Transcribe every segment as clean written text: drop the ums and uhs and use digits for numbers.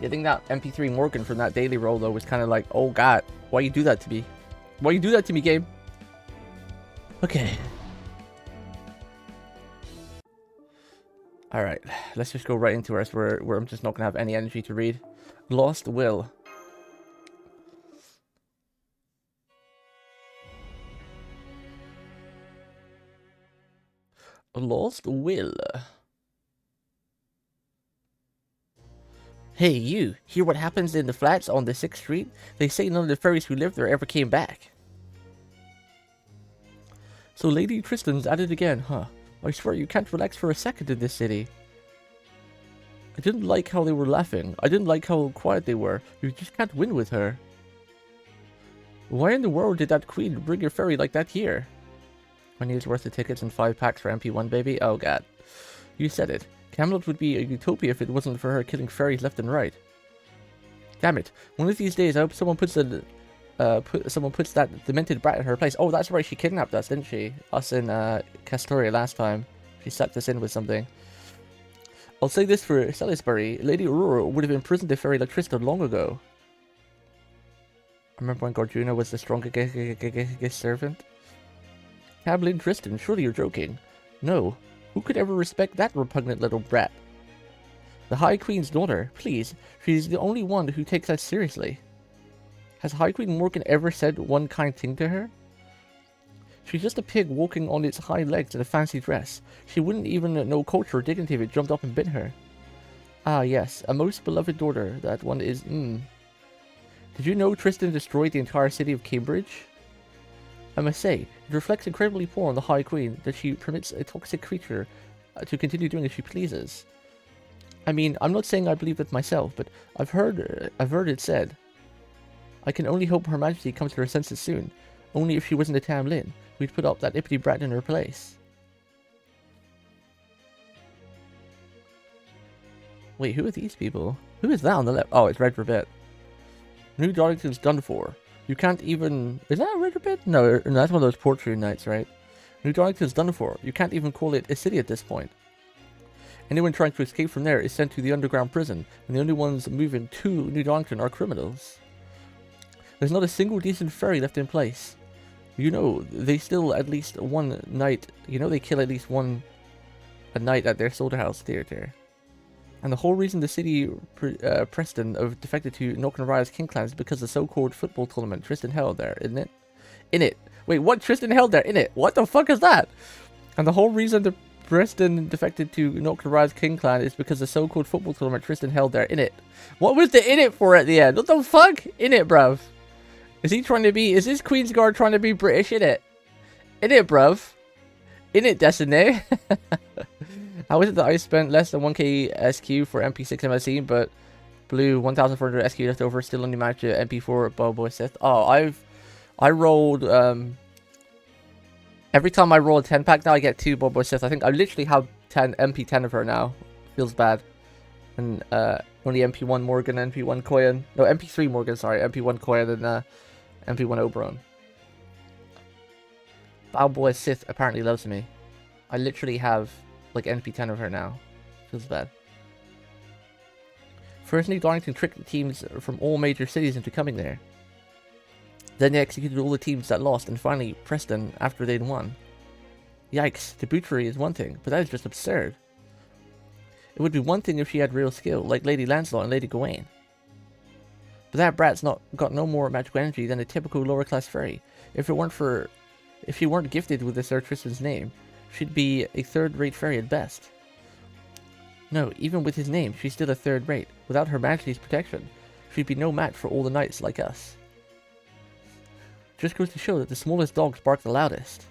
Getting that MP3 Morgan from that daily roll though was kind of like, oh god, why you do that to me? Why you do that to me, game? Okay. Alright, let's just go right into ours where I'm just not gonna have any energy to read. Lost Will. Lost Will. Hey, you. Hear what happens in the flats on the 6th Street? They say none of the fairies who lived there ever came back. So Lady Tristan's at it again, huh? I swear you can't relax for a second in this city. I didn't like how they were laughing. I didn't like how quiet they were. You just can't win with her. Why in the world did that queen bring your fairy like that here? $20 worth of tickets and 5 packs for MP1, baby? Oh god. You said it. Camelot would be a utopia if it wasn't for her killing fairies left and right. Damn it. One of these days I hope someone puts that demented brat in her place. Oh, that's right, she kidnapped us, didn't she? Us in Castoria last time. She sucked us in with something. I'll say this for Salisbury. Lady Aurora would have imprisoned a fairy like Tristan long ago. I remember when Gorduna was the strongest servant. Cablin Tristan, surely you're joking. No. Who could ever respect that repugnant little brat? The High Queen's daughter, please. She's the only one who takes that seriously. Has High Queen Morgan ever said one kind thing to her? She's just a pig walking on its hind legs in a fancy dress. She wouldn't even know culture or dignity if it jumped up and bit her. Ah yes, a most beloved daughter, that one is, Did you know Tristan destroyed the entire city of Cambridge? I must say, it reflects incredibly poor on the High Queen that she permits a toxic creature to continue doing as she pleases. I mean, I'm not saying I believe it myself, but I've heard it said. I can only hope Her Majesty comes to her senses soon. Only if she wasn't a Tam Lin, we'd put up that ippity brat in her place. Wait, who are these people? Who is that on the left? Oh, it's Red Rabbit. New Darlington's done for. You can't even... Is that a Red Rabbit? No, that's one of those portrait knights, right? New Darlington's done for. You can't even call it a city at this point. Anyone trying to escape from there is sent to the underground prison, and the only ones moving to New Darlington are criminals. There's not a single decent fairy left in place. You know, they still at least one night... You know they kill at least one a night at their slaughterhouse theater. And the whole reason the city Preston have defected to Norton Raya's King Clan is because the so-called football tournament Tristan held there, isn't it? In it. Wait, what? Tristan held there? In it? What the fuck is that? And the whole reason the Preston defected to Norton Raya's King Clan is because the so-called football tournament Tristan held there, in it. What was the in it for at the end? What the fuck? In it, bruv. Is he trying to be... Is this Queensguard trying to be British, in it? In it, bruv. In it, Destiny. How is it that I spent less than 1k SQ for MP6 MSC, but blew 1,400 SQ left over, still only managed to MP4 Bobo Sith? Oh, I rolled, every time I roll a 10 pack now, I get 2 Bobo Sith. I think I literally have 10 MP10 of her now. Feels bad. And, only MP1 Morgan, MP1 Koyan. No, MP3 Morgan, sorry. MP1 Koyan and, MP1 Oberon. Bobo Sith apparently loves me. I literally have... like NP10 of her now. Feels bad. First, New Darlington tricked the teams from all major cities into coming there. Then they executed all the teams that lost, and finally Preston after they'd won. Yikes, debauchery is one thing, but that is just absurd. It would be one thing if she had real skill, like Lady Lancelot and Lady Gawain. But that brat's got no more magical energy than a typical lower class fairy. If she weren't gifted with the Sir Tristan's name, she'd be a third-rate fairy at best. No, even with his name, she's still a third-rate. Without Her Majesty's protection, she'd be no match for all the knights like us. Just goes to show that the smallest dogs bark the loudest.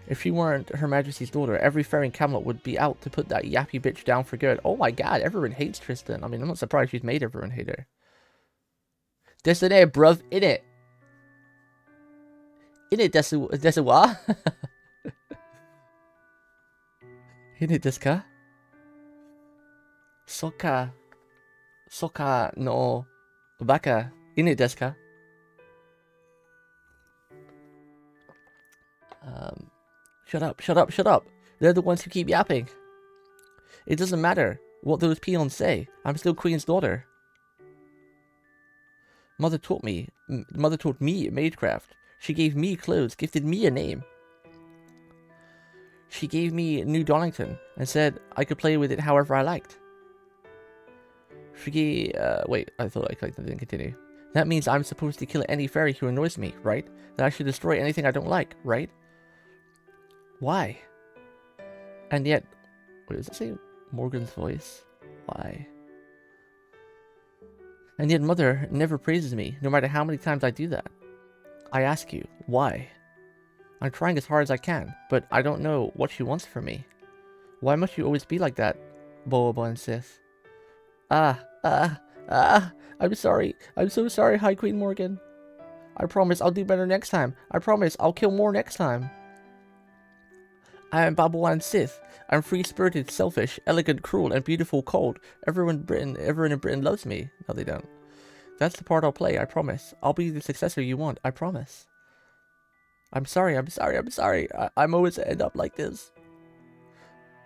If she weren't Her Majesty's daughter, every fairy in Camelot would be out to put that yappy bitch down for good. Oh my god, everyone hates Tristan. I mean, I'm not surprised she's made everyone hate her. Destiny, bruv, in it. In it, desu wa? In it, desu ka? Soka no baka. In it, desu ka? Shut up, shut up, shut up. They're the ones who keep yapping. It doesn't matter. what those peons say. I'm still Queen's daughter. Mother taught me magecraft. She gave me clothes, gifted me a name. She gave me New Darlington and said I could play with it however I liked. She gave, wait, I thought I clicked and didn't continue. That means I'm supposed to kill any fairy who annoys me, right? That I should destroy anything I don't like, right? Why? And yet, wait, does it say Morgan's voice? Why? And yet Mother never praises me, no matter how many times I do that. I ask you, why? I'm trying as hard as I can, but I don't know what she wants from me. Why must you always be like that? Boba insists. I'm sorry. I'm so sorry, High Queen Morgan. I promise I'll do better next time. I promise I'll kill more next time. I am Babylon Sith. I'm free-spirited, selfish, elegant, cruel, and beautiful cold. Everyone in Britain loves me. No, they don't. That's the part I'll play, I promise. I'll be the successor you want, I promise. I'm sorry. I'm always end up like this.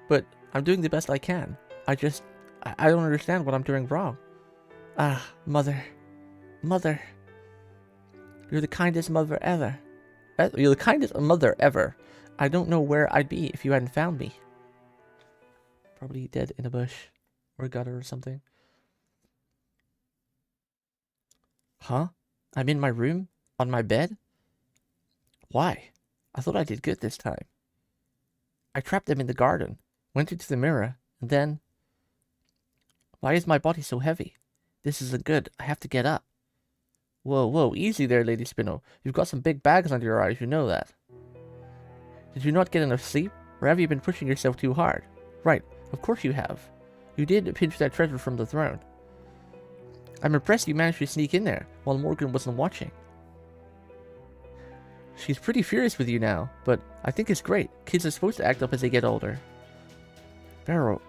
But I'm doing the best I can. I don't understand what I'm doing wrong. Mother. Mother. You're the kindest mother ever. You're the kindest mother ever. I don't know where I'd be if you hadn't found me. Probably dead in a bush. Or a gutter or something. Huh? I'm in my room? On my bed? Why? I thought I did good this time. I trapped them in the garden. Went into the mirror. And then... Why is my body so heavy? This isn't good. I have to get up. Whoa, easy there, Lady Spinel. You've got some big bags under your eyes, you know that. Did you not get enough sleep? Or have you been pushing yourself too hard? Right, of course you have. You did pinch that treasure from the throne. I'm impressed you managed to sneak in there while Morgan wasn't watching. She's pretty furious with you now, but I think it's great. Kids are supposed to act up as they get older. Beryl,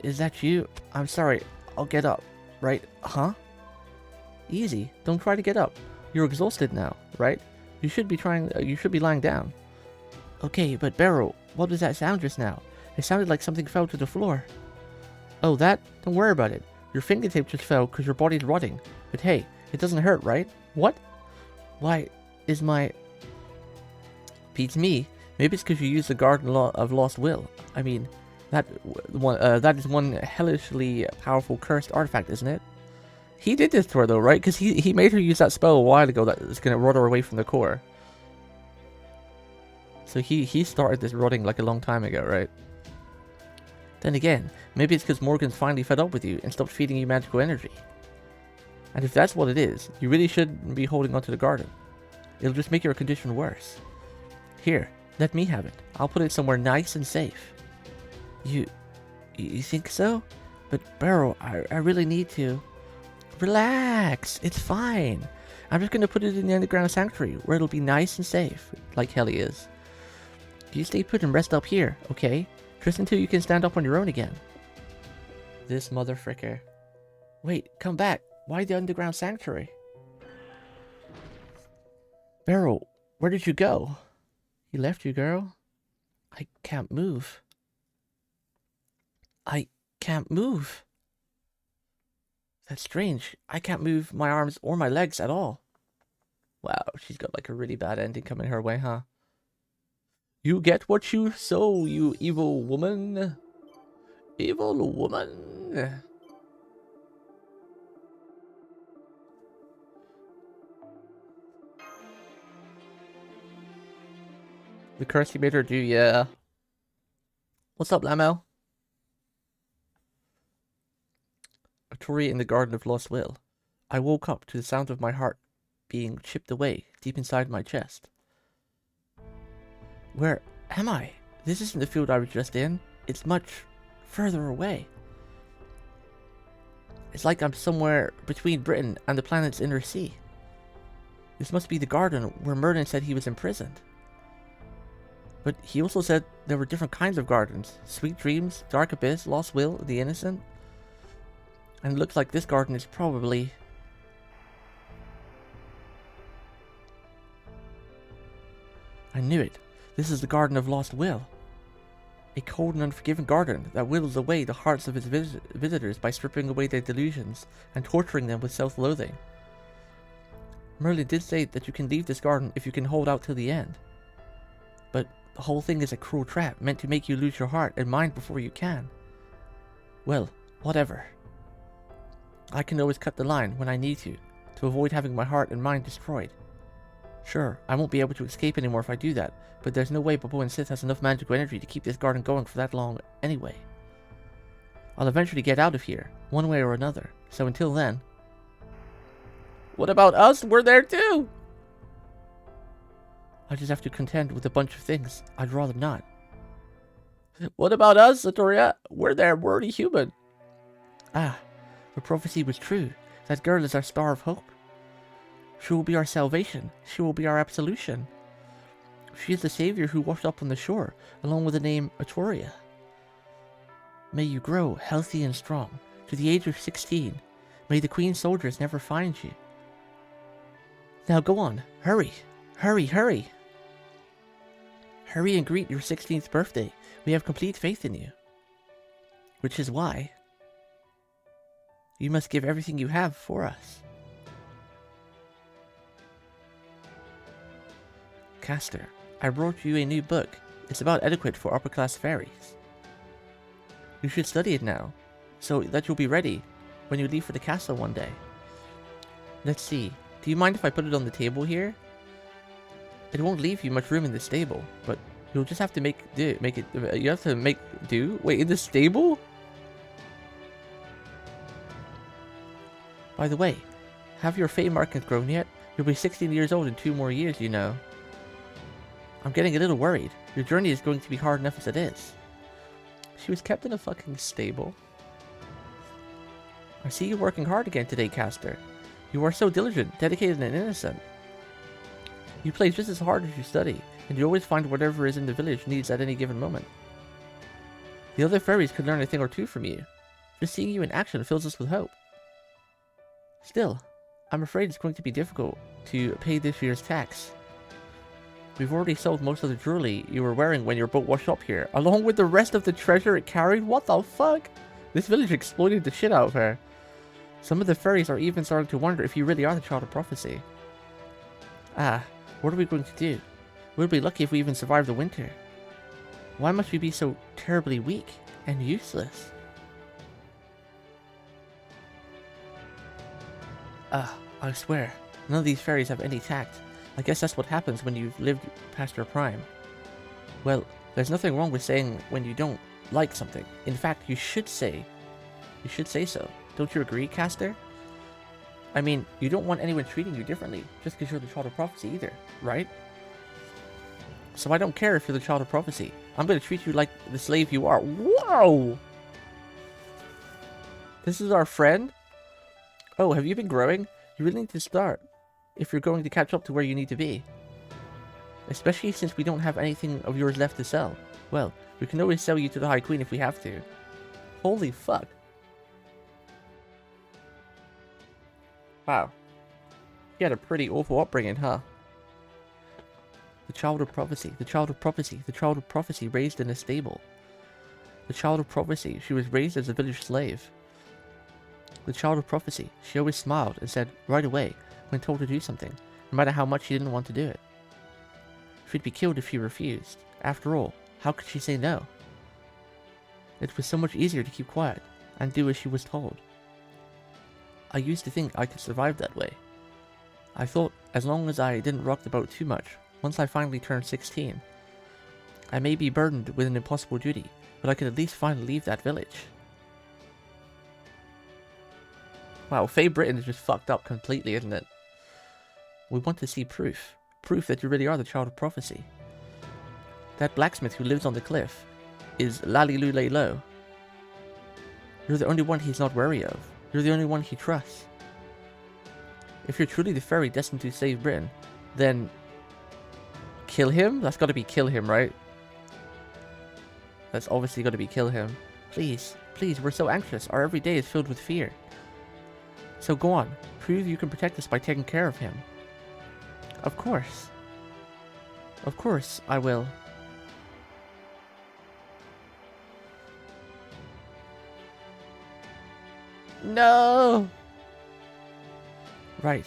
is that you? I'm sorry, I'll get up. Right? Huh? Easy. Don't try to get up. You're exhausted now, right? You should be lying down. Okay, but Beryl, what was that sound just now? It sounded like something fell to the floor. Oh, that? Don't worry about it. Your fingertip just fell because your body's rotting. But hey, it doesn't hurt, right? What? Why is my... Beats me. Maybe it's because you used the Garden of Lost Will. I mean, that is one hellishly powerful cursed artifact, isn't it? He did this to her though, right? Because he made her use that spell a while ago that's going to rot her away from the core. So he started this rotting like a long time ago, right? Then again, maybe it's because Morgan's finally fed up with you and stopped feeding you magical energy. And if that's what it is, you really shouldn't be holding on to the garden. It'll just make your condition worse. Here, let me have it. I'll put it somewhere nice and safe. You think so? But Beryl, I really need to. Relax, it's fine. I'm just gonna put it in the underground sanctuary where it'll be nice and safe, like Helly is. You stay put and rest up here, okay? Just until you can stand up on your own again. This mother fricker. Wait, come back. Why the underground sanctuary? Beryl, where did you go? He left you, girl. I can't move. I can't move. That's strange. I can't move my arms or my legs at all. Wow, she's got like a really bad ending coming her way, huh? You get what you sow, you evil woman. Evil woman. The curse you made her do, yeah. What's up, Lamo? Victoria in the Garden of Lost Will. I woke up to the sound of my heart being chipped away deep inside my chest. Where am I? This isn't the field I was just in. It's much further away. It's like I'm somewhere between Britain and the planet's inner sea. This must be the garden where Merlin said he was imprisoned. But he also said there were different kinds of gardens. Sweet Dreams, Dark Abyss, Lost Will, The Innocent. And it looks like this garden is probably... I knew it. This is the Garden of Lost Will. A cold and unforgiving garden that whittles away the hearts of its visitors by stripping away their delusions and torturing them with self-loathing. Merlin did say that you can leave this garden if you can hold out till the end. But the whole thing is a cruel trap meant to make you lose your heart and mind before you can. Well, whatever. I can always cut the line when I need to avoid having my heart and mind destroyed. Sure, I won't be able to escape anymore if I do that, but there's no way Bobo and Sith has enough magical energy to keep this garden going for that long anyway. I'll eventually get out of here, one way or another, so until then... What about us? We're there too! I just have to contend with a bunch of things I'd rather not. What about us, Satoria? We're there, we're already human. Ah, the prophecy was true. That girl is our star of hope. She will be our salvation. She will be our absolution. She is the savior who washed up on the shore, along with the name Atoria. May you grow healthy and strong, to the age of 16. May the Queen's soldiers never find you. Now go on, hurry, hurry, hurry. Hurry and greet your 16th birthday. We have complete faith in you. Which is why you must give everything you have for us. Castor, I brought you a new book. It's about etiquette for upper-class fairies. You should study it now, so that you'll be ready when you leave for the castle one day. Let's see, do you mind if I put it on the table here? It won't leave you much room in the stable, but you'll just have to make do. You have to make do? Wait, in the stable? By the way, have your Fey markings grown yet? You'll be 16 years old in 2 more years, you know. I'm getting a little worried. Your journey is going to be hard enough as it is. She was kept in a fucking stable. I see you working hard again today, Castor. You are so diligent, dedicated, and innocent. You play just as hard as you study, and you always find whatever is in the village needs at any given moment. The other fairies could learn a thing or two from you. Just seeing you in action fills us with hope. Still, I'm afraid it's going to be difficult to pay this year's tax. We've already sold most of the jewelry you were wearing when your boat washed up here, along with the rest of the treasure it carried. What the fuck? This village exploited the shit out of her. Some of the fairies are even starting to wonder if you really are the child of prophecy. Ah, what are we going to do? We'll be lucky if we even survive the winter. Why must we be so terribly weak and useless? I swear, none of these fairies have any tact. I guess that's what happens when you've lived past your prime. Well, there's nothing wrong with saying when you don't like something. In fact, you should say so. Don't you agree, Castor? I mean, you don't want anyone treating you differently just because you're the child of prophecy either, right? So I don't care if you're the child of prophecy. I'm going to treat you like the slave you are. Whoa! This is our friend? Oh, have you been growing? You really need to start if you're going to catch up to where you need to be. Especially since we don't have anything of yours left to sell. Well, we can always sell you to the High Queen if we have to. Holy fuck. Wow. You had a pretty awful upbringing, huh? The child of prophecy, the child of prophecy, the child of prophecy raised in a stable. The child of prophecy, she was raised as a village slave. The child of prophecy, she always smiled and said right away when told to do something, no matter how much she didn't want to do it. She'd be killed if she refused. After all, how could she say no? It was so much easier to keep quiet and do as she was told. I used to think I could survive that way. I thought as long as I didn't rock the boat too much, once I finally turned 16, I may be burdened with an impossible duty, but I could at least finally leave that village. Wow, Faye Britain is just fucked up completely, isn't it? We want to see proof. Proof that you really are the child of prophecy. That blacksmith who lives on the cliff is Lalilulelo. You're the only one he's not wary of. You're the only one he trusts. If you're truly the fairy destined to save Britain, then kill him? That's gotta be kill him, right? That's obviously gotta be kill him. Please, please, we're so anxious. Our every day is filled with fear. So go on, prove you can protect us by taking care of him. Of course. Of course, I will. No! Right.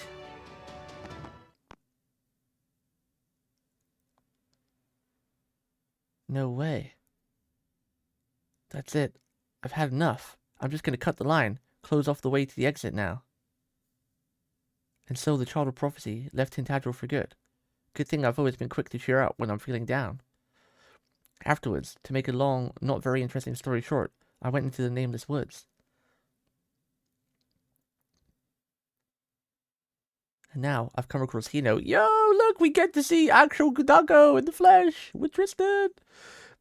No way. That's it. I've had enough. I'm just gonna cut the line, close off the way to the exit now. And so the child of prophecy left Tintagel for good. Good thing I've always been quick to cheer up when I'm feeling down. Afterwards, to make a long, not very interesting story short, I went into the nameless woods. And now I've come across Hino. Yo, look, we get to see actual Gudako in the flesh with Tristan.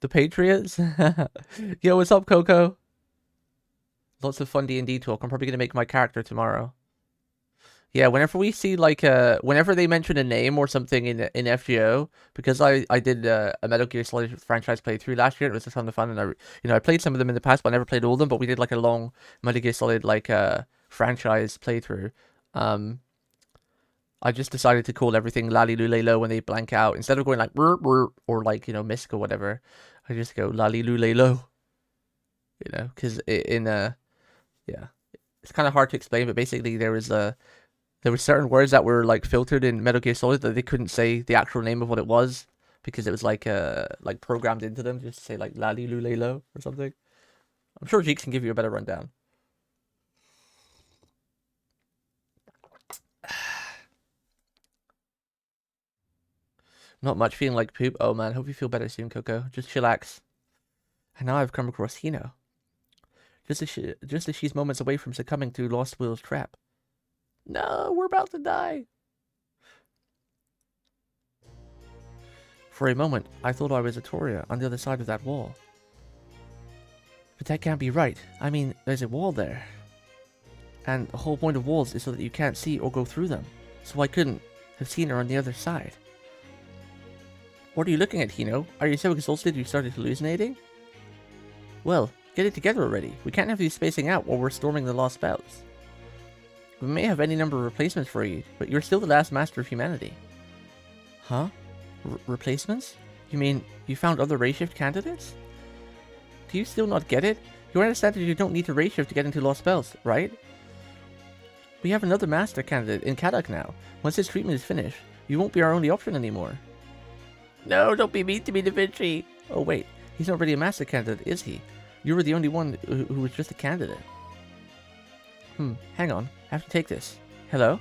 The Patriots. Yo, what's up, Coco? Lots of fun D&D talk. I'm probably going to make my character tomorrow. Yeah, whenever we see, like, whenever they mention a name or something in FGO, because I did a Metal Gear Solid franchise playthrough last year, it was a ton of fun, and I played some of them in the past, but I never played all of them, but we did, like, a long Metal Gear Solid, like, franchise playthrough. I just decided to call everything Lali Lule Lo when they blank out. Instead of going like burp, burp, or like, Misk or whatever, I just go Lali Lule Lo. Because yeah, it's kind of hard to explain, but basically there were certain words that were like filtered in Metal Gear Solid that they couldn't say the actual name of what it was because it was like programmed into them just to say like Lali Lule Lo or something. I'm sure Jeeks can give you a better rundown. Not much, feeling like poop. Oh man, hope you feel better soon, Coco. Just chillax. And now I've come across Hino. Just as she's moments away from succumbing to Lost Will's trap. No, we're about to die. For a moment, I thought I was Atoria on the other side of that wall. But that can't be right. I mean, there's a wall there. And the whole point of walls is so that you can't see or go through them. So I couldn't have seen her on the other side. What are you looking at, Hino? Are you so exhausted you started hallucinating? Well, get it together already. We can't have you spacing out while we're storming the Lost Bells. We may have any number of replacements for you, but you're still the last master of humanity. Huh? Replacements? You mean you found other race shift candidates? Do you still not get it? You understand that you don't need to race shift to get into Lost Bells, right? We have another master candidate in Kadak now. Once his treatment is finished, you won't be our only option anymore. No, don't be mean to me, Da Vinci. Oh wait, he's not really a master candidate, is he? You were the only one who was just a candidate. Hang on. I have to take this. Hello?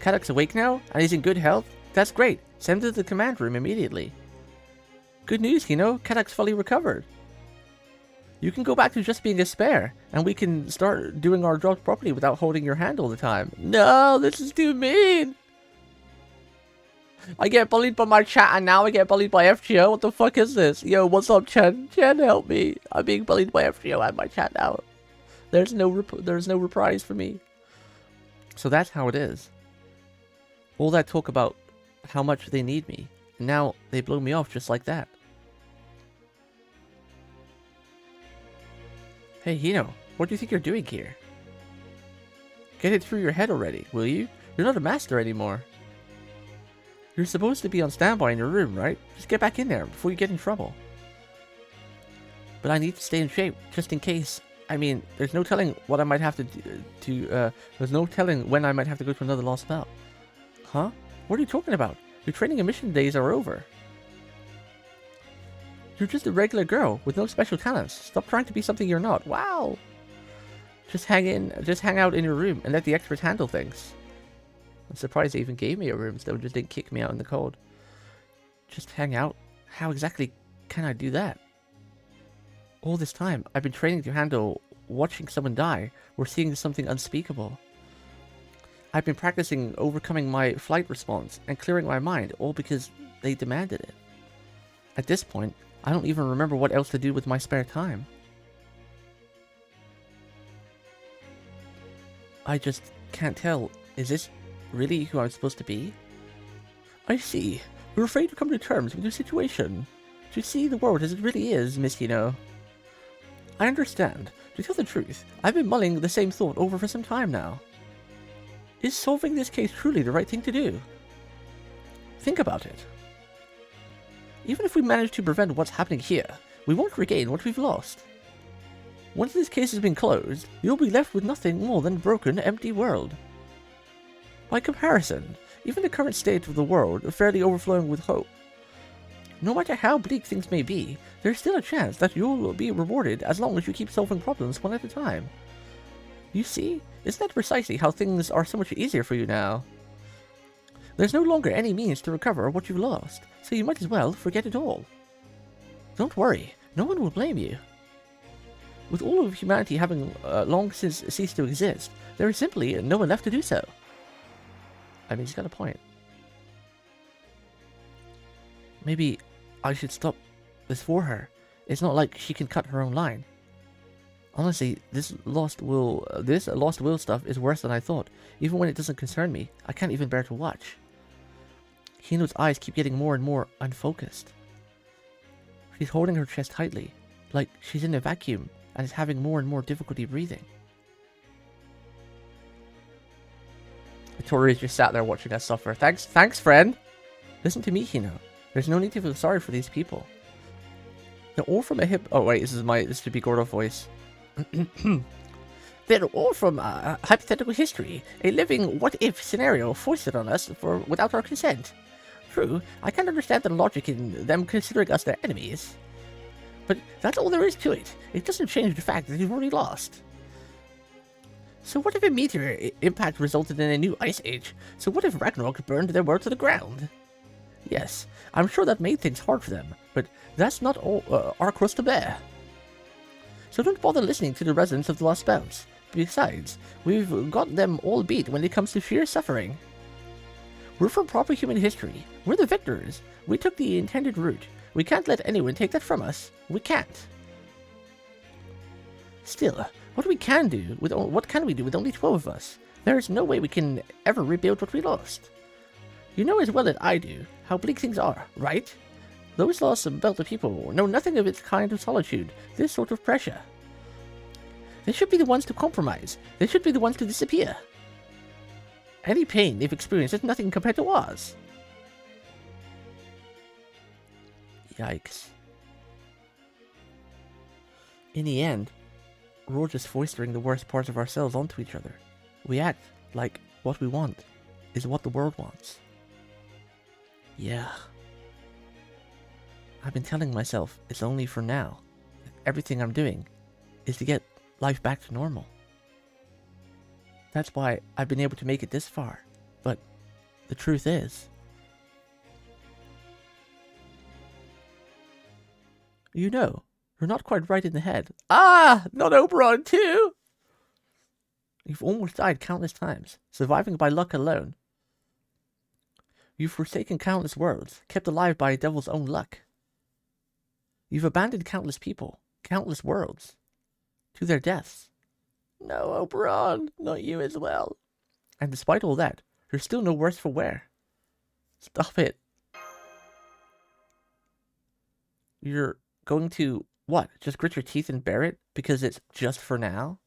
Kadak's awake now? And he's in good health? That's great. Send him to the command room immediately. Good news, Hino. Kadak's fully recovered. You can go back to just being a spare, and we can start doing our jobs properly without holding your hand all the time. No, this is too mean. I get bullied by my chat, and now I get bullied by FGO. What the fuck is this? Yo, what's up, Chen? Chen, help me. I'm being bullied by FGO and my chat now. There's no reprise for me. So that's how it is. All that talk about how much they need me, and now they blow me off just like that. Hey, Hino, what do you think you're doing here? Get it through your head already, will you? You're not a master anymore. You're supposed to be on standby in your room, right? Just get back in there before you get in trouble. But I need to stay in shape, just in case. I mean, there's no telling what I might have to do, there's no telling when I might have to go to another Lost Bell. Huh? What are you talking about? Your training and mission days are over. You're just a regular girl with no special talents. Stop trying to be something you're not. Wow! Just hang out in your room and let the experts handle things. I'm surprised they even gave me a room, so they just didn't kick me out in the cold. Just hang out? How exactly can I do that? All this time, I've been training to handle watching someone die or seeing something unspeakable. I've been practicing overcoming my flight response and clearing my mind, all because they demanded it. At this point, I don't even remember what else to do with my spare time. I just can't tell. Is this really who I'm supposed to be? I see. You're afraid to come to terms with your situation. To see the world as it really is, Miss Hino. I understand. To tell the truth, I've been mulling the same thought over for some time now. Is solving this case truly the right thing to do? Think about it. Even if we manage to prevent what's happening here, we won't regain what we've lost. Once this case has been closed, you'll be left with nothing more than a broken, empty world. By comparison, even the current state of the world is fairly overflowing with hope. No matter how bleak things may be, there's still a chance that you'll be rewarded as long as you keep solving problems one at a time. You see, isn't that precisely how things are so much easier for you now? There's no longer any means to recover what you've lost, so you might as well forget it all. Don't worry, no one will blame you. With all of humanity having long since ceased to exist, there is simply no one left to do so. I mean, he's got a point. Maybe I should stop this for her. It's not like she can cut her own line. Honestly, this lost will stuff is worse than I thought. Even when it doesn't concern me, I can't even bear to watch. Hino's eyes keep getting more and more unfocused. She's holding her chest tightly, like she's in a vacuum and is having more and more difficulty breathing. Tori's just sat there watching us suffer. Thanks, friend. Listen to me, Hino. There's no need to feel sorry for these people. They're all from a hip. Oh wait, this should be Gordo voice. They're all from hypothetical history, a living what-if scenario foisted on us without our consent. True, I can understand the logic in them considering us their enemies. But that's all there is to it. It doesn't change the fact that you've already lost. So what if a meteor impact resulted in a new ice age? So what if Ragnarok burned their world to the ground? Yes, I'm sure that made things hard for them, but that's not all our cross to bear. So don't bother listening to the residents of the Lost Bounce. Besides, we've got them all beat when it comes to sheer suffering. We're from proper human history. We're the victors. We took the intended route. We can't let anyone take that from us. We can't. Still, what can we do with only 12 of us? There is no way we can ever rebuild what we lost. You know as well as I do how bleak things are, right? Those lost belt of people know nothing of its kind of solitude, this sort of pressure. They should be the ones to compromise. They should be the ones to disappear. Any pain they've experienced is nothing compared to ours. Yikes. In the end, we're all just foistering the worst parts of ourselves onto each other. We act like what we want is what the world wants. Yeah. I've been telling myself it's only for now. Everything I'm doing is to get life back to normal. That's why I've been able to make it this far. But the truth is, you know, you're not quite right in the head. Ah! Not Oberon too! You've almost died countless times, surviving by luck alone. You've forsaken countless worlds, kept alive by a devil's own luck. You've abandoned countless people, countless worlds, to their deaths. No, Oberon, not you as well. And despite all that, you're still no worse for wear. Stop it. You're going to, what, just grit your teeth and bear it because it's just for now?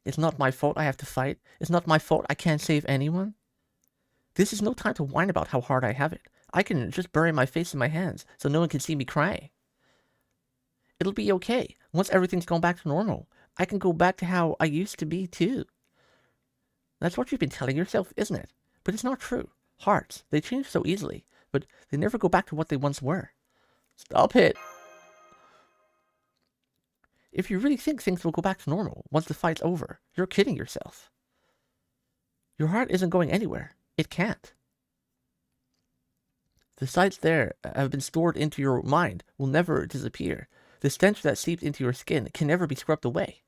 It's not my fault I have to fight. It's not my fault I can't save anyone. This is no time to whine about how hard I have it. I can just bury my face in my hands so no one can see me crying. It'll be okay. Once everything's gone back to normal, I can go back to how I used to be too. That's what you've been telling yourself, isn't it? But it's not true. Hearts, they change so easily, but they never go back to what they once were. Stop it. If you really think things will go back to normal once the fight's over, you're kidding yourself. Your heart isn't going anywhere. It can't. The sights there have been stored into your mind will never disappear. The stench that seeped into your skin can never be scrubbed away.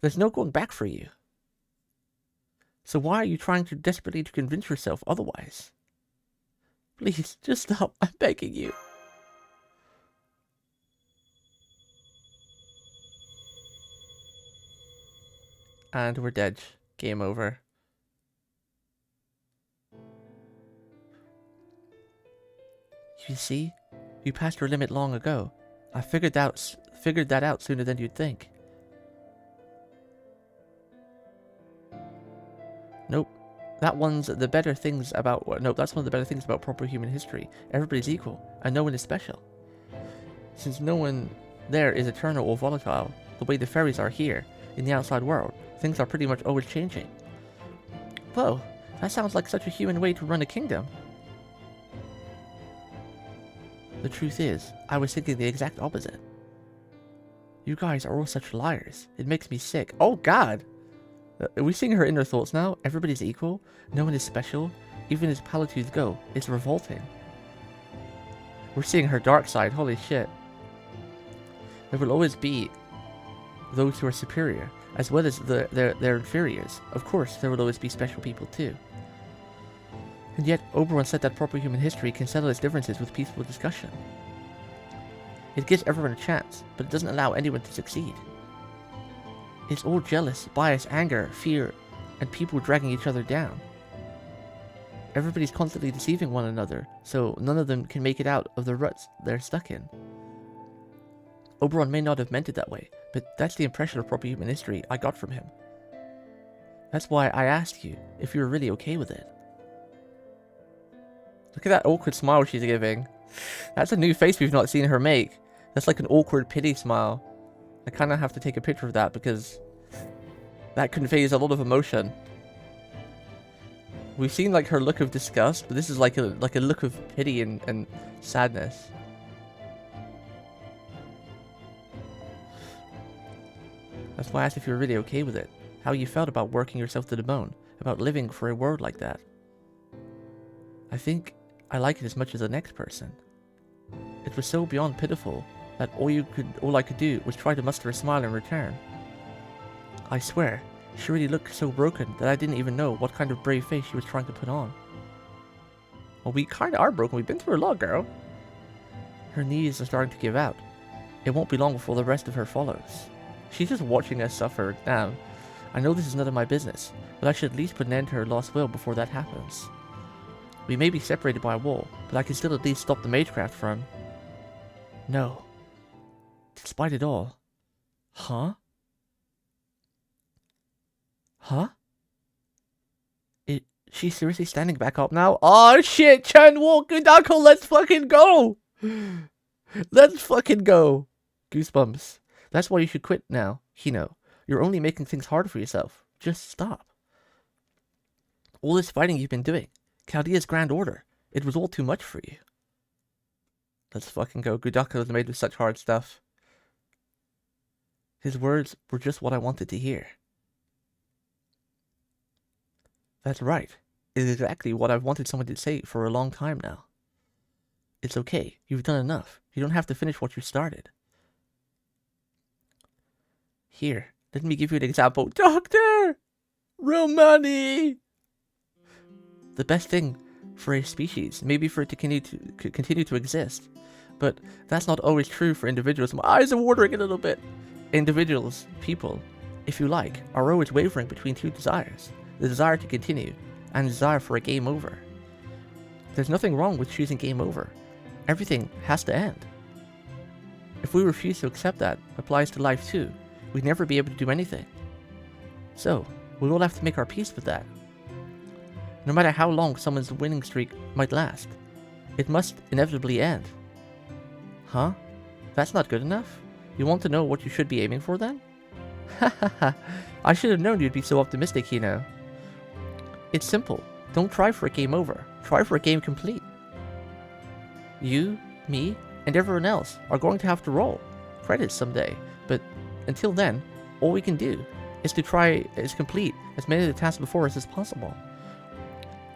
There's no going back for you. So why are you trying to desperately convince yourself otherwise? Please, just stop. I'm begging you. And we're dead. Game over. You see? You passed your limit long ago. I figured that out sooner than you'd think. Nope. That's one of the better things about proper human history. Everybody's equal, and no one is special. Since no one there is eternal or volatile, the way the fairies are here, in the outside world. Things are pretty much always changing. Whoa, that sounds like such a human way to run a kingdom. The truth is, I was thinking the exact opposite. You guys are all such liars. It makes me sick. Oh god! Are we seeing her inner thoughts now? Everybody's equal. No one is special. Even as Palitudes go, it's revolting. We're seeing her dark side. Holy shit. There will always be those who are superior, as well as their inferiors. Of course, there will always be special people too. And yet, Oberon said that proper human history can settle its differences with peaceful discussion. It gives everyone a chance, but it doesn't allow anyone to succeed. It's all jealous, bias, anger, fear, and people dragging each other down. Everybody's constantly deceiving one another, so none of them can make it out of the ruts they're stuck in. Oberon may not have meant it that way, but that's the impression of proper human history I got from him. That's why I asked you if you were really okay with it. Look at that awkward smile she's giving. That's a new face we've not seen her make. That's like an awkward pity smile. I kind of have to take a picture of that because that conveys a lot of emotion. We've seen like her look of disgust, but this is like a look of pity and sadness. That's why I asked if you were really okay with it. How you felt about working yourself to the bone, about living for a world like that. I think I like it as much as the next person. It was so beyond pitiful that all I could do was try to muster a smile in return. I swear, she really looked so broken that I didn't even know what kind of brave face she was trying to put on. Well, we kinda are broken. We've been through a lot, girl. Her knees are starting to give out. It won't be long before the rest of her follows. She's just watching us suffer. Damn. I know this is none of my business, but I should at least put an end to her lost will before that happens. We may be separated by a wall, but I can still at least stop the magecraft from... No. Despite it all. Huh? Huh? She's seriously standing back up now? Oh shit, Chen Walk Gudako, let's fucking go! Let's fucking go! Goosebumps. That's why you should quit now, Hino. You're only making things harder for yourself. Just stop. All this fighting you've been doing. Chaldea's Grand Order. It was all too much for you. Let's fucking go. Gudako is made with such hard stuff. His words were just what I wanted to hear. That's right. It is exactly what I've wanted someone to say for a long time now. It's okay. You've done enough. You don't have to finish what you started. Here, let me give you an example. Doctor! Romani! The best thing for a species may be for it to continue to exist. But that's not always true for individuals. My eyes are watering a little bit. Individuals, people, if you like, are always wavering between two desires. The desire to continue, and the desire for a game over. There's nothing wrong with choosing game over. Everything has to end. If we refuse to accept that applies to life too, we'd never be able to do anything. So, we all have to make our peace with that. No matter how long someone's winning streak might last, it must inevitably end. Huh? That's not good enough? You want to know what you should be aiming for then? Hahaha, I should have known you'd be so optimistic, Hino. It's simple. Don't try for a game over. Try for a game complete. You, me, and everyone else are going to have to roll credits someday, but until then, all we can do is to try as complete as many of the tasks before us as possible.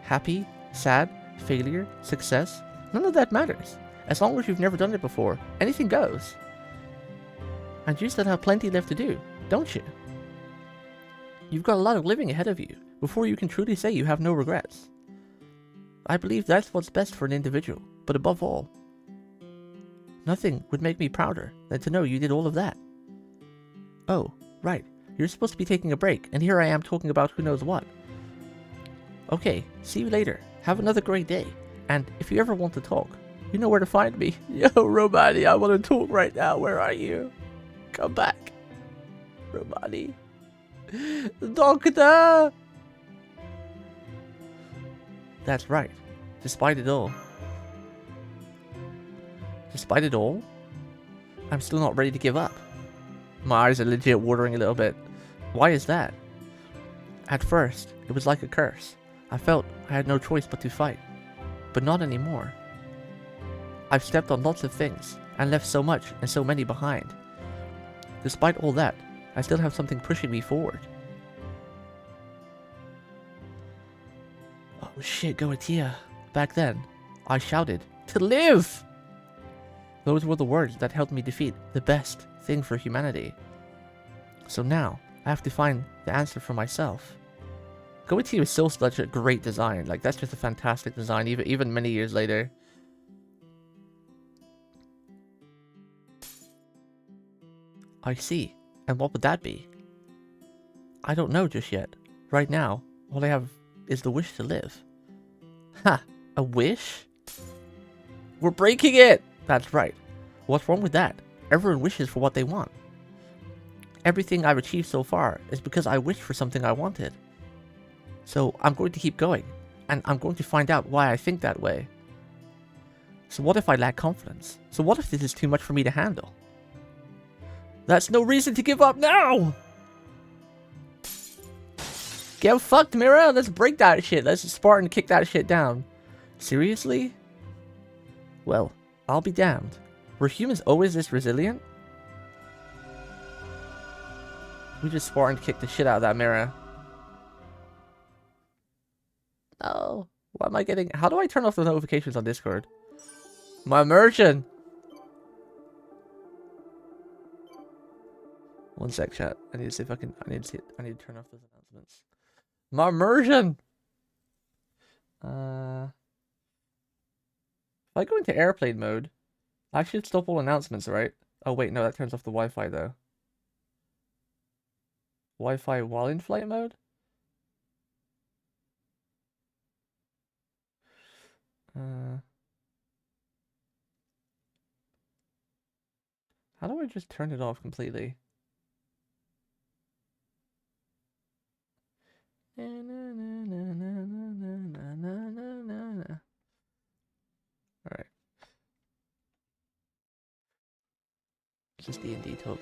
Happy, sad, failure, success, none of that matters. As long as you've never done it before, anything goes. And you still have plenty left to do, don't you? You've got a lot of living ahead of you before you can truly say you have no regrets. I believe that's what's best for an individual, but above all, nothing would make me prouder than to know you did all of that. Oh, right, you're supposed to be taking a break, and here I am talking about who knows what. Okay, see you later. Have another great day, and if you ever want to talk, you know where to find me. Yo, Romani, I want to talk right now. Where are you? Come back. Romani. Doctor! That's right. Despite it all. Despite it all? I'm still not ready to give up. My eyes are legit watering a little bit. Why is that? At first, it was like a curse. I felt I had no choice but to fight. But not anymore. I've stepped on lots of things, and left so much and so many behind. Despite all that, I still have something pushing me forward. Oh shit, Goetia. Back then, I shouted, "To live!" Those were the words that helped me defeat the best thing for humanity. So now, I have to find the answer for myself. Goetia is still such a great design. Like, that's just a fantastic design, even many years later. I see. And what would that be? I don't know just yet. Right now, all I have is the wish to live. Ha! A wish? We're breaking it! That's right. What's wrong with that? Everyone wishes for what they want. Everything I've achieved so far is because I wished for something I wanted. So I'm going to keep going, and I'm going to find out why I think that way. So what if I lack confidence? So what if this is too much for me to handle? That's no reason to give up now! Get fucked, Mira! Let's break that shit. Let's Spartan kick that shit down. Seriously? Well, I'll be damned. Were humans always this resilient? We just Spartan kicked the shit out of that Mira. No. Why am I getting... How do I turn off the notifications on Discord? My immersion! One sec, chat. I need to see if I can... I need to turn off those announcements. My immersion! If I go into airplane mode, I should stop all announcements, right? Oh wait, no, that turns off the Wi-Fi though. Wi-Fi while in flight mode? How do I just turn it off completely? Alright. It's just D&D talk.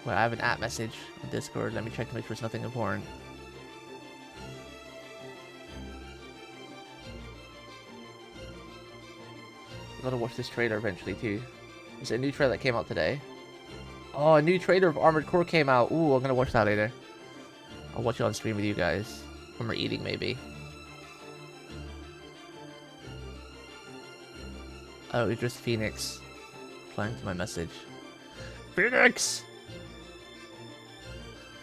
Well, I have an app message on Discord. Let me check to make sure it's nothing important. I gotta watch this trailer eventually too. Is it a new trailer that came out today? Oh, a new trailer of Armored Core came out. Ooh, I'm gonna watch that later. I'll watch it on stream with you guys. When we're eating, maybe. Oh, it's just Phoenix replying to my message. Phoenix!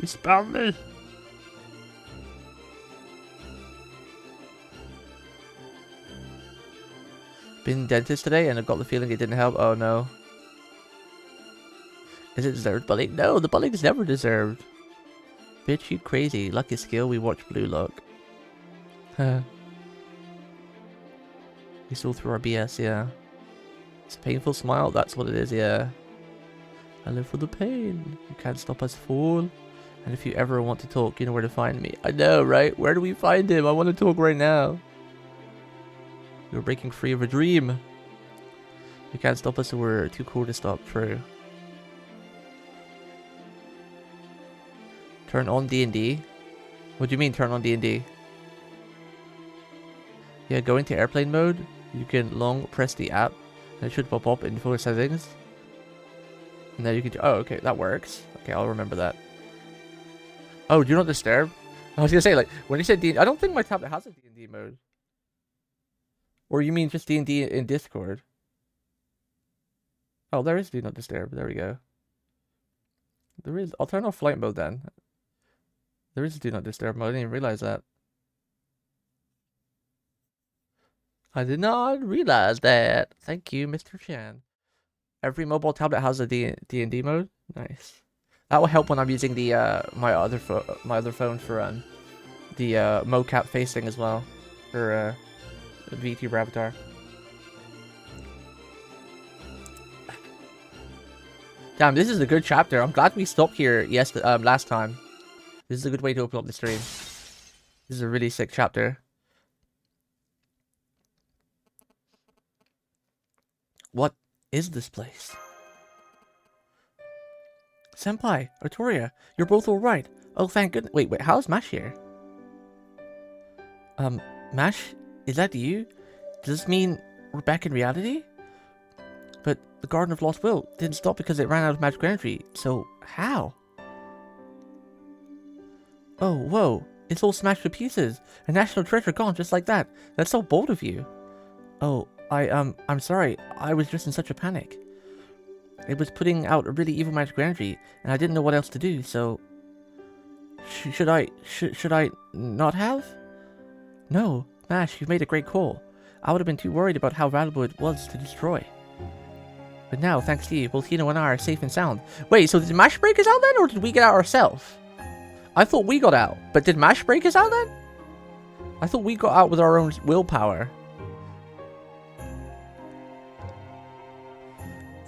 You spelled me! Been dentist today and I got the feeling it didn't help. Oh no. Is it deserved bullying? No, the bullying is never deserved. Bitch, you crazy. Lucky skill, we watch Blue Lock. Huh. We saw through our BS, yeah. It's a painful smile, that's what it is, yeah. I live for the pain. You can't stop us, fool. And if you ever want to talk, you know where to find me. I know, right? Where do we find him? I want to talk right now. We're breaking free of a dream. You can't stop us, so we're too cool to stop. True. Turn on D&D? What do you mean turn on D&D? Yeah, go into airplane mode. You can long press the app. And it should pop up in full settings. And then you can... Oh, okay, that works. Okay, I'll remember that. Oh, do not disturb? I was gonna say, like, when you said D&D... I don't think my tablet has a D&D mode. Or you mean just D&D in Discord? Oh, there is do not disturb. There we go. There is... I'll turn off flight mode then. There is do not disturb mode. I didn't even realize that. I did not realize that. Thank you, Mr. Chan. Every mobile tablet has a D&D mode. Nice. That will help when I'm using the my other phone for the mocap facing as well for VTuber avatar. Damn, this is a good chapter. I'm glad we stopped here last time. This is a good way to open up the stream. This is a really sick chapter. What is this place? Senpai, Artoria, you're both alright. Oh, thank goodness. Wait, how's Mash here? Mash, is that you? Does this mean we're back in reality? But the Garden of Lost Will didn't stop because it ran out of magical energy, so how? Oh, whoa, it's all smashed to pieces. A national treasure gone just like that. That's so bold of you. Oh, I'm sorry. I was just in such a panic. It was putting out a really evil magical energy, and I didn't know what else to do, so... Should I not have? No, Mash, you've made a great call. I would have been too worried about how valuable it was to destroy. But now, thanks to you, both Hino and I are safe and sound. Wait, so did Mash break us out then, or did we get out ourselves? I thought we got out, but did Mash break us out then? I thought we got out with our own willpower.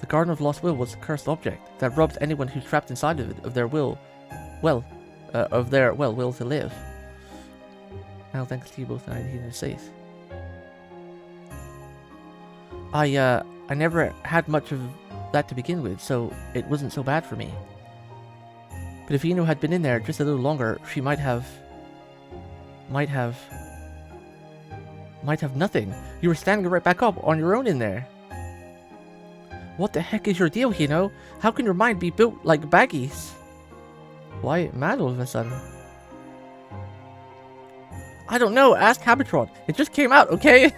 The Garden of Lost Will was a cursed object that robs anyone who's trapped inside of it of their will to live. Now, thanks to you both, I are safe. I never had much of that to begin with, so it wasn't so bad for me. But if Ino had been in there just a little longer, she might have nothing. You were standing right back up on your own in there. What the heck is your deal, Hino? How can your mind be built like baggies? Why mad all of a sudden? I don't know, ask Habitron. It just came out, okay?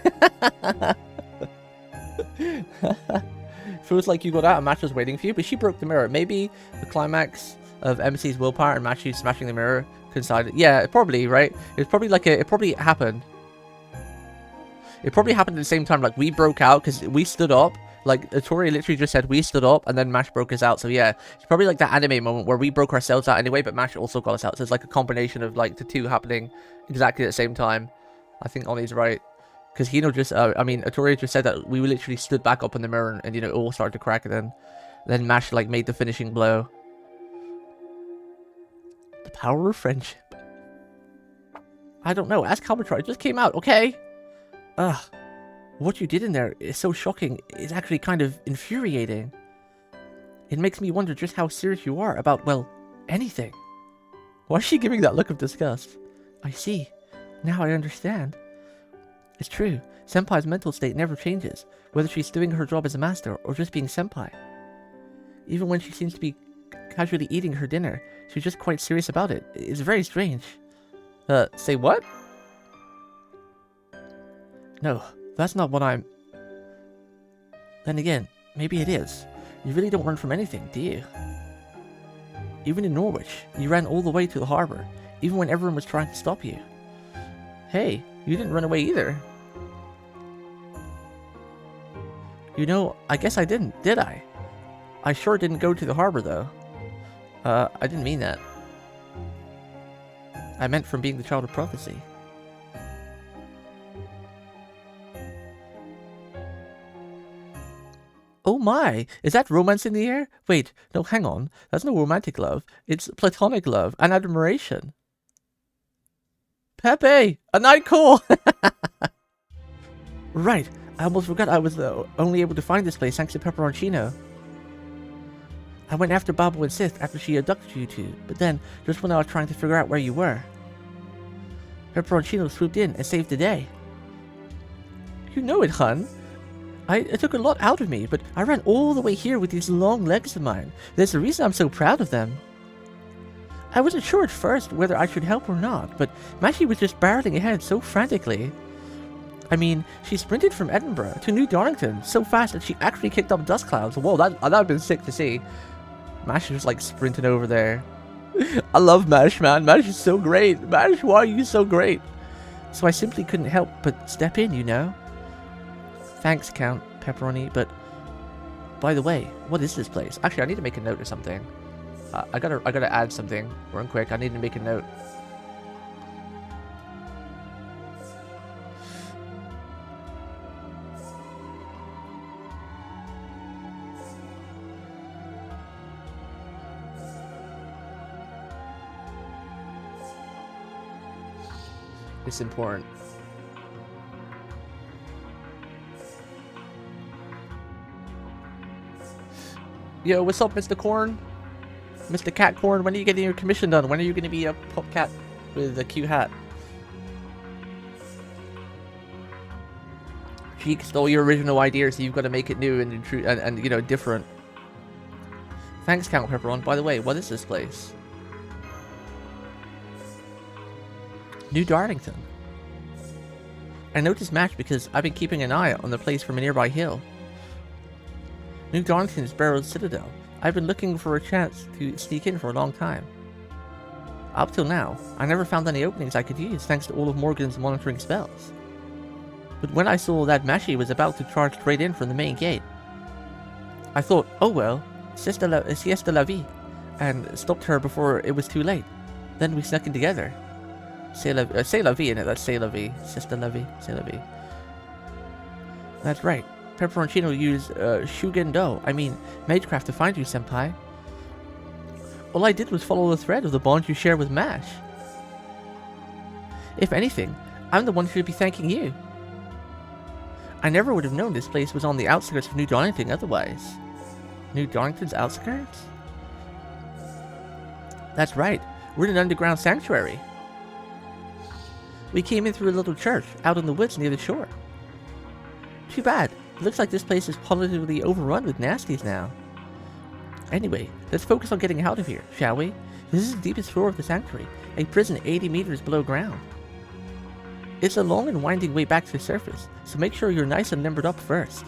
Feels like you got out and Match was waiting for you, but she broke the mirror. Maybe the climax of MC's willpower and Matthew smashing the mirror coincided. Yeah, probably, right? It's probably like it probably happened. It probably happened at the same time. Like, we broke out because we stood up. Like, Tori literally just said we stood up and then Mash broke us out. So yeah, it's probably like that anime moment where we broke ourselves out anyway, but Mash also got us out. So it's like a combination of like the two happening exactly at the same time. I think Oni's right. Because Hino just, Tori just said that we literally stood back up in the mirror and, you know, it all started to crack, and then Mash, like, made the finishing blow. The power of friendship. I don't know. Ask Calbatron. It just came out, okay? Ugh. What you did in there is so shocking. It's actually kind of infuriating. It makes me wonder just how serious you are about, well, anything. Why is she giving that look of disgust? I see. Now I understand. It's true. Senpai's mental state never changes, whether she's doing her job as a master or just being Senpai. Even when she seems to be casually eating her dinner, she's just quite serious about it. It's very strange. Say what? No, that's not what I'm... Then again, maybe it is. You really don't run from anything, do you? Even in Norwich, you ran all the way to the harbor, even when everyone was trying to stop you. Hey, you didn't run away either. You know, I guess I didn't, did I? I sure didn't go to the harbor, though. I didn't mean that. I meant from being the child of prophecy. Oh my! Is that romance in the air? Wait, no, hang on. That's no romantic love. It's platonic love and admiration. Pepe! A night call! Right, I almost forgot I was only able to find this place thanks to Pepperoncino. I went after Babu and Sith after she abducted you two, but then, just when I was trying to figure out where you were, Pepperoncino swooped in and saved the day. You know it, hun. It took a lot out of me, but I ran all the way here with these long legs of mine. There's a reason I'm so proud of them. I wasn't sure at first whether I should help or not, but Mashi was just barreling ahead so frantically. I mean, she sprinted from Edinburgh to New Darlington so fast that she actually kicked up dust clouds. Whoa, that would have been sick to see. Mash was like sprinting over there. I love Mash, man. Mash is so great. Mash, why are you so great? So I simply couldn't help but step in, you know? Thanks, Count Pepperoni, but... By the way, what is this place? Actually, I need to make a note or something. I gotta add something real quick. I need to make a note. It's important. Yo, what's up, Mr. Corn? Mr. Cat Corn, when are you getting your commission done? When are you going to be a pop cat with a cute hat? Cheek stole your original idea, so you've got to make it new and you know, different. Thanks, Count Pepperon. By the way, what is this place? New Darlington. I noticed Match because I've been keeping an eye on the place from a nearby hill. New Darlington's Barrow's Citadel. I've been looking for a chance to sneak in for a long time. Up till now, I never found any openings I could use thanks to all of Morgan's monitoring spells. But when I saw that Mashi was about to charge straight in from the main gate, I thought, oh well, siesta la vie, and stopped her before it was too late. Then we snuck in together. C'est la vie, innit? That's c'est la vie. Siesta la vie. C'est la vie. That's right. Pepperoncino used Shugendo, Magecraft to find you, Senpai. All I did was follow the thread of the bond you share with Mash. If anything, I'm the one who should be thanking you. I never would have known this place was on the outskirts of New Darlington otherwise. New Darlington's outskirts? That's right. We're in an underground sanctuary. We came in through a little church out in the woods near the shore. Too bad. It looks like this place is positively overrun with nasties now. Anyway, let's focus on getting out of here, shall we? This is the deepest floor of the sanctuary, a prison 80 meters below ground. It's a long and winding way back to the surface, so make sure you're nice and limbered up first.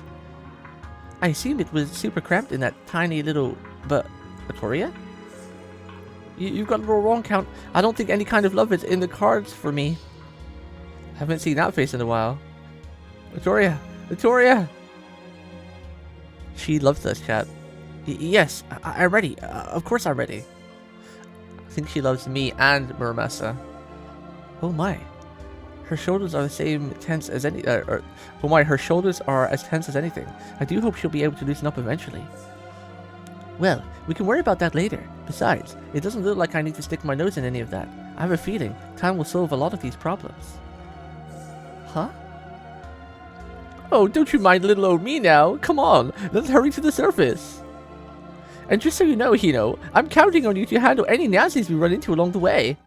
I assumed it was super cramped in that tiny little... but... Victoria? You've got it all wrong, Count. I don't think any kind of love is in the cards for me. Haven't seen that face in a while. Victoria! Victoria! She loves us, chat. Yes, I'm ready. Of course I'm ready. I think she loves me and Muramasa. Oh my. Her shoulders are the same tense as any... oh my, her shoulders are as tense as anything. I do hope she'll be able to loosen up eventually. Well, we can worry about that later. Besides, it doesn't look like I need to stick my nose in any of that. I have a feeling time will solve a lot of these problems. Huh? Oh, don't you mind little old me now. Come on, let's hurry to the surface. And just so you know, Hino, I'm counting on you to handle any nasties we run into along the way.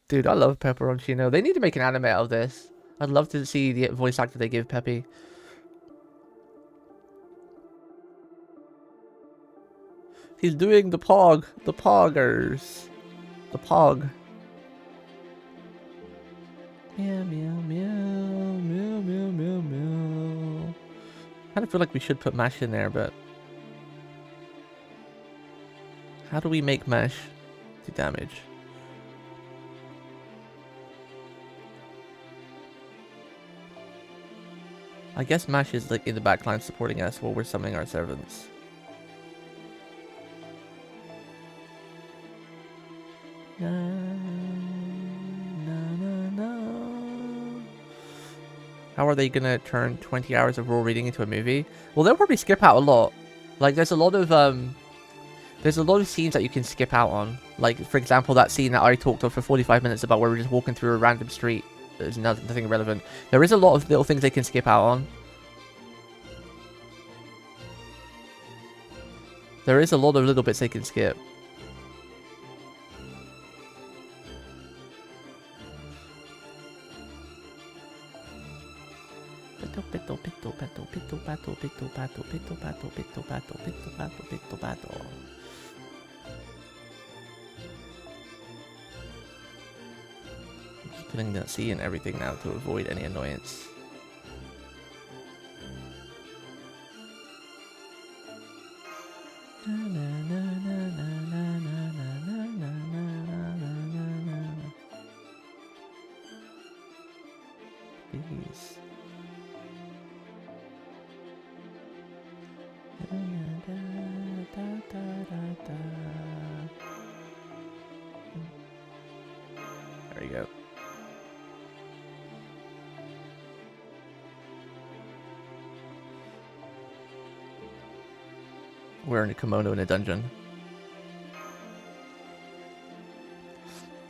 Dude, I love Pepperoncino. They need to make an anime out of this. I'd love to see the voice actor they give Peppy. He's doing the pog. The poggers. The pog. Meow, meow, meow. Meow, meow, meow, meow. I kind of feel like we should put Mash in there, but... how do we make Mash do damage? I guess Mash is like in the backline supporting us while we're summoning our servants. Na, na, na, na. How are they gonna turn 20 hours of raw reading into a movie? Well, they'll probably skip out a lot. Like, there's a lot of scenes that you can skip out on. Like, for example, that scene that I talked of for 45 minutes about where we're just walking through a random street. There's nothing relevant. There is a lot of little things they can skip out on. There is a lot of little bits they can skip. Just putting that C in everything now to avoid any annoyance. Please. There you go. Wearing a kimono in a dungeon.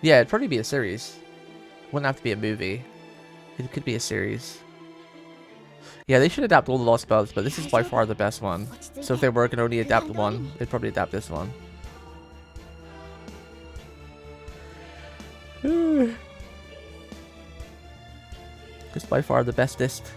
Yeah, it'd probably be a series. Wouldn't have to be a movie. It could be a series. Yeah, they should adapt all the lost spells, but this is by far the best one. So if they were gonna only adapt one, they'd probably adapt this one. Just by far the bestest.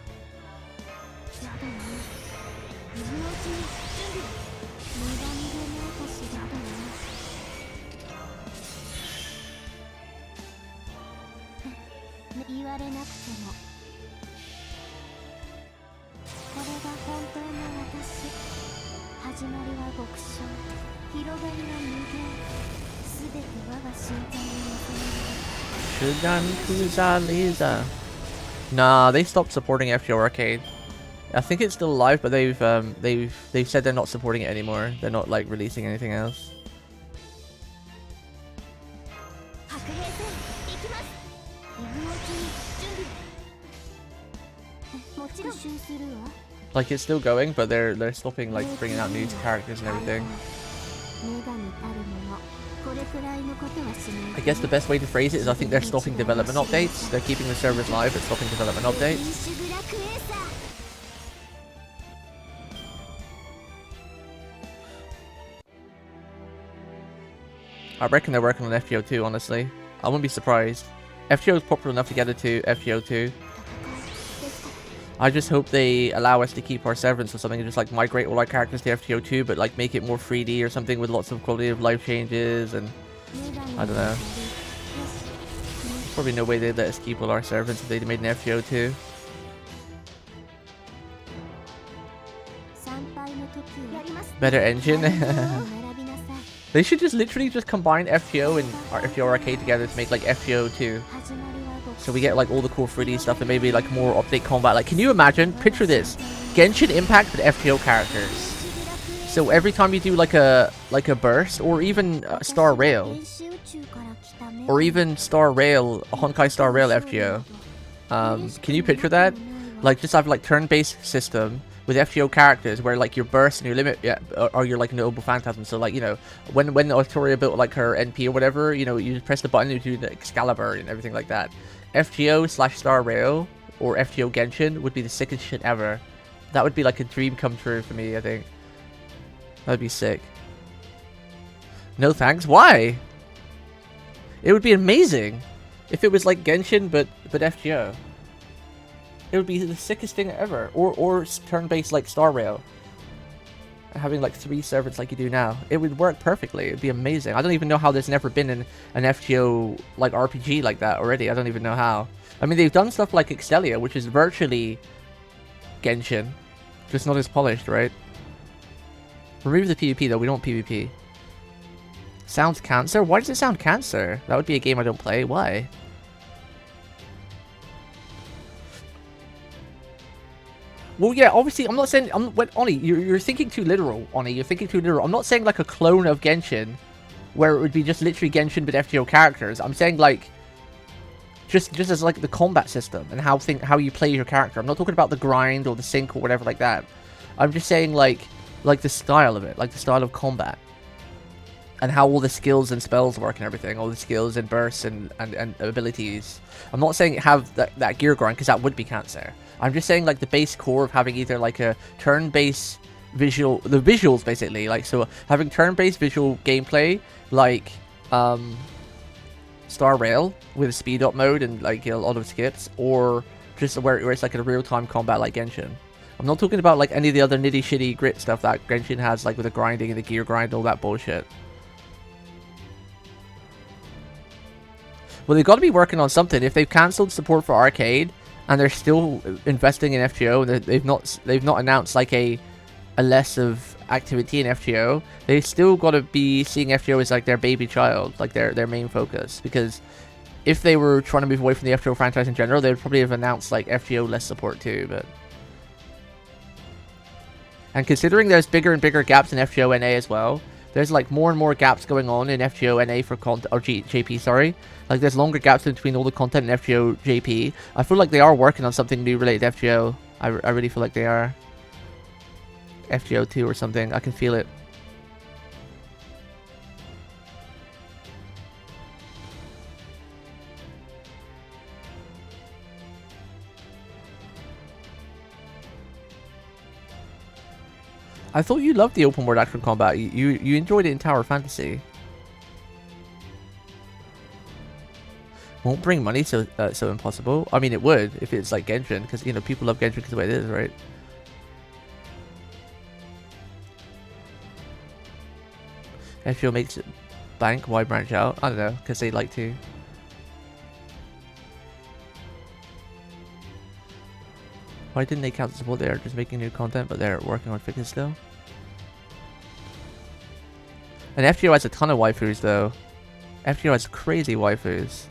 Nah, they stopped supporting FGO Arcade. I think it's still alive, but they've said they're not supporting it anymore. They're not like releasing anything else. Like it's still going, but they're stopping like bringing out new characters and everything. I guess the best way to phrase it is I think they're stopping development updates. They're keeping the servers live but stopping development updates. I reckon they're working on FGO2, honestly. I wouldn't be surprised. FGO is popular enough to get it to FGO2. I just hope they allow us to keep our servants or something and just like migrate all our characters to FGO2, but like make it more 3D or something with lots of quality of life changes and I don't know. Probably no way they'd let us keep all our servants if they'd made an FGO2. Better engine. They should just literally just combine FGO and FGO Arcade together to make like FGO2. So we get like all the cool 3D stuff and maybe like more update combat. Like, can you imagine? Picture this: Genshin Impact with FGO characters. So every time you do like a burst or even Star Rail, or even Star Rail, Honkai Star Rail FGO. Can you picture that? Like just have like turn-based system with FGO characters where like your burst and your limit, or your like noble phantasm. So like, you know, when Artoria built like her NP or whatever, you know, you just press the button and you do the Excalibur and everything like that. FGO/Star Rail or FGO Genshin would be the sickest shit ever. That would be like a dream come true for me, I think. That'd be sick. No thanks. Why? It would be amazing if it was like Genshin but FGO. It would be the sickest thing ever. Or turn-based like Star Rail. Having like 3 servants like you do now. It would work perfectly. It would be amazing. I don't even know how there's never been an FGO like RPG like that already. I don't even know how. I mean, they've done stuff like Excelia, which is virtually Genshin. Just not as polished, right? Remove the PvP though. We don't want PvP. Sounds cancer? Why does it sound cancer? That would be a game I don't play. Why? Well, yeah, obviously, I'm not saying... Oni, you're thinking too literal, Oni. You're thinking too literal. I'm not saying, like, a clone of Genshin, where it would be just literally Genshin with FGO characters. I'm saying, like, just as, like, the combat system and how you play your character. I'm not talking about the grind or the sync or whatever like that. I'm just saying, like the style of it. Like, the style of combat. And how all the skills and spells work and everything. All the skills and bursts and abilities. I'm not saying have that gear grind, because that would be cancer. I'm just saying, like, the base core of having either, like, a turn-based visual... The visuals, basically. Like, so having turn-based visual gameplay, like, Star Rail with a speed-up mode and, like, a lot of skips. Or just where it's, like, a real-time combat like Genshin. I'm not talking about, like, any of the other nitty-shitty grit stuff that Genshin has, like, with the grinding and the gear grind and all that bullshit. Well, they've got to be working on something. If they've cancelled support for Arcade... and they're still investing in FGO, and they've not announced like a less of activity in FGO. They've still got to be seeing FGO as like their baby child, like their main focus. Because if they were trying to move away from the FGO franchise in general, they would probably have announced like FGO less support too. And considering there's bigger and bigger gaps in FGO NA as well, there's like more and more gaps going on in FGO NA for content, or JP, sorry. Like there's longer gaps between all the content in FGO JP. I feel like they are working on something new related to FGO. I really feel like they are. FGO 2 or something. I can feel it. I thought you loved the open world action combat. You enjoyed it in Tower Fantasy. Won't bring money, so impossible. I mean, it would if it's like Genshin, because, you know, people love Genshin because the way it is, right? FGO makes it bank, why branch out? I don't know, because they like to. Why didn't they cancel support? They're just making new content, but they're working on fixes still. And FGO has a ton of waifus, though. FGO has crazy waifus.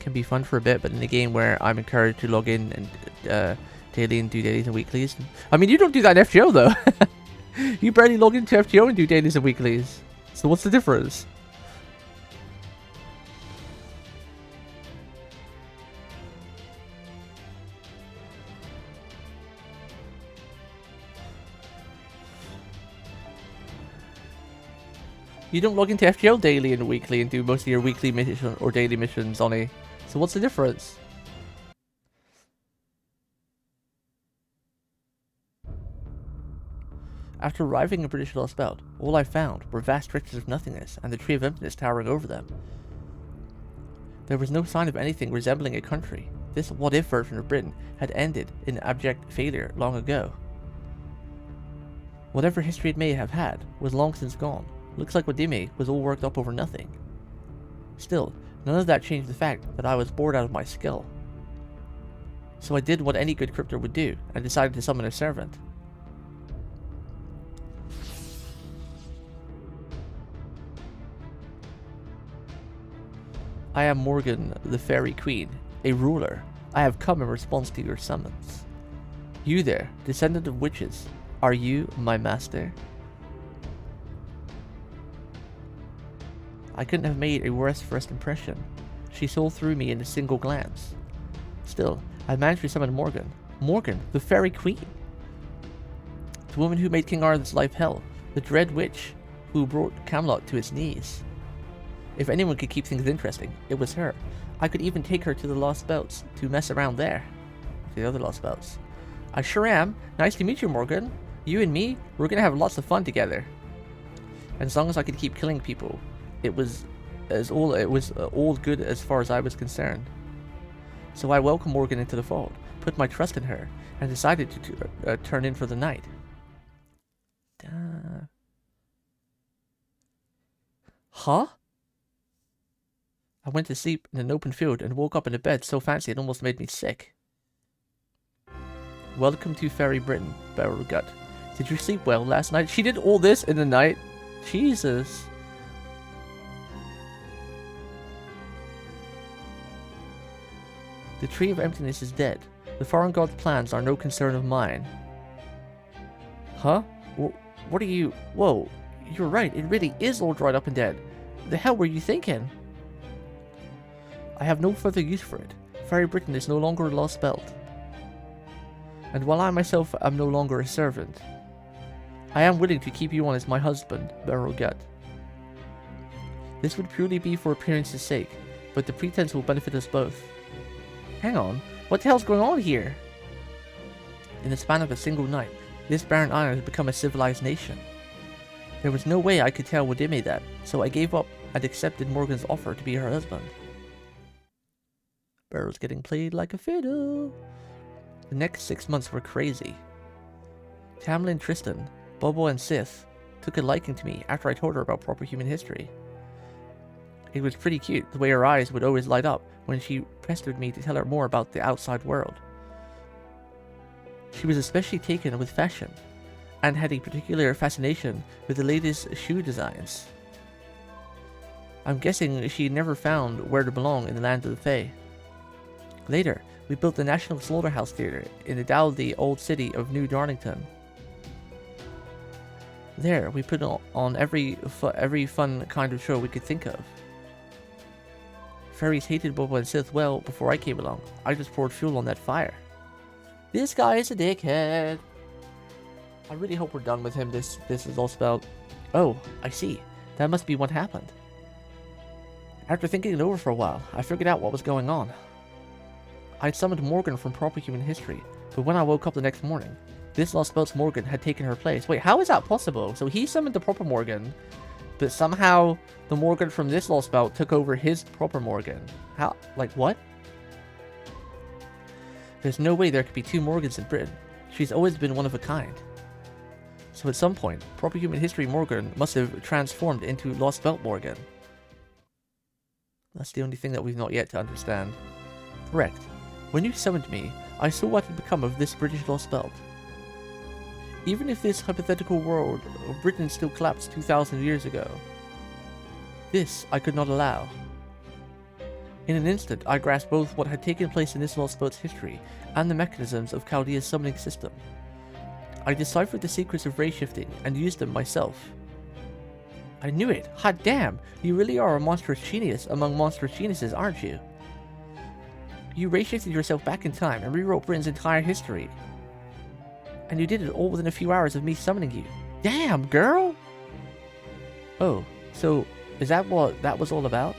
Can be fun for a bit, but in a game where I'm encouraged to log in and daily and do dailies and weeklies. I mean, you don't do that in FGO, though. You barely log into FGO and do dailies and weeklies. So what's the difference? You don't log into FGO daily and weekly and do most of your weekly mission or daily missions on a. So what's the difference? After arriving in British Lost Belt, all I found were vast stretches of nothingness and the Tree of Emptiness towering over them. There was no sign of anything resembling a country. This what-if version of Britain had ended in abject failure long ago. Whatever history it may have had was long since gone. Looks like Wadime was all worked up over nothing. Still, none of that changed the fact that I was bored out of my skull. So I did what any good crypter would do, and decided to summon a servant. I am Morgan, the Fairy Queen, a ruler. I have come in response to your summons. You there, descendant of witches, are you my master? I couldn't have made a worse first impression. She saw through me in a single glance. Still, I managed to summon Morgan. Morgan, the Fairy Queen! The woman who made King Arthur's life hell. The dread witch who brought Camelot to its knees. If anyone could keep things interesting, it was her. I could even take her to the Lost Belts to mess around there. The other Lost Belts. I sure am. Nice to meet you, Morgan. You and me, we're gonna have lots of fun together. And as long as I could keep killing people, it was all good as far as I was concerned. So I welcomed Morgan into the fold, put my trust in her, and decided to turn in for the night. Huh? I went to sleep in an open field and woke up in a bed so fancy it almost made me sick. Welcome to Fairy Britain, Barrel Gut. Did you sleep well last night? She did all this in the night? Jesus. The Tree of Emptiness is dead. The foreign god's plans are no concern of mine. Huh? What are you... Whoa. You're right, it really is all dried up and dead. The hell were you thinking? I have no further use for it. Fairy Britain is no longer a lost belt. And while I myself am no longer a servant, I am willing to keep you on as my husband, Barrel Gut. This would purely be for appearance's sake, but the pretense will benefit us both. Hang on, what the hell's going on here? In the span of a single night, this barren island has become a civilized nation. There was no way I could tell Wadime that, so I gave up and accepted Morgan's offer to be her husband. Barrel's getting played like a fiddle. The next 6 months were crazy. Tamlin, Tristan, Bobo and Sith took a liking to me after I told her about proper human history. It was pretty cute, the way her eyes would always light up when she pestered me to tell her more about the outside world. She was especially taken with fashion, and had a particular fascination with the latest shoe designs. I'm guessing she never found where to belong in the land of the Fae. Later, we built the National Slaughterhouse Theatre in the dowdy old city of New Darlington. There, we put on every fun kind of show we could think of. Fairies hated Bobo and Sith well before I came along. I just poured fuel on that fire. This guy is a dickhead. I really hope we're done with him. This is all spelled. Oh, I see. That must be what happened. After thinking it over for a while, I figured out what was going on. I'd summoned Morgan from proper human history, but when I woke up the next morning, this lost belt's Morgan had taken her place. Wait, how is that possible? So he summoned the proper Morgan, but somehow the Morgan from this lost belt took over his proper Morgan. How? Like, what? There's no way there could be two Morgans in Britain. She's always been one of a kind. So at some point, proper human history Morgan must have transformed into Lost Belt Morgan. That's the only thing that we've not yet to understand. Correct. When you summoned me, I saw what had become of this British Lost Belt. Even if this hypothetical world of Britain still collapsed 2,000 years ago, this I could not allow. In an instant, I grasped both what had taken place in this lost belt's history and the mechanisms of Chaldea's summoning system. I deciphered the secrets of ray shifting and used them myself. I knew it! Hot damn! You really are a monstrous genius among monstrous geniuses, aren't you? You ray shifted yourself back in time and rewrote Britain's entire history. And you did it all within a few hours of me summoning you. Damn, girl! Oh, so is that what that was all about?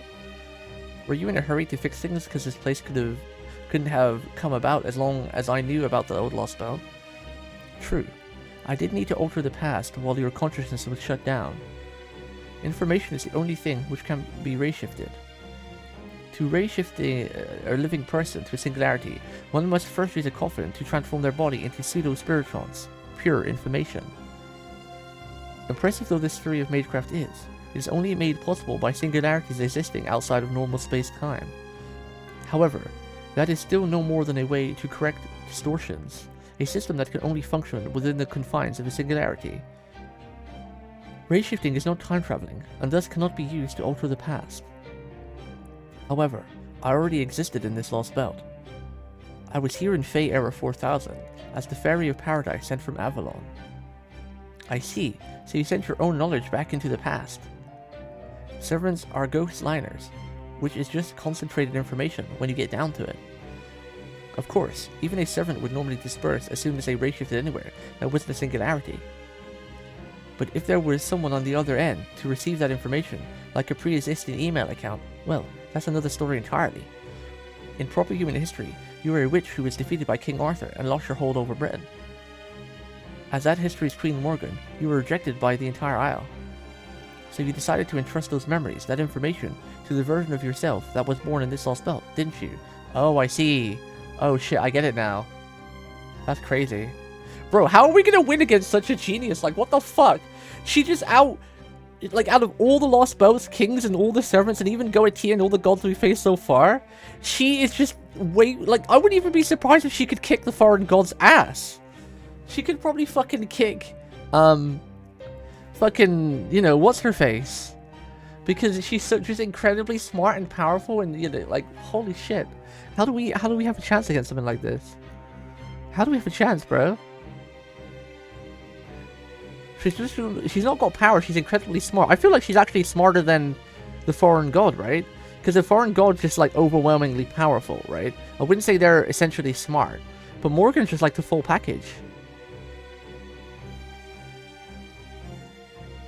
Were you in a hurry to fix things because this place couldn't have come about as long as I knew about the old lost belt? True. I did need to alter the past while your consciousness was shut down. Information is the only thing which can be ray-shifted. To ray-shift a living person to a singularity, one must first use a coffin to transform their body into pseudo-spiritrons, pure information. Impressive though this theory of magecraft is, it is only made possible by singularities existing outside of normal space-time. However, that is still no more than a way to correct distortions, a system that can only function within the confines of a singularity. Ray-shifting is not time-traveling, and thus cannot be used to alter the past. However, I already existed in this lost belt. I was here in Fey Era 4000, as the Fairy of Paradise sent from Avalon. I see, so you sent your own knowledge back into the past. Servants are ghost liners, which is just concentrated information when you get down to it. Of course, even a servant would normally disperse as soon as they ray-shifted anywhere that wasn't a singularity. But if there was someone on the other end to receive that information, like a pre-existing email account, well, that's another story entirely. In proper human history, you were a witch who was defeated by King Arthur and lost your hold over Britain. As that history's Queen Morgan, you were rejected by the entire Isle. So you decided to entrust those memories, that information, to the version of yourself that was born in this lost belt, didn't you? Oh, I see. Oh shit, I get it now. That's crazy. Bro, how are we gonna win against such a genius? Like, what the fuck? She just out of all the lost belts, kings, and all the servants, and even Goetia and all the gods we faced so far, she is just like, I wouldn't even be surprised if she could kick the foreign god's ass. She could probably fucking kick, fucking, you know, what's her face? Because she's just incredibly smart and powerful, and, you know, like, holy shit. How do we have a chance against something like this? How do we have a chance, bro? She's not got power, she's incredibly smart. I feel like she's actually smarter than the foreign god, right? Because the foreign god's just like overwhelmingly powerful, right? I wouldn't say they're essentially smart, but Morgan's just like the full package.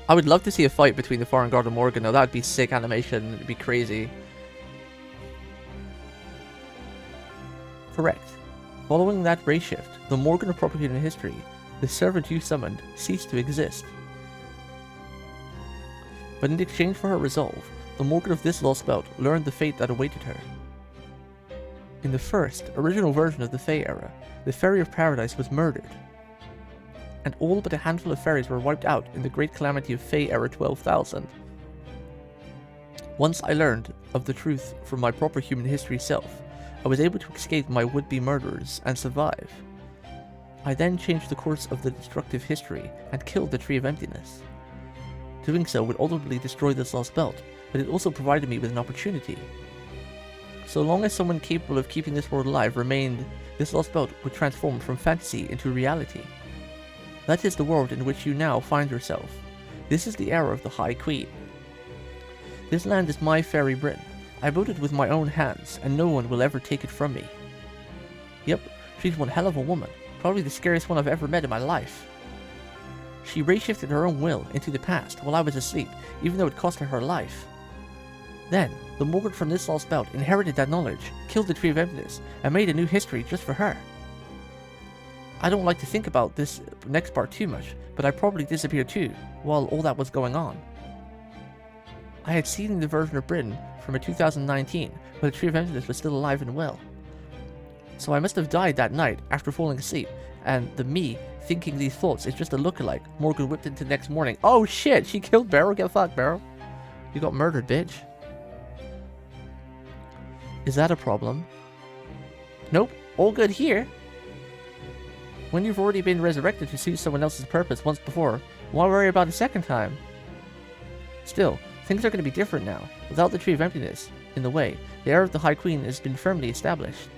I would love to see a fight between the foreign god and Morgan, though. That would be sick animation, it'd be crazy. Correct. Following that ray shift, the Morgan of proper human history, the servant you summoned, ceased to exist. But in exchange for her resolve, the Morgan of this lost belt learned the fate that awaited her. In the first, original version of the Fey era, the Fairy of Paradise was murdered, and all but a handful of fairies were wiped out in the great calamity of Fey era 12,000. Once I learned of the truth from my proper human history self, I was able to escape my would-be murderers and survive. I then changed the course of the destructive history and killed the Tree of Emptiness. Doing so would ultimately destroy this lost belt, but it also provided me with an opportunity. So long as someone capable of keeping this world alive remained, this lost belt would transform from fantasy into reality. That is the world in which you now find yourself. This is the era of the High Queen. This land is my fairy Britain. I built it with my own hands, and no one will ever take it from me. Yep, she's one hell of a woman. Probably the scariest one I've ever met in my life. She ray-shifted her own will into the past while I was asleep, even though it cost her her life. Then, the Morgan from this lost belt inherited that knowledge, killed the Tree of Emptiness, and made a new history just for her. I don't like to think about this next part too much, but I probably disappeared too, while all that was going on. I had seen the version of Britain from a 2019, where the Tree of Emptiness was still alive and well. So I must have died that night after falling asleep, and the me thinking these thoughts is just a lookalike Morgan whipped into the next morning. Oh shit, she killed Beryl? Get fucked, Beryl. You got murdered, bitch. Is that a problem? Nope, all good here. When you've already been resurrected to suit someone else's purpose once before, why worry about a second time? Still, things are going to be different now. Without the Tree of Emptiness in the way, the heir of the High Queen has been firmly established.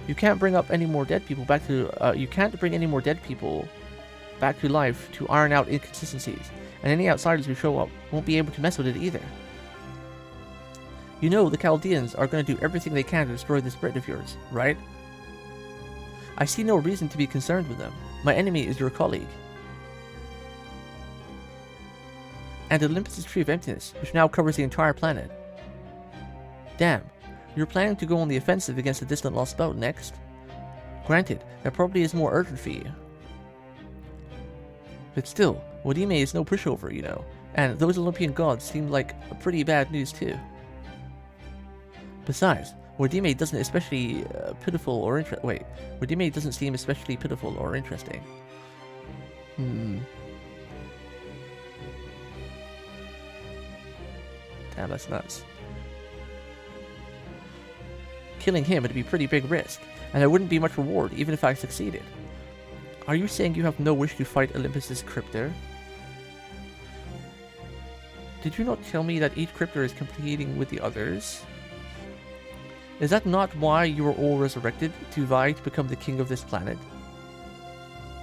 You can't bring up any more dead people back to. You can't bring any more dead people back to life to iron out inconsistencies, and any outsiders who show up won't be able to mess with it either. You know the Chaldeans are going to do everything they can to destroy this Britain of yours, right? I see no reason to be concerned with them. My enemy is your colleague. And Olympus' Tree of Emptiness, which now covers the entire planet. Damn, you're planning to go on the offensive against the distant lost boat next? Granted, that probably is more urgent for you. But still, Wadime is no pushover, you know, and those Olympian gods seem like pretty bad news too. Besides, Wadime doesn't especially pitiful or Wadime doesn't seem especially pitiful or interesting. Damn, that's nuts. Killing him would be a pretty big risk, and there wouldn't be much reward even if I succeeded. Are you saying you have no wish to fight Olympus' Cryptor? Did you not tell me that each Cryptor is competing with the others? Is that not why you were all resurrected, to vie to become the king of this planet?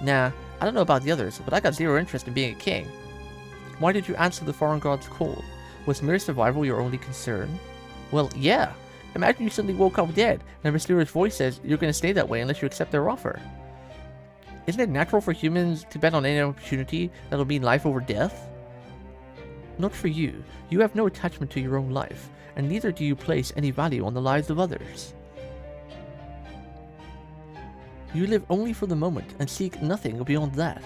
Nah, I don't know about the others, but I got zero interest in being a king. Why did you answer the foreign god's call? Was mere survival your only concern? Well, yeah. Imagine you suddenly woke up dead, and a mysterious voice says you're going to stay that way unless you accept their offer. Isn't it natural for humans to bet on any opportunity that'll mean life over death? Not for you. You have no attachment to your own life, and neither do you place any value on the lives of others. You live only for the moment and seek nothing beyond that.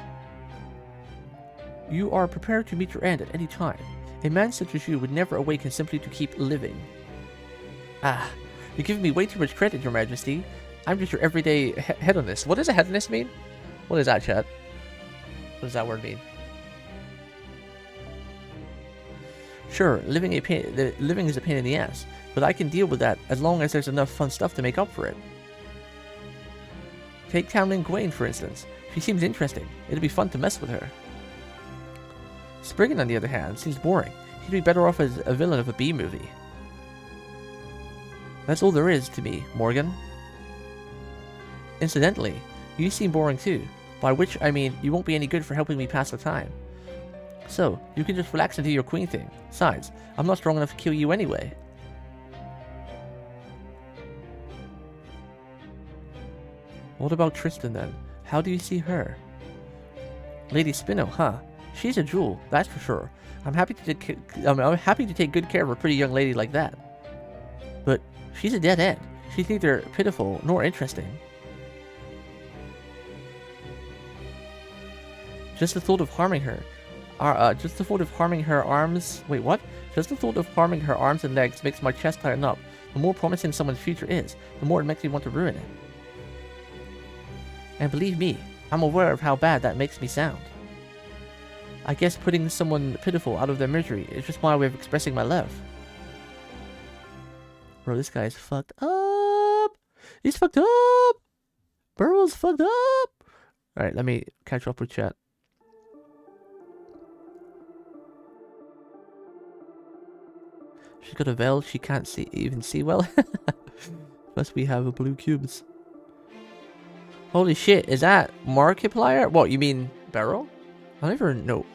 You are prepared to meet your end at any time. A man such as you would never awaken simply to keep living. Ah, you're giving me way too much credit, Your Majesty. I'm just your everyday hedonist. What does a hedonist mean? What is that, chat? What does that word mean? Sure, living is a pain in the ass, but I can deal with that as long as there's enough fun stuff to make up for it. Take Tamlin Gwaine, for instance. She seems interesting. It'd be fun to mess with her. Spriggan, on the other hand, seems boring. He'd be better off as a villain of a B-movie. That's all there is to me, Morgan. Incidentally, you seem boring too, by which I mean you won't be any good for helping me pass the time. So, you can just relax and do your queen thing. Besides, I'm not strong enough to kill you anyway. What about Tristan then? How do you see her? Lady Spino, huh? She's a jewel, that's for sure. I'm happy to take good care of a pretty young lady like that. But she's a dead end. She's neither pitiful nor interesting. Just the thought of harming her. Just the thought of harming her arms. Wait, what? Just the thought of harming her arms and legs makes my chest tighten up. The more promising someone's future is, the more it makes me want to ruin it. And believe me, I'm aware of how bad that makes me sound. I guess putting someone pitiful out of their misery is just my way of expressing my love. Bro, this guy's fucked up. He's fucked up. Burrow's fucked up. Alright, let me catch up with chat. She's got a veil she can't even see well. Plus we have a blue cubes. Holy shit, is that Markiplier? What, you mean Beryl? I don't even know.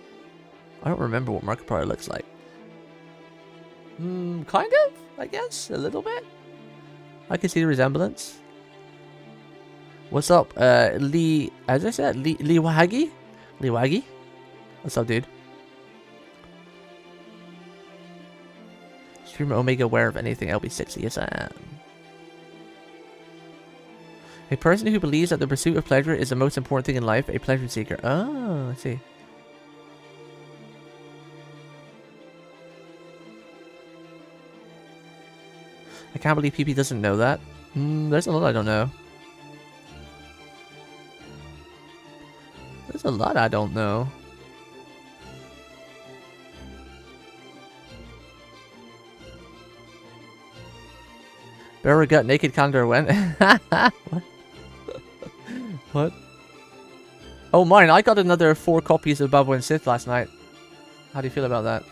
I don't remember what Markiplier looks like. Kind of, I guess, a little bit. I can see the resemblance. What's up, Lee, as I said, Lee Waggy? Lee Waggy? What's up, dude? Streamer Omega aware of anything LB6? Yes, I am. A person who believes that the pursuit of pleasure is the most important thing in life. A pleasure seeker. Oh, I see. I can't believe PP doesn't know that. There's a lot I don't know. There's a lot I don't know. Barrow got naked calendar went. What? What? Oh, mine. I got another 4 copies of Babylon Sith last night. How do you feel about that?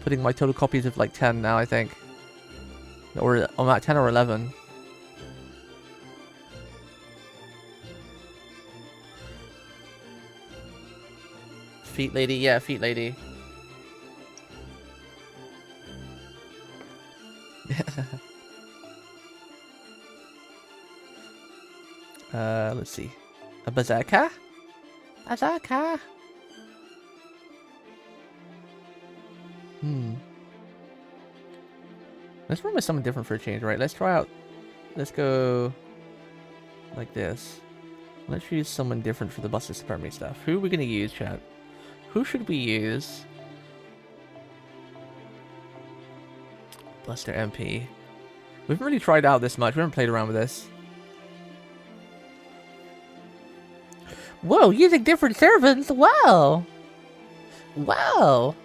Putting my total copies of like 10 now, I think. Or I'm at 10 or 11. Feet lady, yeah, feet lady. Let's see. A berserker? Berserker? Let's run with something different for a change, right? Let's try out... Let's go... like this. Let's use someone different for the Buster Supremacy stuff. Who are we gonna use, chat? Who should we use? Buster MP. We haven't really tried out this much. We haven't played around with this. Whoa, using different servants? Wow! Wow!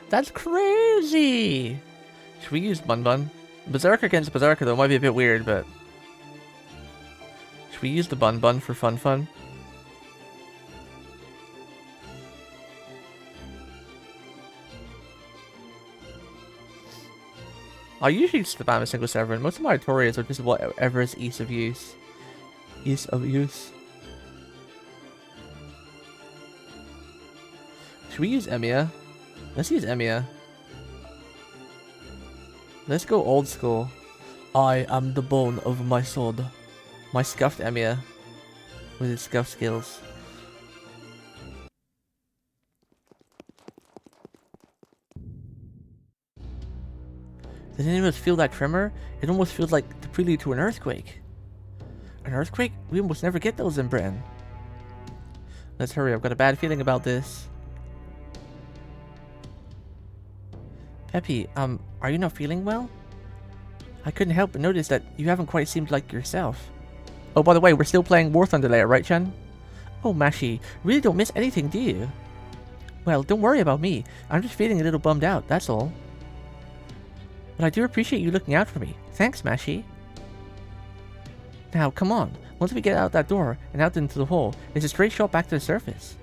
That's crazy! Should we use Bun Bun? Berserker against Berserker though might be a bit weird, but... Should we use the Bun Bun for fun? I usually spam a single server, and most of my tutorials are just whatever is ease of use. Ease of use. Should we use Emiya? Let's use Emiya. Let's go old school. I am the bone of my sword. My scuffed Emiya. With his scuffed skills. Does anyone feel that tremor? It almost feels like the prelude to an earthquake. An earthquake? We almost never get those in Britain. Let's hurry, I've got a bad feeling about this. Peppy, are you not feeling well? I couldn't help but notice that you haven't quite seemed like yourself. Oh, by the way, we're still playing War Thunder later, right, Chen? Oh, Mashi, really don't miss anything, do you? Well, don't worry about me. I'm just feeling a little bummed out, that's all. But I do appreciate you looking out for me. Thanks, Mashi. Now, come on. Once we get out that door and out into the hole, it's a straight shot back to the surface.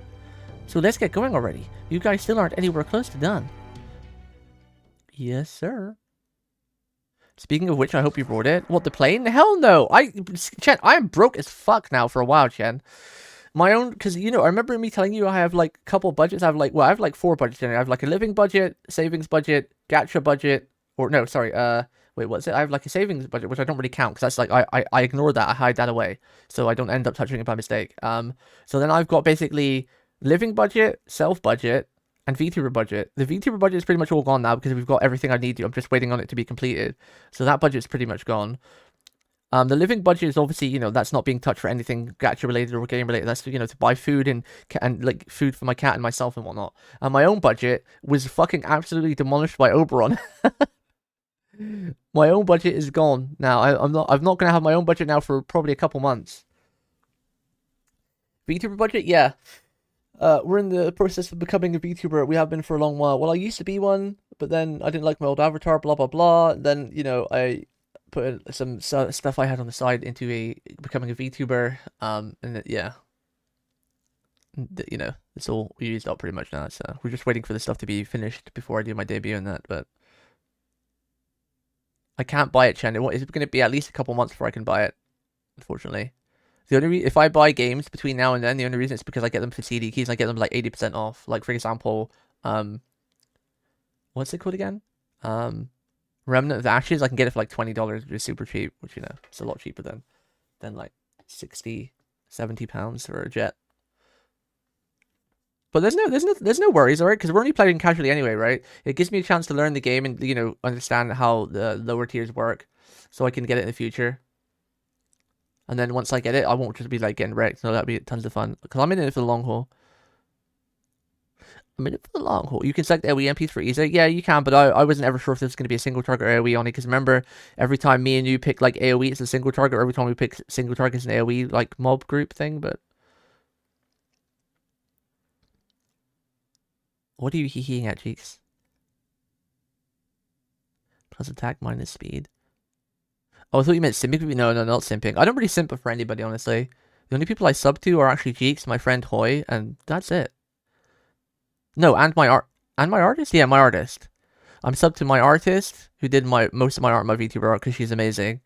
So let's get going already. You guys still aren't anywhere close to done. Yes, sir. Speaking of which, I hope you brought it. What, the plane? Hell no! Chen, I am broke as fuck now for a while, Chen. My own, because, you know, I remember me telling you I have, like, a couple budgets. I have, like, well, I have, like, 4 budgets in it. I have, like, a living budget, savings budget, gacha budget, or, no, sorry, wait, what's it? I have, like, a savings budget, which I don't really count, because that's, like, I ignore that. I hide that away, so I don't end up touching it by mistake. So then I've got, basically, living budget, self-budget, and VTuber budget. The VTuber budget is pretty much all gone now because we've got everything I need to. I'm just waiting on it to be completed. So that budget's pretty much gone. The living budget is obviously, you know, that's not being touched for anything gacha related or game related. That's, you know, to buy food and like food for my cat and myself and whatnot. And my own budget was fucking absolutely demolished by Oberon. My own budget is gone now. I'm not gonna have my own budget now for probably a couple months. VTuber budget, yeah. We're in the process of becoming a VTuber. We have been for a long while. Well, I used to be one, but then I didn't like my old avatar, blah, blah, blah. Then, you know, I put some stuff I had on the side into becoming a VTuber. And yeah. You know, it's all we used up pretty much now. So we're just waiting for the stuff to be finished before I do my debut and that, but I can't buy it, Chen. It's going to be at least a couple months before I can buy it, unfortunately. The only if I buy games between now and then, the only reason is because I get them for CD keys and I get them like 80% off. Like, for example, what's it called again? Remnant of the Ashes, I can get it for like $20, which is super cheap, which, you know, it's a lot cheaper than like 60, 70 pounds for a jet. But there's no worries, alright? Because we're only playing casually anyway, right? It gives me a chance to learn the game and, you know, understand how the lower tiers work, so I can get it in the future. And then once I get it, I won't just be like getting wrecked. So that'll be tons of fun. Because I'm in it for the long haul. I'm in it for the long haul. You can select AoE MPs for easy. Yeah, you can, but I wasn't ever sure if this was going to be a single target AoE only. Because remember, every time me and you pick like AoE, it's a single target. Or every time we pick single target, it's an AoE like mob group thing. But what are you heeing at, Cheeks? Plus attack minus speed. Oh, I thought you meant simping. No, not simping. I don't really simp for anybody, honestly. The only people I sub to are actually Cheeks, my friend Hoy, and that's it. No, and my artist? Yeah, my artist. I'm sub to my artist, who did most of my art in my VTuber art, because she's amazing.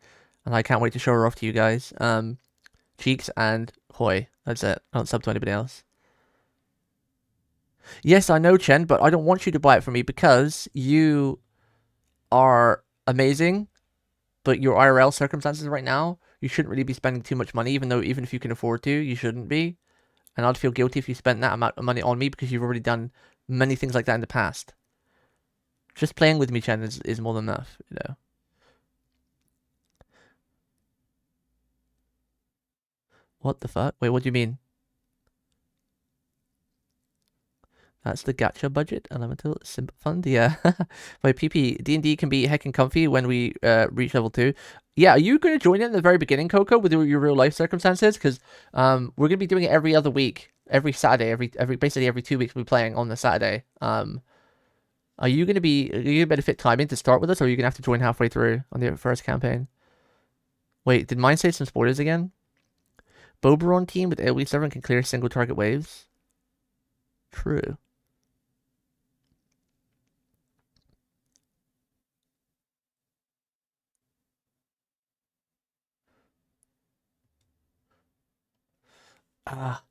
And I can't wait to show her off to you guys. Cheeks and Hoy. That's it. I don't sub to anybody else. Yes, I know, Chen, but I don't want you to buy it for me because you are amazing. But your IRL circumstances right now, you shouldn't really be spending too much money, even if you can afford to, you shouldn't be. And I'd feel guilty if you spent that amount of money on me because you've already done many things like that in the past. Just playing with me, Chen, is more than enough, you know. What the fuck? Wait, what do you mean? That's the gacha budget, elemental simp fund. Yeah, by PP D&D can be heckin' comfy when we reach level 2. Yeah, are you gonna join it in the very beginning, Coco, with your real life circumstances? Because we're gonna be doing it every other week, every Saturday, basically every 2 weeks we'll be playing on the Saturday. Are you gonna fit time in to start with us, or are you gonna have to join halfway through on the first campaign? Wait, did mine say some spoilers again? Boberon team with LB7 can clear single target waves. True. Oh,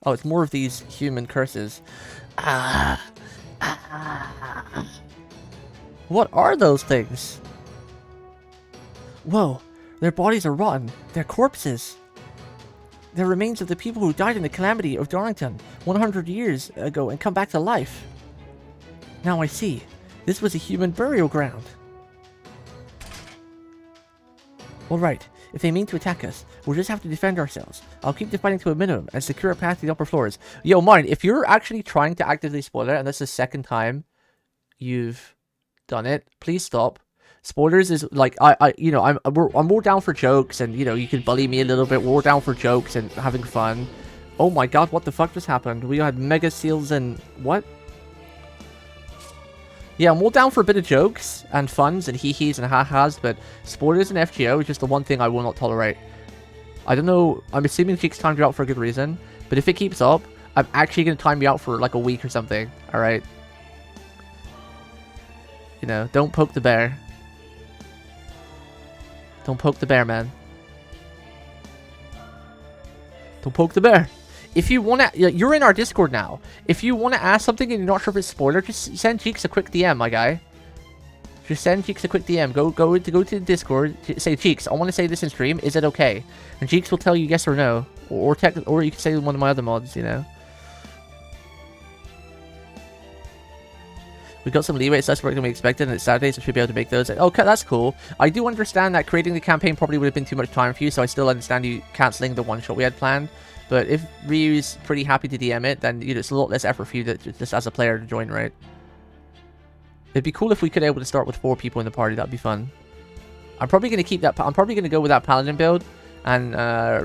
it's more of these human curses. What are those things? Whoa, their bodies are rotten. They're corpses. They're remains of the people who died in the calamity of Darlington 100 years ago and come back to life. Now I see. This was a human burial ground. Alright, if they mean to attack us, we'll just have to defend ourselves. I'll keep the fighting to a minimum and secure a path to the upper floors. Yo, Martin, if you're actually trying to actively spoiler, and this is the second time you've done it, please stop. Spoilers is like, I'm more down for jokes, and, you know, you can bully me a little bit. We're more down for jokes and having fun. Oh my god, what the fuck just happened? We had mega seals and what? Yeah, I'm all down for a bit of jokes and funs and hee-hees and ha-has, but spoilers and FGO is just the one thing I will not tolerate. I don't know, I'm assuming Cheeks timed you out for a good reason, but if it keeps up, I'm actually going to time you out for like a week or something, alright? You know, don't poke the bear. Don't poke the bear, man. Don't poke the bear. If you want to, you're in our Discord now. If you want to ask something and you're not sure if it's spoiler, just send Cheeks a quick DM, my guy. Just send Cheeks a quick DM. Go to the Discord. Say, Cheeks, I want to say this in stream. Is it okay? And Cheeks will tell you yes or no, or you can say one of my other mods. You know. We got some leeway. It's less work than we expected, and it's Saturday, so we should be able to make those. Okay, that's cool. I do understand that creating the campaign probably would have been too much time for you, so I still understand you cancelling the one shot we had planned. But if Ryu's pretty happy to DM it, then it's a lot less effort for you to, just as a player to join, right? It'd be cool if we could be able to start with 4 people in the party. That'd be fun. I'm probably going to keep that. I'm probably going to go with that Paladin build. And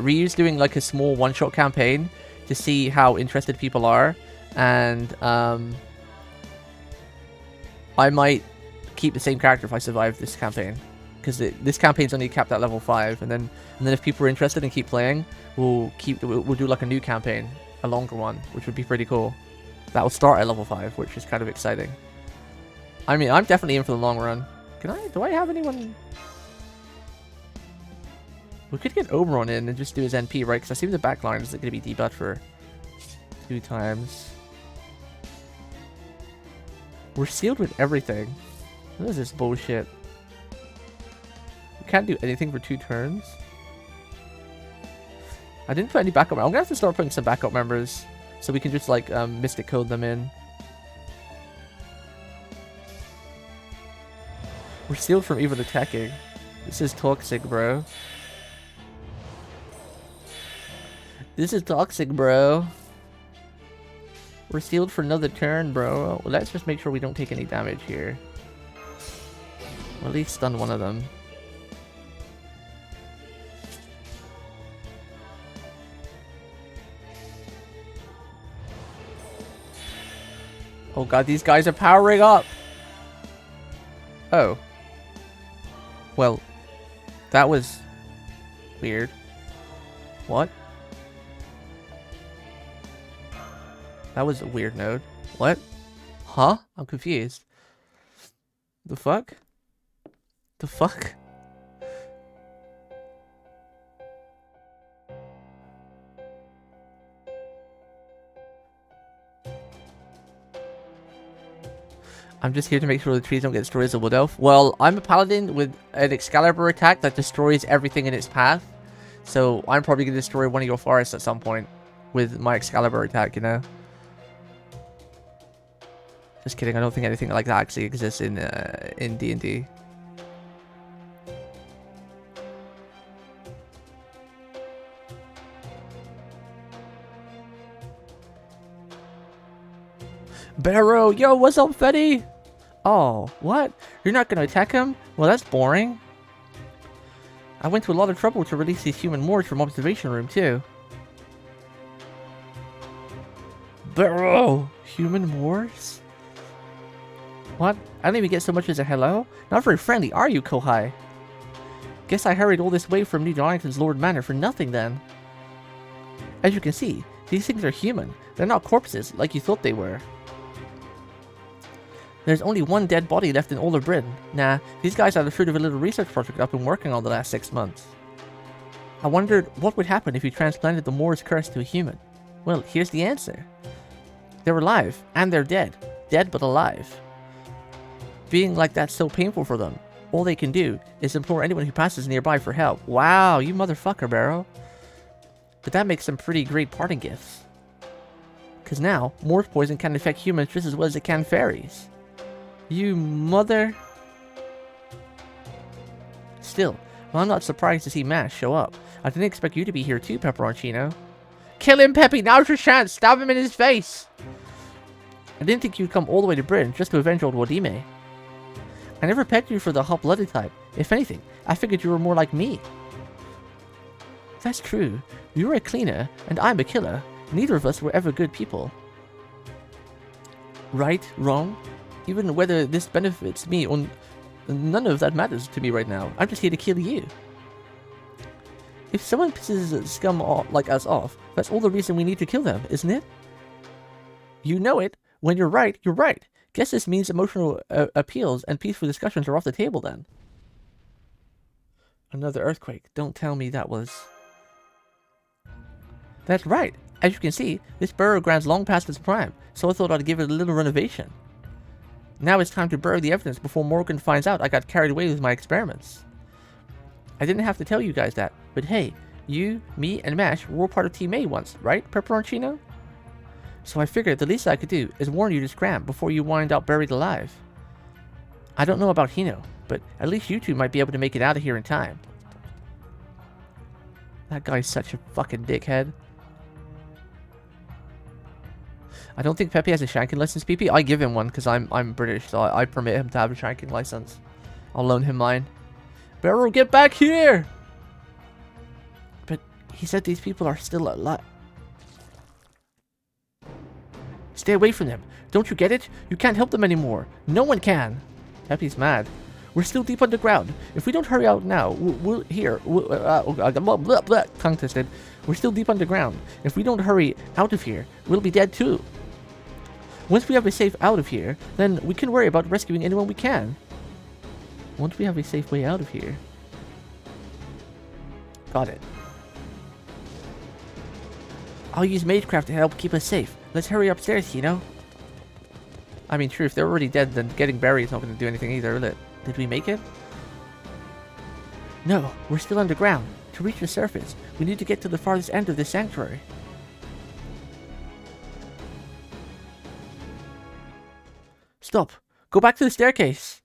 Ryu's doing like a small one-shot campaign to see how interested people are. And I might keep the same character if I survive this campaign. Because this campaign's only capped at level 5. And then if people are interested and keep playing, we'll do like a new campaign, a longer one, which would be pretty cool. That will start at level 5, which is kind of exciting. I mean, I'm definitely in for the long run. Do I have anyone? We could get Oberon in and just do his NP, right? Because I see the backline is going to be debuffed for 2 times. We're sealed with everything. What is this bullshit? We can't do anything for 2 turns. I didn't put any backup. I'm gonna have to start putting some backup members. So we can just like mystic code them in. We're sealed from even attacking. This is toxic, bro. This is toxic, bro. We're sealed for another turn, bro. Well, let's just make sure we don't take any damage here. We'll at least stun one of them. Oh god, these guys are powering up! Oh. Well, that was weird. What? That was a weird node. What? Huh? I'm confused. The fuck? The fuck? I'm just here to make sure the trees don't get destroyed as a wood elf. Well, I'm a paladin with an Excalibur attack that destroys everything in its path. So I'm probably going to destroy one of your forests at some point with my Excalibur attack, you know? Just kidding, I don't think anything like that actually exists in D&D. Barrow, yo, what's up, Fetty? Oh, what? You're not gonna attack him? Well, that's boring. I went to a lot of trouble to release these human Moors from observation room, too. Barrow! Human Moors? What? I didn't even get so much as a hello? Not very friendly, are you, Kohai? Guess I hurried all this way from New Darlington's Lord Manor for nothing, then. As you can see, these things are human. They're not corpses, like you thought they were. There's only one dead body left in all of Britain. Nah, these guys are the fruit of a little research project I've been working on the last 6 months. I wondered what would happen if you transplanted the Moor's curse to a human. Well, here's the answer. They're alive, and they're dead. Dead but alive. Being like that's so painful for them. All they can do is implore anyone who passes nearby for help. Wow, you motherfucker, Barrow. But that makes some pretty great parting gifts. Because now, Moor's poison can affect humans just as well as it can fairies. You mother... Still, well, I'm not surprised to see Mash show up. I didn't expect you to be here too, Pepperoncino. Kill him, Peppy! Now's your chance! Stab him in his face! I didn't think you'd come all the way to Britain just to avenge old Wadime. I never pegged you for the hot-blooded type. If anything, I figured you were more like me. That's true. You're a cleaner, and I'm a killer. Neither of us were ever good people. Right? Wrong? Even whether this benefits me or none of that matters to me right now. I'm just here to kill you. If someone pisses scum like us off, that's all the reason we need to kill them, isn't it? You know it. When you're right, you're right. Guess this means emotional appeals and peaceful discussions are off the table then. Another earthquake. Don't tell me that was... That's right. As you can see, this burial ground's long past its prime, so I thought I'd give it a little renovation. Now it's time to bury the evidence before Morgan finds out I got carried away with my experiments. I didn't have to tell you guys that, but hey, you, me, and Mash were all part of Team A once, right, Pepperoncino? So I figured the least I could do is warn you to scram before you wind up buried alive. I don't know about Hino, but at least you two might be able to make it out of here in time. That guy's such a fucking dickhead. I don't think Pepe has a shanking license, PP. I give him one because I'm British, so I permit him to have a shanking license. I'll loan him mine. Barrow, get back here! But he said these people are still alive. Stay away from them. Don't you get it? You can't help them anymore. No one can. Pepe's mad. We're still deep underground. If we don't hurry out now, we'll here. Tongue twisted. We're still deep underground. If we don't hurry out of here, we'll be dead too. Once we have a safe out of here, then we can worry about rescuing anyone we can. Once we have a safe way out of here. Got it. I'll use Magecraft to help keep us safe. Let's hurry upstairs, Hino. I mean, true, if they're already dead, then getting buried is not going to do anything either, is it? Did we make it? No, we're still underground. To reach the surface, we need to get to the farthest end of this sanctuary. Stop. Go back to the staircase.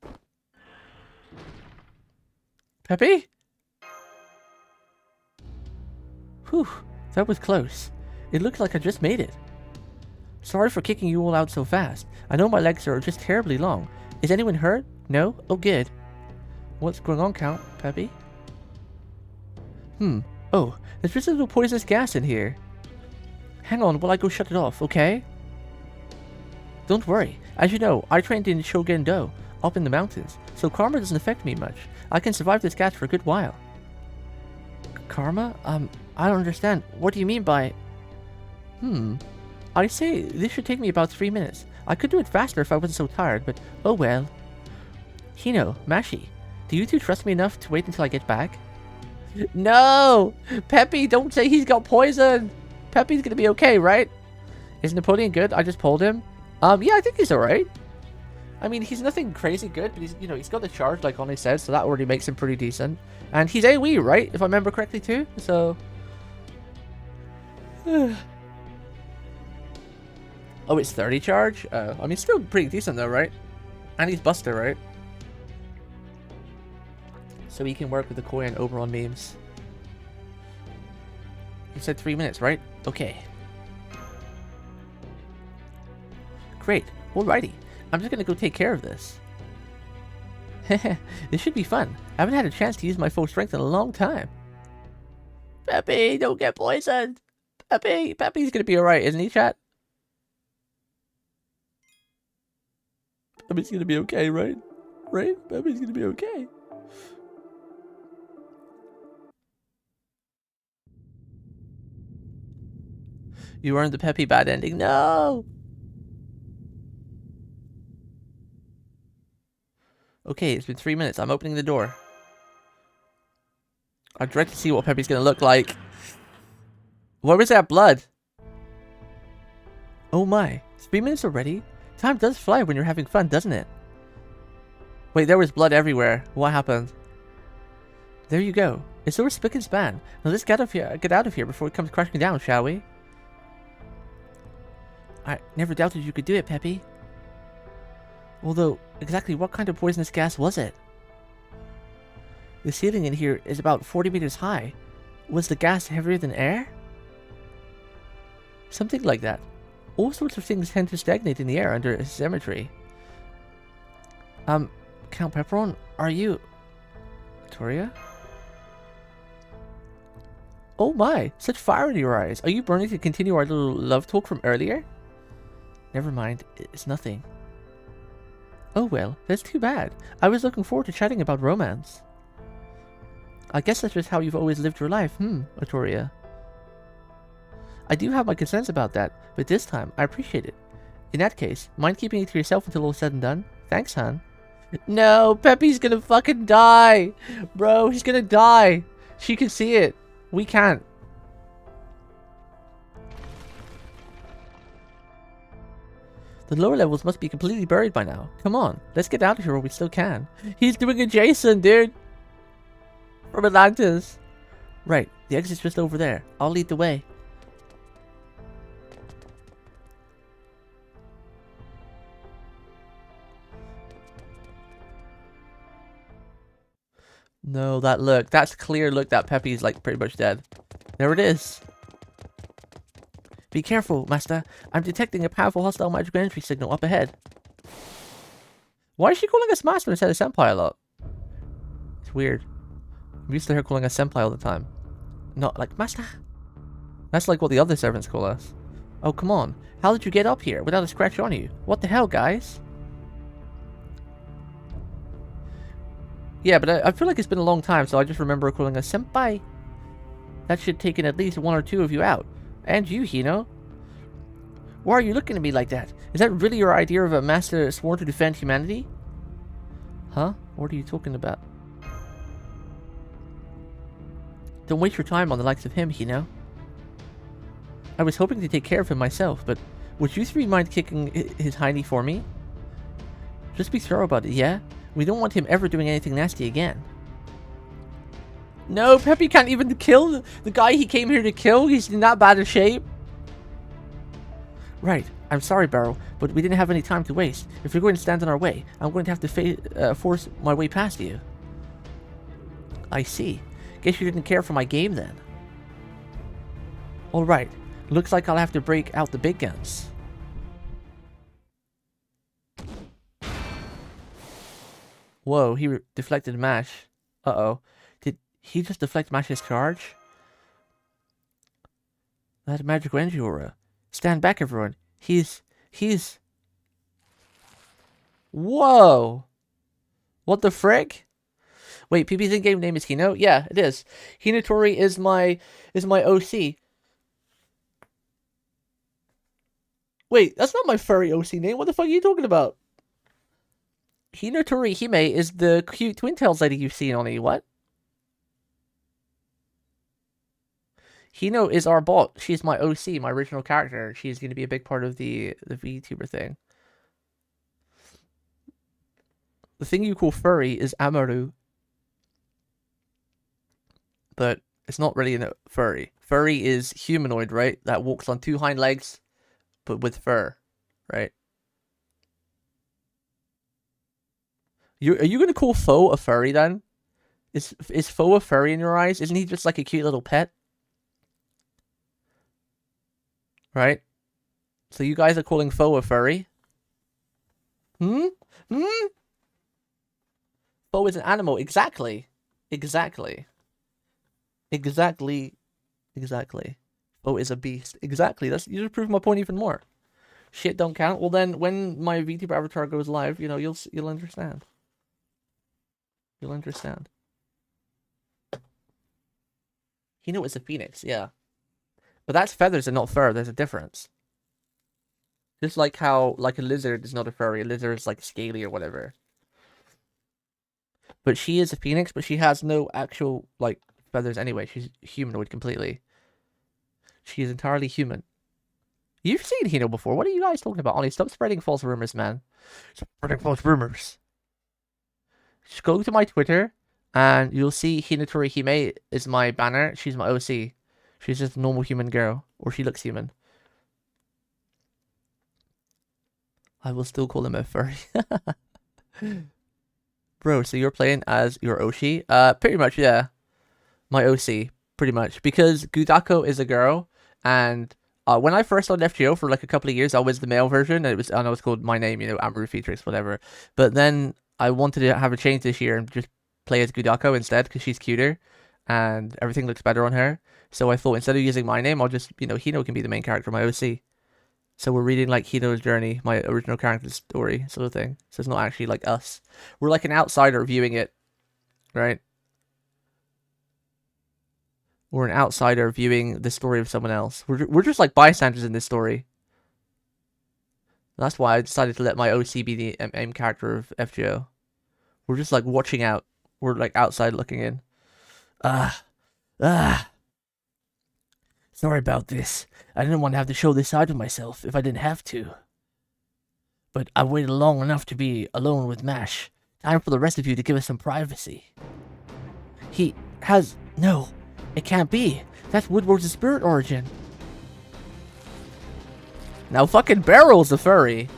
Peppy? Whew, that was close. It looked like I just made it. Sorry for kicking you all out so fast. I know my legs are just terribly long. Is anyone hurt? No? Oh, good. What's going on, Count? Peppy? Oh, there's just a little poisonous gas in here. Hang on while I go shut it off, okay? Don't worry. As you know, I trained in Shogun-do, up in the mountains, so karma doesn't affect me much. I can survive this gas for a good while. Karma? I don't understand. What do you mean by... I say this should take me about 3 minutes. I could do it faster if I wasn't so tired, but oh well. Hino, Mashi, do you two trust me enough to wait until I get back? No! Peppy, don't say he's got poison! Peppy's gonna be okay, right? Is Napoleon good? I just pulled him. Yeah, I think he's alright. I mean, he's nothing crazy good, but he's, he's got the charge like Oni said, so that already makes him pretty decent. And he's AoE, right? If I remember correctly too, so... Oh, it's 30 charge? I mean, still pretty decent though, right? And he's Buster, right? So he can work with the Koi and Oberon memes. You said 3 minutes, right? Okay. Great. Alrighty. I'm just gonna go take care of this. This should be fun. I haven't had a chance to use my full strength in a long time. Peppy, don't get poisoned! Peppy's gonna be alright, isn't he, chat? Peppy's gonna be okay, right? Right? Peppy's gonna be okay. You earned the Peppy bad ending. No! Okay, it's been 3 minutes. I'm opening the door. I dread to see what Peppy's gonna look like. Where was that blood? Oh my. 3 minutes already? Time does fly when you're having fun, doesn't it? Wait, there was blood everywhere. What happened? There you go. It's over spick and span. Now let's get out of here before it comes crashing down, shall we? I never doubted you could do it, Peppy. Although, exactly what kind of poisonous gas was it? The ceiling in here is about 40 meters high. Was the gas heavier than air? Something like that. All sorts of things tend to stagnate in the air under symmetry. Count Pepperon, are you... Victoria? Oh my, such fire in your eyes. Are you burning to continue our little love talk from earlier? Never mind, it's nothing. Oh well, that's too bad. I was looking forward to chatting about romance. I guess that's just how you've always lived your life, Victoria. I do have my concerns about that, but this time, I appreciate it. In that case, mind keeping it to yourself until all's said and done? Thanks, hon. No, Peppy's gonna fucking die! Bro, he's gonna die! She can see it. We can't. The lower levels must be completely buried by now. Come on, let's get out of here while we still can. He's doing a Jason, dude! From Atlantis. Right, the exit's just over there. I'll lead the way. No, that look. That's clear look that Peppy's like pretty much dead. There it is. Be careful, Master. I'm detecting a powerful hostile magical entry signal up ahead. Why is she calling us Master instead of Senpai a lot? It's weird. I'm used to her calling us Senpai all the time. Not like Master. That's like what the other servants call us. Oh, come on. How did you get up here without a scratch on you? What the hell, guys? Yeah, but I feel like it's been a long time, so I just remember calling us Senpai. That should take in at least one or two of you out. And you, Hino. Why are you looking at me like that? Is that really your idea of a master sworn to defend humanity? Huh? What are you talking about? Don't waste your time on the likes of him, Hino. I was hoping to take care of him myself, but would you three mind kicking his hiney for me? Just be thorough about it, yeah? We don't want him ever doing anything nasty again. No, Peppy can't even kill the guy he came here to kill. He's in that bad a shape. Right. I'm sorry, Barrel, but we didn't have any time to waste. If you're going to stand in our way, I'm going to have to force my way past you. I see. Guess you didn't care for my game then. Alright. Looks like I'll have to break out the big guns. Whoa, he deflected Mash. Uh-oh. Did he just deflect Mash's charge? That magical energy aura. Stand back, everyone. He's... Whoa! What the frick? Wait, PB's in-game name is Hino? Yeah, it is. Hinotori is my OC. Wait, that's not my furry OC name. What the fuck are you talking about? Hinotori Hime is the cute Twin Tails lady you've seen on E. What? Hino is our bot. She's my OC, my original character. She's going to be a big part of the VTuber thing. The thing you call furry is Amaru. But it's not really a furry. Furry is humanoid, right? That walks on two hind legs, but with fur, right? Are you going to call Foe a furry then? Is Foe a furry in your eyes? Isn't he just like a cute little pet? Right? So you guys are calling Foe a furry? Hmm? Foe is an animal. Exactly. Exactly. Foe is a beast. Exactly. You just proved my point even more. Shit don't count. Well then, when my VTuber avatar goes live, you know, you'll understand. You'll understand. Hino is a phoenix, yeah. But that's feathers and not fur. There's a difference. Just like how, like a lizard is not a furry. A lizard is like scaly or whatever. But she is a phoenix, but she has no actual, like, feathers anyway. She's humanoid completely. She is entirely human. You've seen Hino before. What are you guys talking about? Ollie, stop spreading false rumors, man. Stop spreading false rumors. Just go to my Twitter, and you'll see Hinotori Hime is my banner. She's my OC. She's just a normal human girl. Or she looks human. I will still call him a furry. Bro, so you're playing as your Oshi? Pretty much, yeah. My OC, pretty much. Because Gudako is a girl, and when I first started FGO for like a couple of years, I was the male version, and I was called my name, you know, Amaru Featrix, whatever. But then I wanted to have a change this year and just play as Gudako instead, because she's cuter, and everything looks better on her. So I thought instead of using my name, I'll just, you know, Hino can be the main character, my OC. So we're reading like Hino's journey, my original character's story, sort of thing. So it's not actually like us. We're like an outsider viewing it, right? We're an outsider viewing the story of someone else. We're just like bystanders in this story. That's why I decided to let my OC be the main character of FGO. We're just like watching out. We're like outside looking in. Sorry about this. I didn't want to have to show this side of myself if I didn't have to. But I waited long enough to be alone with Mash. Time for the rest of you to give us some privacy. He has... No, it can't be. That's Woodward's spirit origin. Now fucking Barrel's a furry.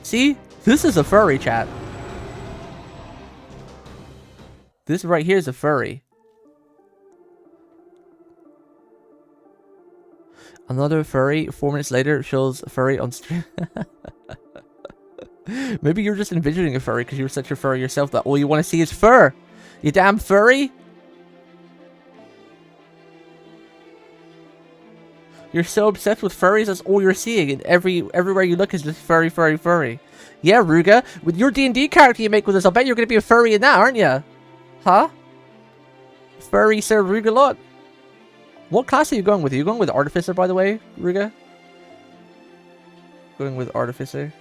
See? This is a furry, chat. This right here is a furry. Another furry, 4 minutes later, shows a furry on stream. Maybe you're just envisioning a furry because you're such a furry yourself that all you want to see is fur. You damn furry. You're so obsessed with furries, that's all you're seeing. And everywhere you look is just furry, furry, furry. Yeah, Ruga. With your D&D character you make with us, I'll bet you're going to be a furry in that, aren't you? Huh? Furry Sir Ruga lot. What class are you going with? Are you going with Artificer, by the way, Ruga? Going with Artificer.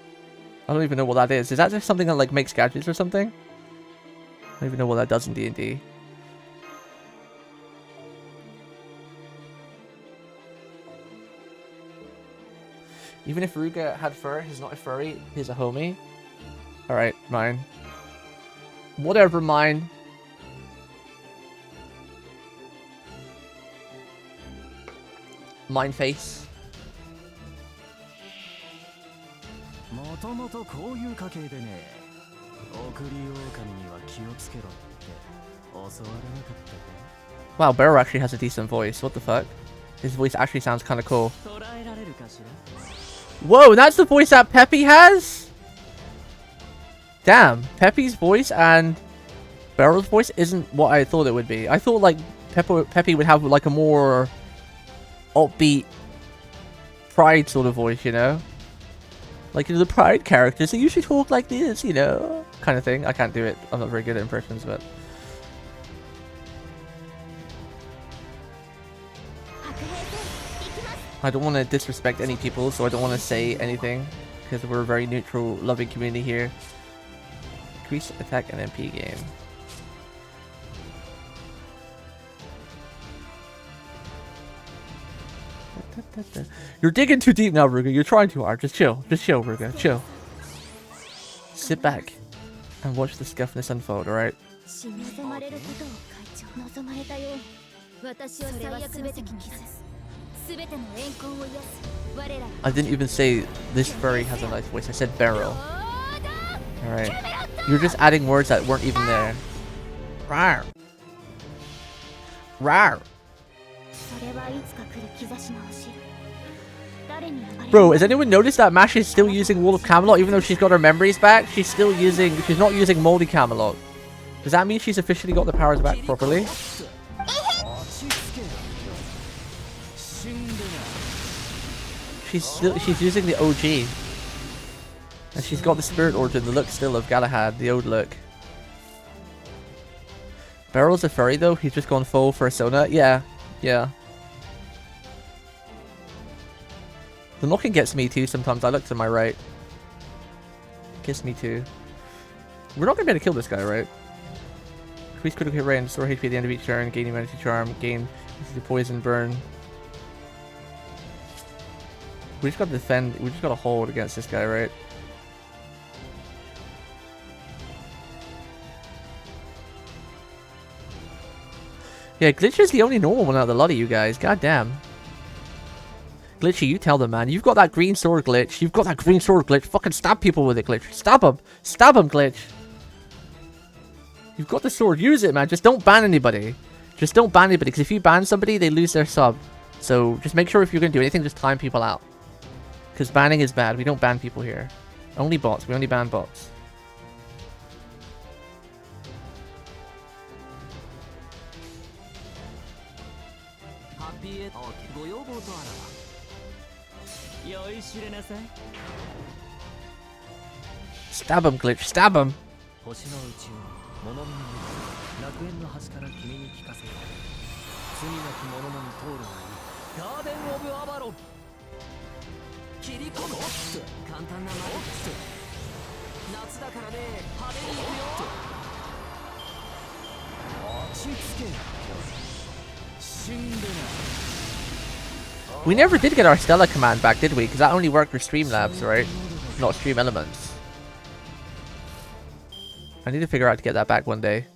I don't even know what that is. Is that just something that like makes gadgets or something? I don't even know what that does in D&D. Even if Ruga had fur, he's not a furry. He's a homie. Alright, mine. Whatever, mine. Mine face. Wow, Barrow actually has a decent voice. What the fuck? His voice actually sounds kind of cool. Whoa, that's the voice that Peppy has? Damn, Peppy's voice and Barrow's voice isn't what I thought it would be. I thought like Peppy would have like a more upbeat Pride sort of voice, you know? Like, you know, the Pride characters, they usually talk like this, you know? Kind of thing. I can't do it. I'm not very good at impressions, but... I don't want to disrespect any people, so I don't want to say anything. Because we're a very neutral, loving community here. Increase attack and MP game. You're digging too deep now, Ruga. You're trying too hard. Just chill. Just chill, Ruga. Chill. Sit back and watch the scuffness unfold, alright? I didn't even say this furry has a nice voice. I said barrel. Alright. You're just adding words that weren't even there. Rawr. Rawr. Bro, has anyone noticed that Mash is still using Wall of Camelot even though she's got her memories back? She's not using Moldy Camelot. Does that mean she's officially got the powers back properly? She's using the OG. And she's got the spirit origin, the look still of Galahad, the old look. Barrel's a furry though, he's just gone full for a Sona. Yeah, yeah. The knocking gets me too sometimes. I look to my right. Gets me too. We're not going to be able to kill this guy, right? Increase critical hit rate and restore HP at the end of each turn. Gain immunity charm. Gain the poison burn. We just got to defend. We just got to hold against this guy, right? Yeah, Glitch is the only normal one out of the lot of you guys. God damn. Glitchy, you tell them, man. You've got that green sword, Glitch. You've got that green sword, Glitch. Fucking stab people with it, Glitch. Stab them. Stab them, Glitch. You've got the sword. Use it, man. Just don't ban anybody. Just don't ban anybody, because if you ban somebody, they lose their sub. So just make sure if you're going to do anything, just time people out. Because banning is bad. We don't ban people here. Only bots. We only ban bots. Stab him, Glitch. Stab him. We never did get our Stella command back, did we? Because that only worked for Streamlabs, right? Not Stream Elements. I need to figure out how to get that back one day.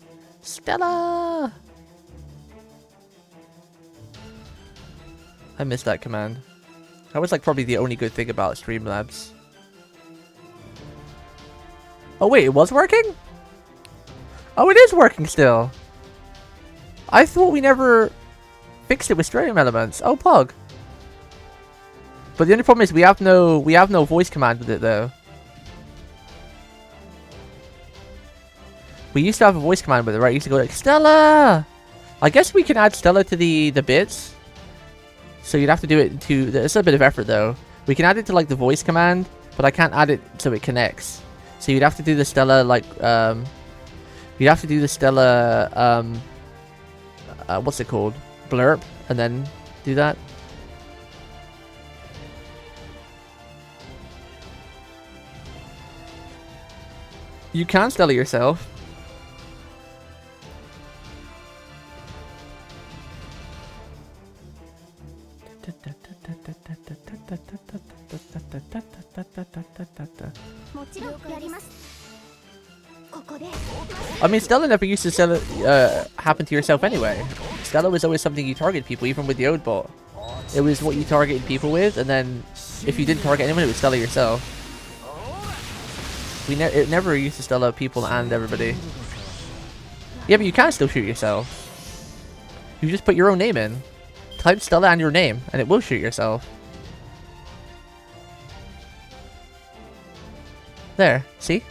Stella! I missed that command. That was like probably the only good thing about Streamlabs. Oh wait, it was working? Oh, it is working still. I thought we never fixed it with Stream Elements. Oh, pug. But the only problem is we have no voice command with it though. We used to have a voice command with it, right? You used to go like, Stella! I guess we can add Stella to the bits. So you'd have to do it to... It's a bit of effort though. We can add it to like the voice command, but I can't add it so it connects. So you'd have to do the Stella like... You'd have to do the Stella... what's it called? Blurb, and then do that. You can Stella yourself. I mean, Stella never used to Stella happen to yourself anyway. Stella was always something you target people, even with the Ode bot. It was what you targeted people with, and then if you didn't target anyone, it would Stella yourself. It never used to still allow people and everybody. Yeah, but you can still shoot yourself. You just put your own name in. Type Stella and your name, and it will shoot yourself. There, see?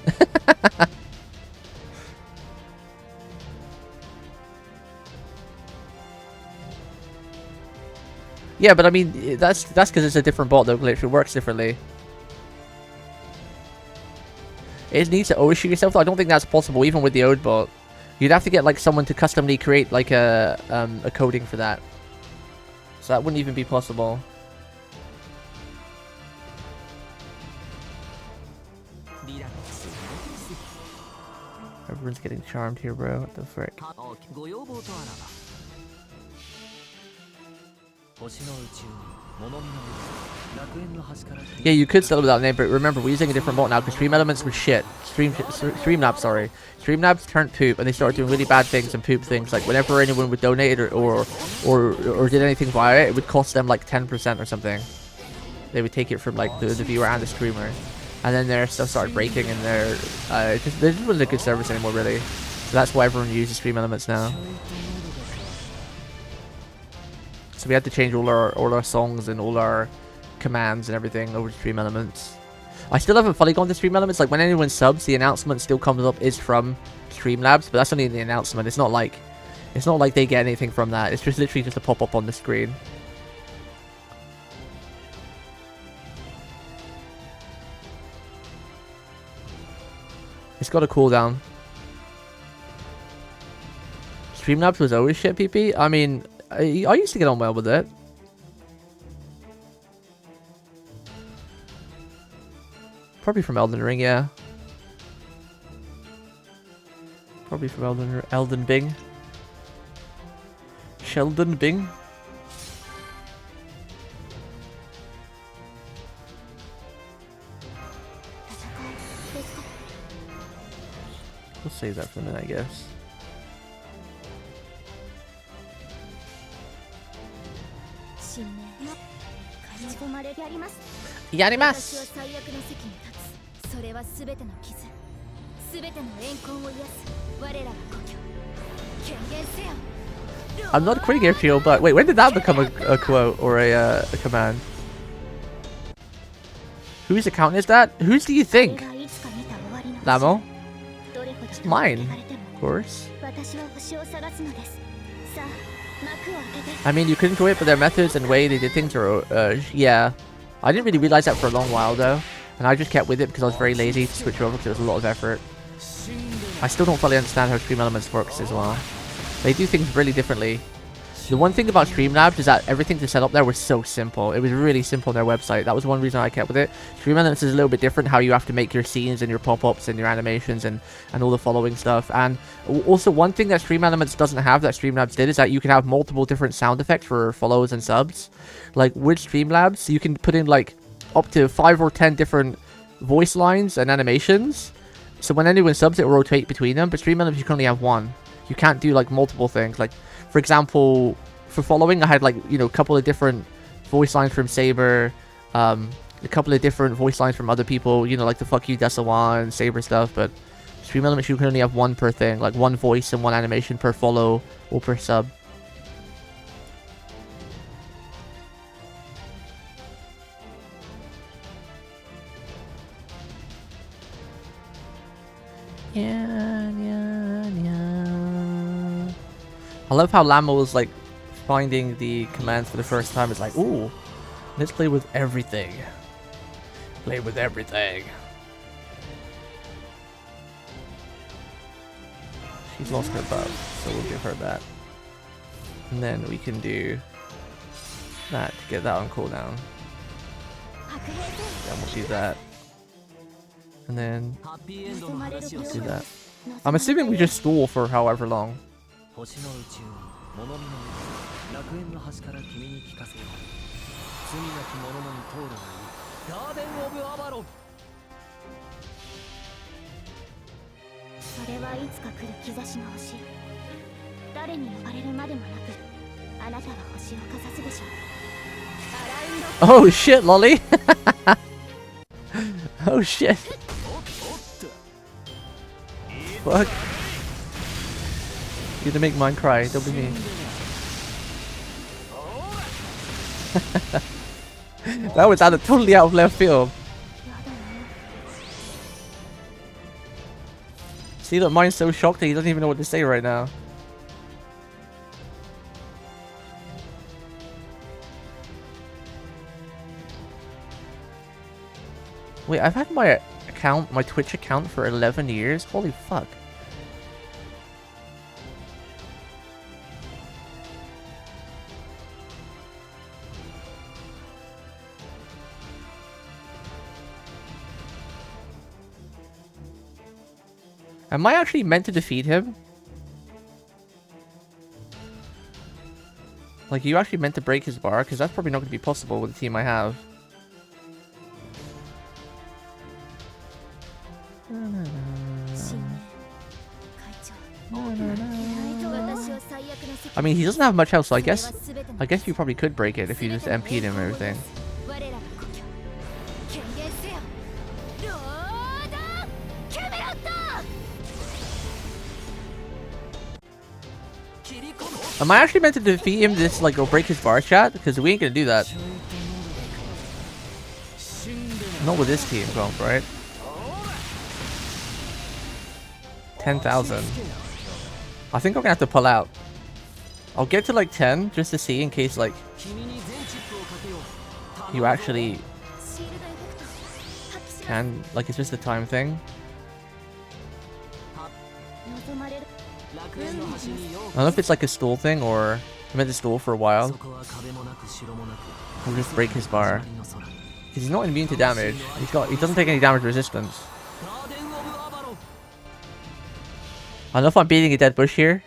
Yeah, but I mean, that's because it's a different bot though, glitch. It works differently. It needs to always shoot yourself though. I don't think that's possible even with the old bot. You'd have to get like someone to customly create like a coding for that. So that wouldn't even be possible. Everyone's getting charmed here, bro. What the frick? Yeah, you could still without name, but remember, we're using a different bot now because Stream Elements was shit. Streamlabs, sorry. Streamlabs turned poop, and they started doing really bad things and poop things. Like whenever anyone would donate or did anything via it, it would cost them like 10% or something. They would take it from like the viewer and the streamer, and then their stuff started breaking, and they just wasn't a good service anymore, really. So that's why everyone uses Stream Elements now. So we had to change all our songs and all our commands and everything over to Stream Elements. I still haven't fully gone to Stream Elements. Like when anyone subs, the announcement still comes up is from Streamlabs, but that's only the announcement. It's not like they get anything from that. It's just literally just a pop up on the screen. It's got a cooldown. Streamlabs was always shit, PP. I mean, I used to get on well with it. Probably from Elden Ring, yeah. Probably from Elden Bing. Sheldon Bing. We'll save that for a minute, I guess. Yarimasu. I'm not quitting Airfield, but wait, when did that become a quote or a command? Whose account is that? Whose do you think? Lamo? It's mine, of course. I mean, you can enjoy it, but their methods and way they did things are, yeah. I didn't really realize that for a long while, though. And I just kept with it because I was very lazy to switch over because it was a lot of effort. I still don't fully understand how Stream Elements works as well. They do things really differently. The one thing about Streamlabs is that everything to set up there was so simple. It was really simple on their website. That was one reason I kept with it. Stream Elements is a little bit different, how you have to make your scenes and your pop-ups and your animations and all the following stuff. And also one thing that Stream Elements doesn't have that Streamlabs did is that you can have multiple different sound effects for follows and subs. Like with Streamlabs, you can put in like up to 5 or 10 different voice lines and animations. So when anyone subs, it will rotate between them. But Stream Elements, you can only have one. You can't do like multiple things. Like, for example, for following, I had like, you know, a couple of different voice lines from Saber, a couple of different voice lines from other people, you know, like the fuck you Desawa and Saber stuff. But Stream Elements, you can only have one per thing, like one voice and one animation per follow or per sub. Yeah. I love how Lamo was like finding the commands for the first time. It's like, ooh, let's play with everything. Play with everything. She's lost her buff, so we'll give her that. And then we can do that to get that on cooldown. Then we'll do that. And then let's do that. I'm assuming we just stall for however long. Oh shit, Lolly! Oh shit! fuck? You to make mine cry, don't be me. That was totally out of left field. See that mine's so shocked that he doesn't even know what to say right now. Wait, I've had my Twitch account for 11 years? Holy fuck. Am I actually meant to defeat him? Like, you actually meant to break his bar? Because that's probably not going to be possible with the team I have. I mean, he doesn't have much health, so I guess you probably could break it if you just MP'd him and everything. Am I actually meant to defeat him, just like go break his bar, chat? Because we ain't gonna do that. Not with this team, comp, right? 10,000. I think I'm gonna have to pull out. I'll get to like 10 just to see in case like you actually can, like it's just a time thing. I don't know if it's like a stall thing or I meant to stall for a while. I'll just break his bar. Because he's not immune to damage. He doesn't take any damage resistance. I don't know if I'm beating a dead bush here.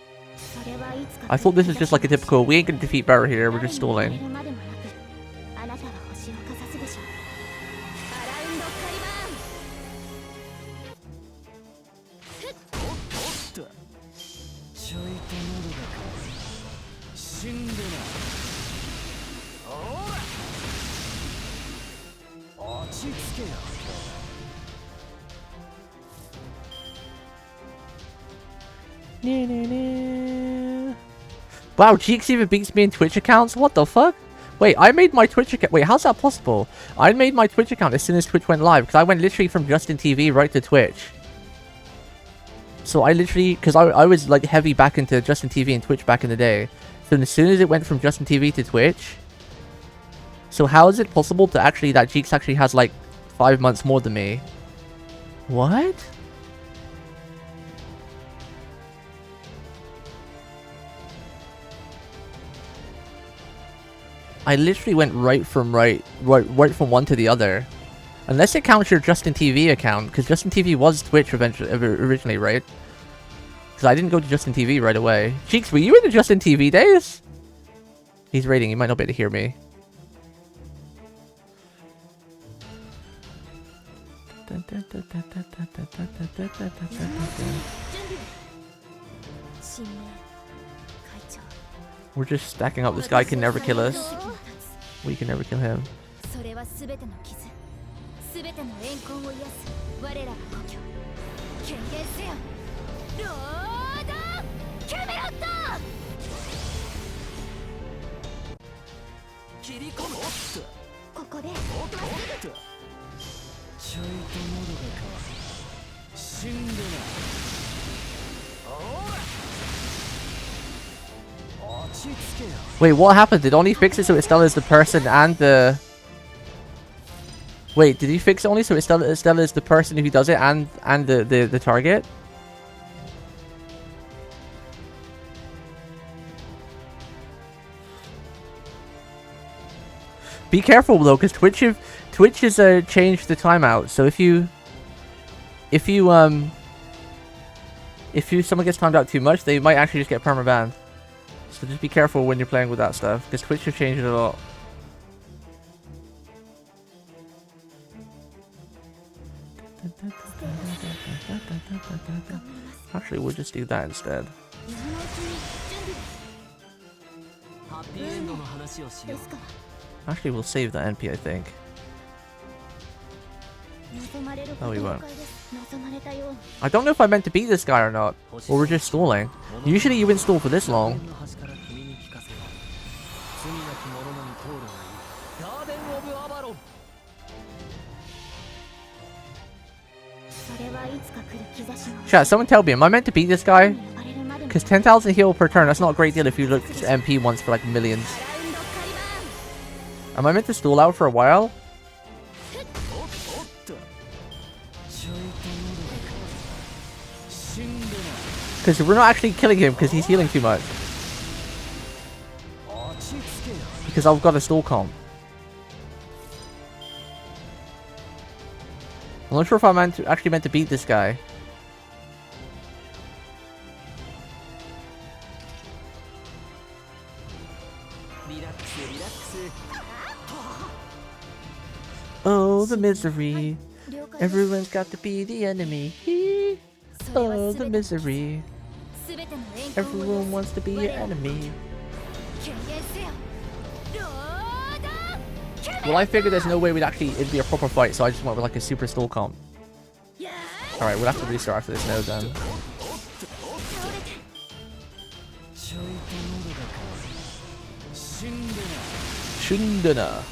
I thought this was just like a typical, we ain't gonna defeat Barra here, we're just stalling. Wow, Cheeks even beats me in Twitch accounts? What the fuck? Wait, I made my Twitch account. Wait, how's that possible? I made my Twitch account as soon as Twitch went live because I went literally from Justin TV right to Twitch. So I literally, because I was like heavy back into Justin TV and Twitch back in the day. So as soon as it went from Justin TV to Twitch. So how is it possible to actually, that Cheeks actually has like 5 months more than me? What? I literally went right from one to the other. Unless it counts your Justin TV account, because Justin TV was Twitch originally, right? Because I didn't go to Justin TV right away. Cheeks, were you in the Justin TV days? He's raiding, he might not be able to hear me. We're just stacking up. This guy can never kill us. We can never kill him. Wait, what happened? Did only fix it so it still is the person and the... Wait, did he fix it only so it still is the person who does it and the target? Be careful though, because Twitch has changed the timeout. So if someone gets timed out too much, they might actually just get permabanned. So just be careful when you're playing with that stuff, because Twitch has changed it a lot. Actually, we'll just do that instead. Actually, we'll save that NP, I think. No, we won't. I don't know if I meant to beat this guy or not. Or we're just stalling. Usually you wouldn't stall for this long. Chat, someone tell me, am I meant to beat this guy? Because 10,000 heal per turn, that's not a great deal if you look MP once for like millions. Am I meant to stall out for a while? Because we're not actually killing him because he's healing too much. Because I've got a stall comp. I'm not sure if I'm actually meant to beat this guy. Oh, the misery. Everyone's got to be the enemy. Oh, the misery. Everyone wants to be your enemy. Well, I figured there's no way it'd be a proper fight, so I just went with like a super stall comp. Alright, we'll have to restart after this node then. Shundana.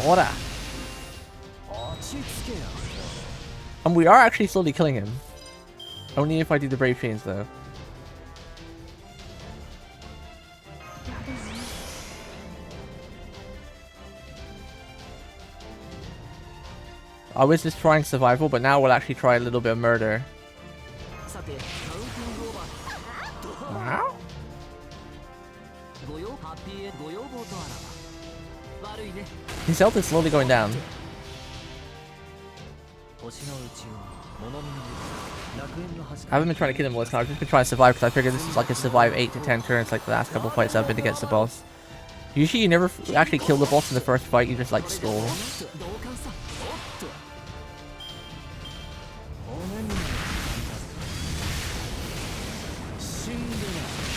Ora. And we are actually slowly killing him. Only if I do the brave chains though. I was just trying survival, but now we'll actually try a little bit of murder. Wow. His health is slowly going down. I haven't been trying to kill him all this time, I've just been trying to survive because I figured this is like a survive 8 to 10 turns like the last couple of fights I've been against the boss. Usually you never actually kill the boss in the first fight, you just like stall.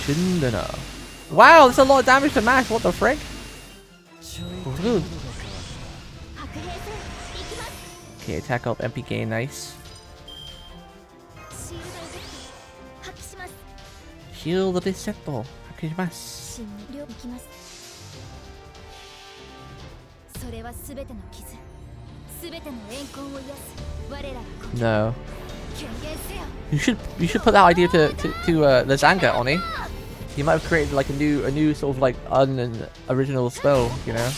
Shindana. Wow, that's a lot of damage to mash, what the frick? Ooh. Okay, attack up MP gain, nice. Shield resetto. Hakushimasu. No. You should put that idea to Lazanga, Oni. You might have created like a new sort of like original spell, you know?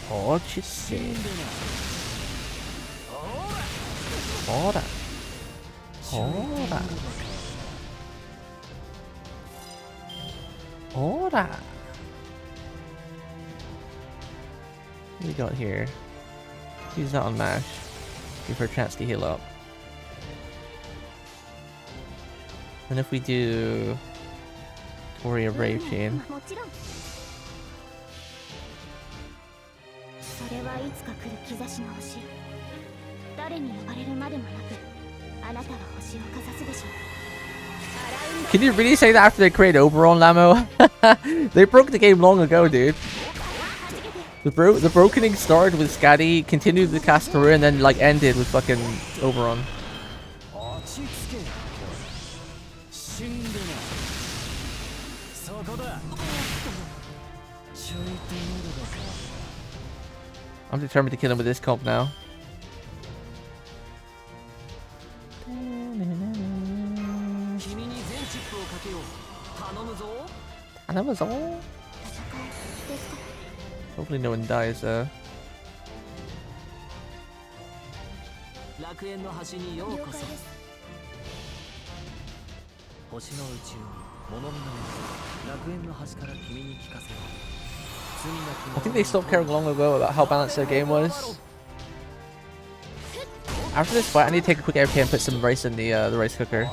Ochise. Ora. Ora. Ora. What do we got here? Use that on mash. Give her a chance to heal up. And if we do Warrior Brave Chain. Can you really say that after they created Oberon, Lamo? They broke the game long ago, dude. The brokening started with Scatty, continued with Casper, and then like ended with fucking Oberon. I'm determined to kill him with this comp now. Hopefully no one dies though. I think they stopped caring long ago about how balanced their game was. After this fight, I need to take a quick AFK and put some rice in the rice cooker.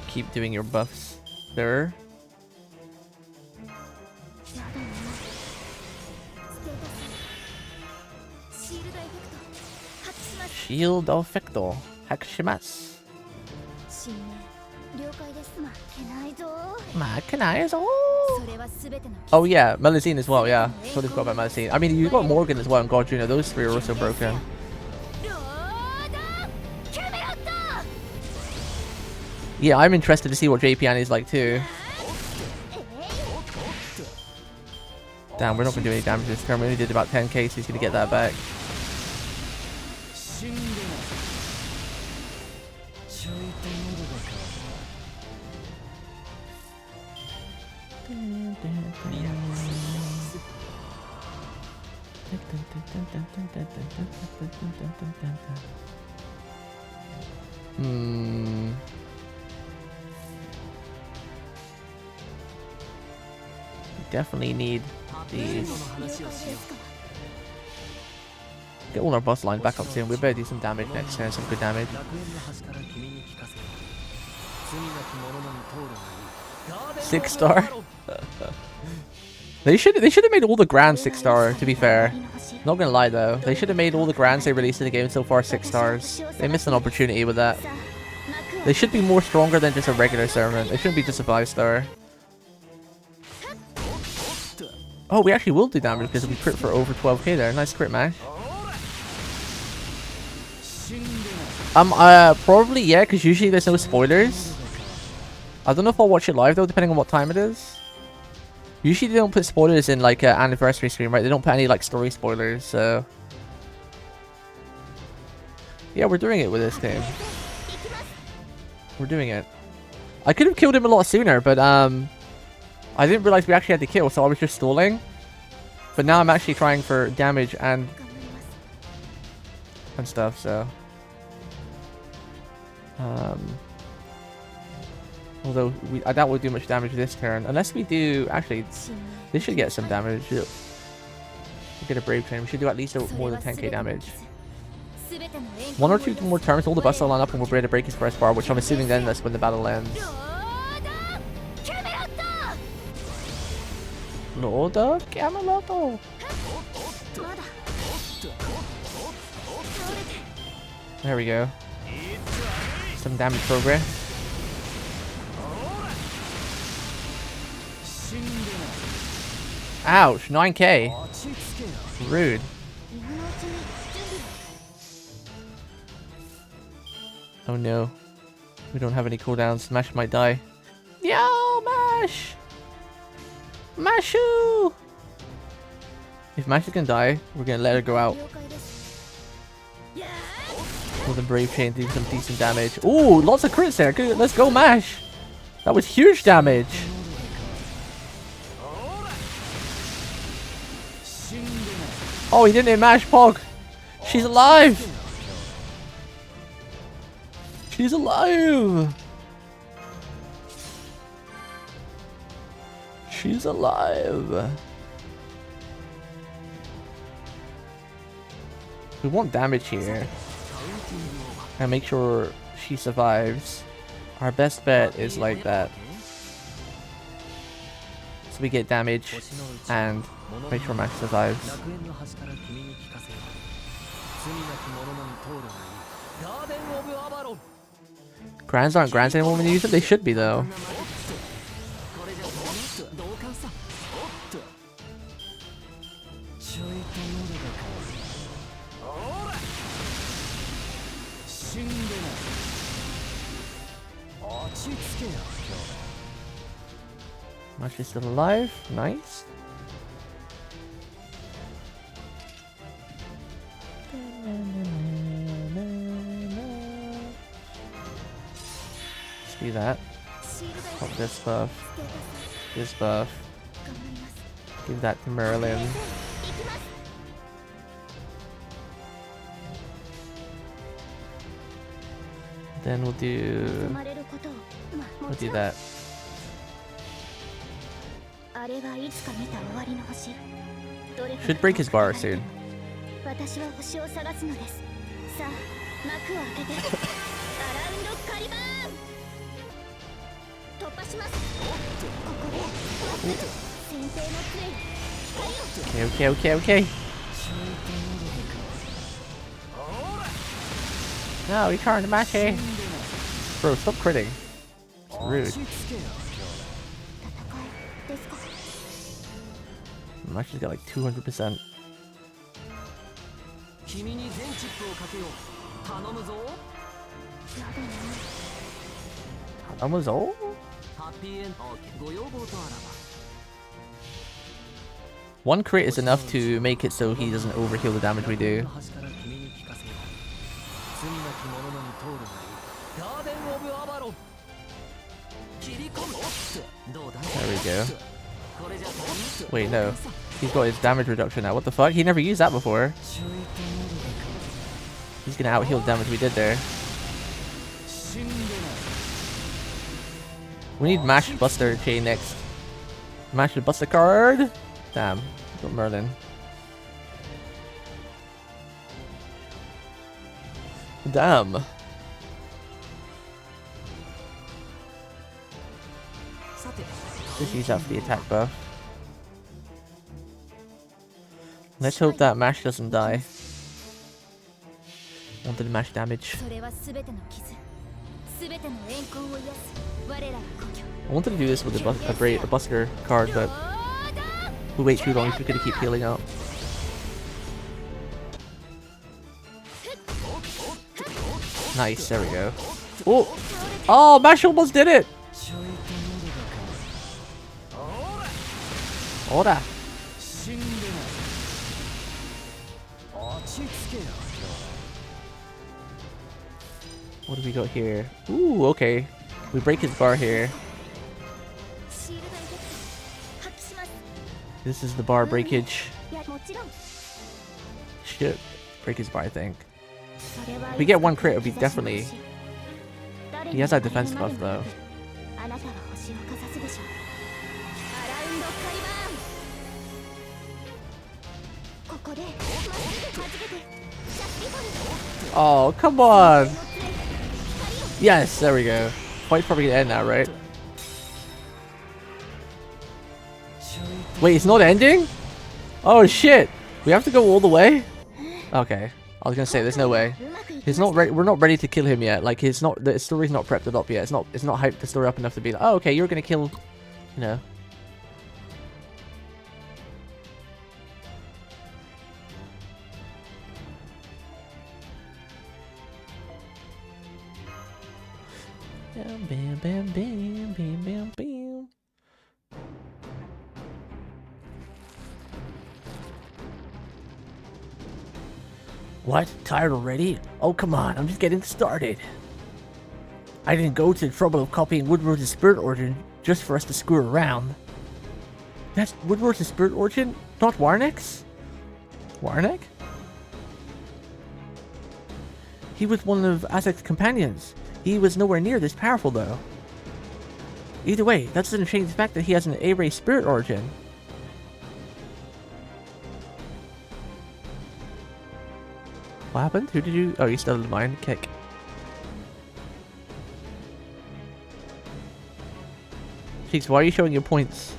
Keep doing your buffs, sir. Shield effecto. Hakushimasu. Oh yeah, Melusine as well, yeah. Totally forgot about Melusine. I mean, you got Morgan as well and God Juno. Those three are also broken. Yeah, I'm interested to see what JPN is like too. Damn, we're not going to do any damage this turn. We only did about 10k, so he's going to get that back. Definitely need these. Get all our boss lines back up soon. We better do some damage next turn, some good damage. 6-star. They should have made all the Grand 6-star, to be fair. Not gonna lie though, they should have made all the Grands they released in the game so far 6-stars. They missed an opportunity with that. They should be more stronger than just a regular servant. They shouldn't be just a 5-star. Oh, we actually will do damage because we crit for over 12k there. Nice crit mash. Probably yeah, because usually there's no spoilers. I don't know if I'll watch it live though, depending on what time it is. Usually they don't put spoilers in like an anniversary stream, right? They don't put any like story spoilers, so yeah, we're doing it with this game. We're doing it. I could have killed him a lot sooner, but I didn't realize we actually had to kill, so I was just stalling. But now I'm actually trying for damage and stuff, so although I doubt we'll do much damage this turn, unless we do. Actually, this should get some damage. We'll get a Brave Train. We should do at least more than 10k damage. 1 or 2 more turns, all the buffs will line up and we'll be able to break his first bar, which I'm assuming then that's when the battle ends. Lord of Camelot. There we go. Some damage progress. Ouch, 9k. Rude. Oh no. We don't have any cooldowns. Mash might die. Yo, Mash! Mashu! If Mash is gonna die, we're gonna let her go out. With a Brave Chain, do some decent damage. Ooh, lots of crits there. Good, let's go, Mash! That was huge damage. Oh, he didn't hit Mash Pog. She's alive! She's alive! She's alive. We want damage here. And make sure she survives. Our best bet is like that. So we get damage and make sure Max survives. Grands aren't Grands anymore when you use it? They should be though. Mash is still alive. Nice. Let's do that. Pop this buff. This buff. Give that to Merlin. Then we'll do that. Should break his bar soon. Okay. No, he turned Mashi. Bro, stop critting. Rude. Mashi's got like 200%. Amazon? One crit is enough to make it so he doesn't overheal the damage we do. There we go. Wait, no. He's got his damage reduction now. What the fuck? He never used that before. He's gonna outheal the damage we did there. We need Mash Buster chain next. Mash the Buster card. Damn. Got Merlin. Damn. Just use that for the attack buff. Let's hope that Mash doesn't die. Wanted to mash damage. I wanted to do this with a Busker card, but we wait too long if we're gonna keep healing up. Nice, there we go. Oh! Oh, Mash almost did it! Ora! What do we got here? Ooh, okay. We break his bar here. This is the bar breakage. Shit. Break his bar, I think. If we get one crit, it'll be definitely... He has that defense buff, though. Oh, come on! Yes, there we go. Fight's probably gonna end now, right? Wait, it's not ending? Oh shit! We have to go all the way? Okay. I was gonna say, there's no way. He's not ready. We're not ready to kill him yet. Like, it's not. The story's not prepped up yet. It's not hyped the story up enough to be like, oh, okay, you're gonna kill, you know. Bam, bam, bam, bam, bam, bam, bam. What? Tired already? Oh, come on. I'm just getting started. I didn't go to the trouble of copying Woodward's Spirit Origin just for us to screw around. That's Woodward's Spirit Origin? Not Warnick's? Warnick? He was one of Azek's companions. He was nowhere near this powerful, though. Either way, that doesn't change the fact that he has an A-Ray Spirit Origin. What happened? Who did you... Oh, you started mine. Kick. Jeez, why are you showing your points?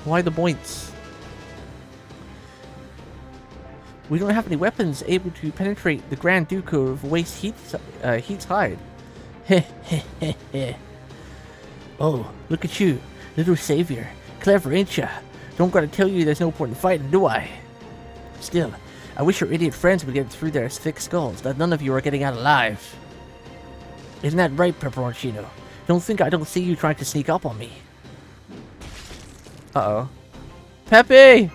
Why the points? We don't have any weapons able to penetrate the Grand Duke of Waste Heat's hide. Heh heh heh heh. Oh, look at you, little savior. Clever, ain't ya? Don't gotta tell you there's no point in fighting, do I? Still, I wish your idiot friends would get through their thick skulls that none of you are getting out alive. Isn't that right, Pepperoncino? Don't think I don't see you trying to sneak up on me. Uh-oh. Pepe!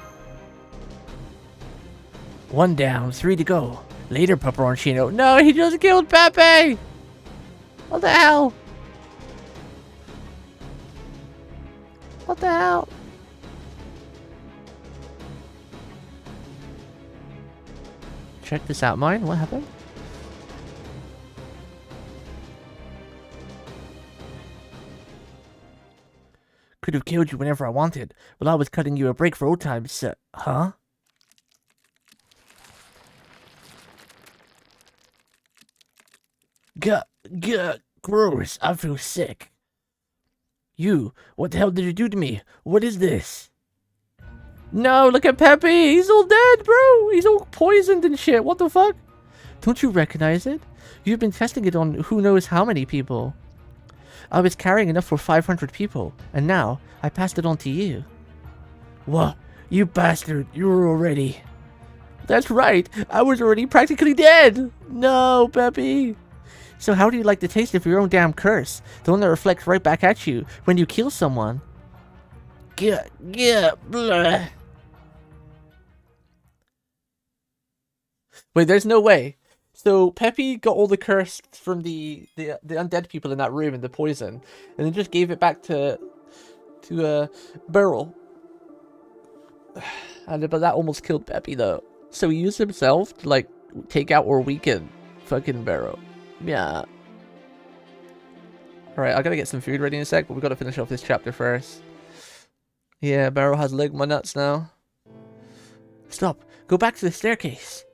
1 down, 3 to go. Later, Pepperoncino. No, he just killed Pepe! What the hell? What the hell? Check this out, mine. What happened? Could have killed you whenever I wanted, while I was cutting you a break for old times, huh? Gross, I feel sick. You, what the hell did you do to me? What is this? No, look at Peppy. He's all dead, bro. He's all poisoned and shit. What the fuck? Don't you recognize it? You've been testing it on who knows how many people. I was carrying enough for 500 people, and now I passed it on to you. What? You bastard. You were already... That's right. I was already practically dead. No, Peppy. So how do you like the taste of your own damn curse? The one that reflects right back at you when you kill someone. Blah. Wait, there's no way. So Peppy got all the curse from the undead people in that room and the poison, and then just gave it back to Beryl. But that almost killed Peppy though. So he used himself to like take out or weaken fucking Beryl. Yeah. Alright, I gotta get some food ready in a sec, but we gotta finish off this chapter first. Yeah, Beryl has ligma nuts now. Stop. Go back to the staircase.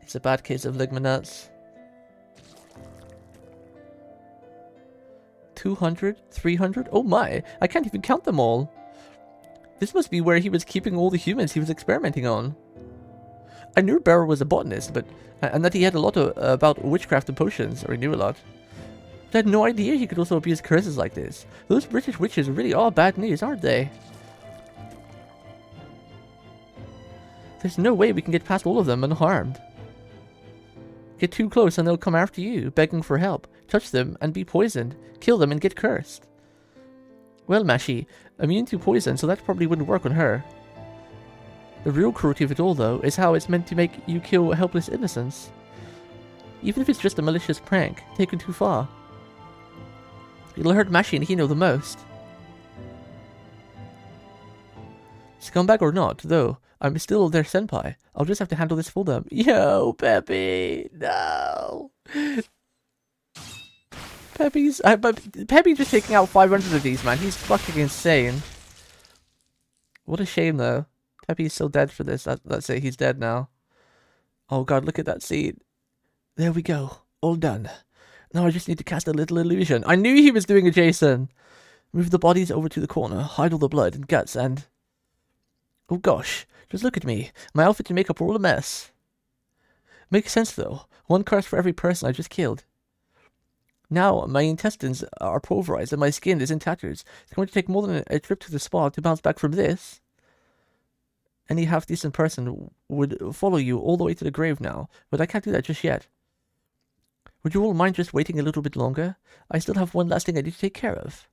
It's a bad case of ligma nuts. 200? 300? Oh my, I can't even count them all. This must be where he was keeping all the humans he was experimenting on. I knew Beryl was a botanist, and that he had a lot about witchcraft and potions, or he knew a lot. But I had no idea he could also abuse curses like this. Those British witches really are bad news, aren't they? There's no way we can get past all of them unharmed. Get too close and they'll come after you, begging for help. Touch them and be poisoned. Kill them and get cursed. Well, Mashi, immune to poison, so that probably wouldn't work on her. The real cruelty of it all, though, is how it's meant to make you kill helpless innocents. Even if it's just a malicious prank, taken too far. It'll hurt Mashi and Hino the most. Scumbag or not, though, I'm still their senpai. I'll just have to handle this for them. Yo, Peppy, no. Peppy's just taking out 500 of these, man. He's fucking insane. What a shame, though. Peppy's so dead for this. Let's say he's dead now. Oh god, look at that scene. There we go. All done. Now I just need to cast a little illusion. I knew he was doing a Jason. Move the bodies over to the corner. Hide all the blood and guts and... Oh gosh. Just look at me. My outfit and makeup are all a mess. Makes sense, though. One curse for every person I just killed. Now my intestines are pulverized and my skin is in tatters. It's going to take more than a trip to the spa to bounce back from this. Any half-decent person would follow you all the way to the grave now, but I can't do that just yet. Would you all mind just waiting a little bit longer? I still have one last thing I need to take care of.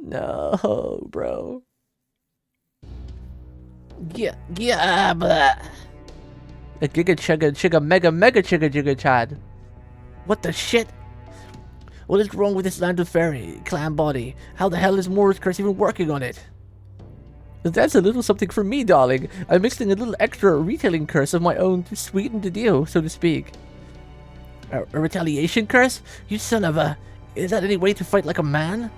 No, bro. Yeah, blah. A giga chugga mega chugga jigga chad. What the shit? What is wrong with this land of fairy clan body? How the hell is Morris Curse even working on it? That's a little something for me, darling. I'm mixing a little extra retailing curse of my own to sweeten the deal, so to speak. A retaliation curse? You son of a... Is that any way to fight like a man?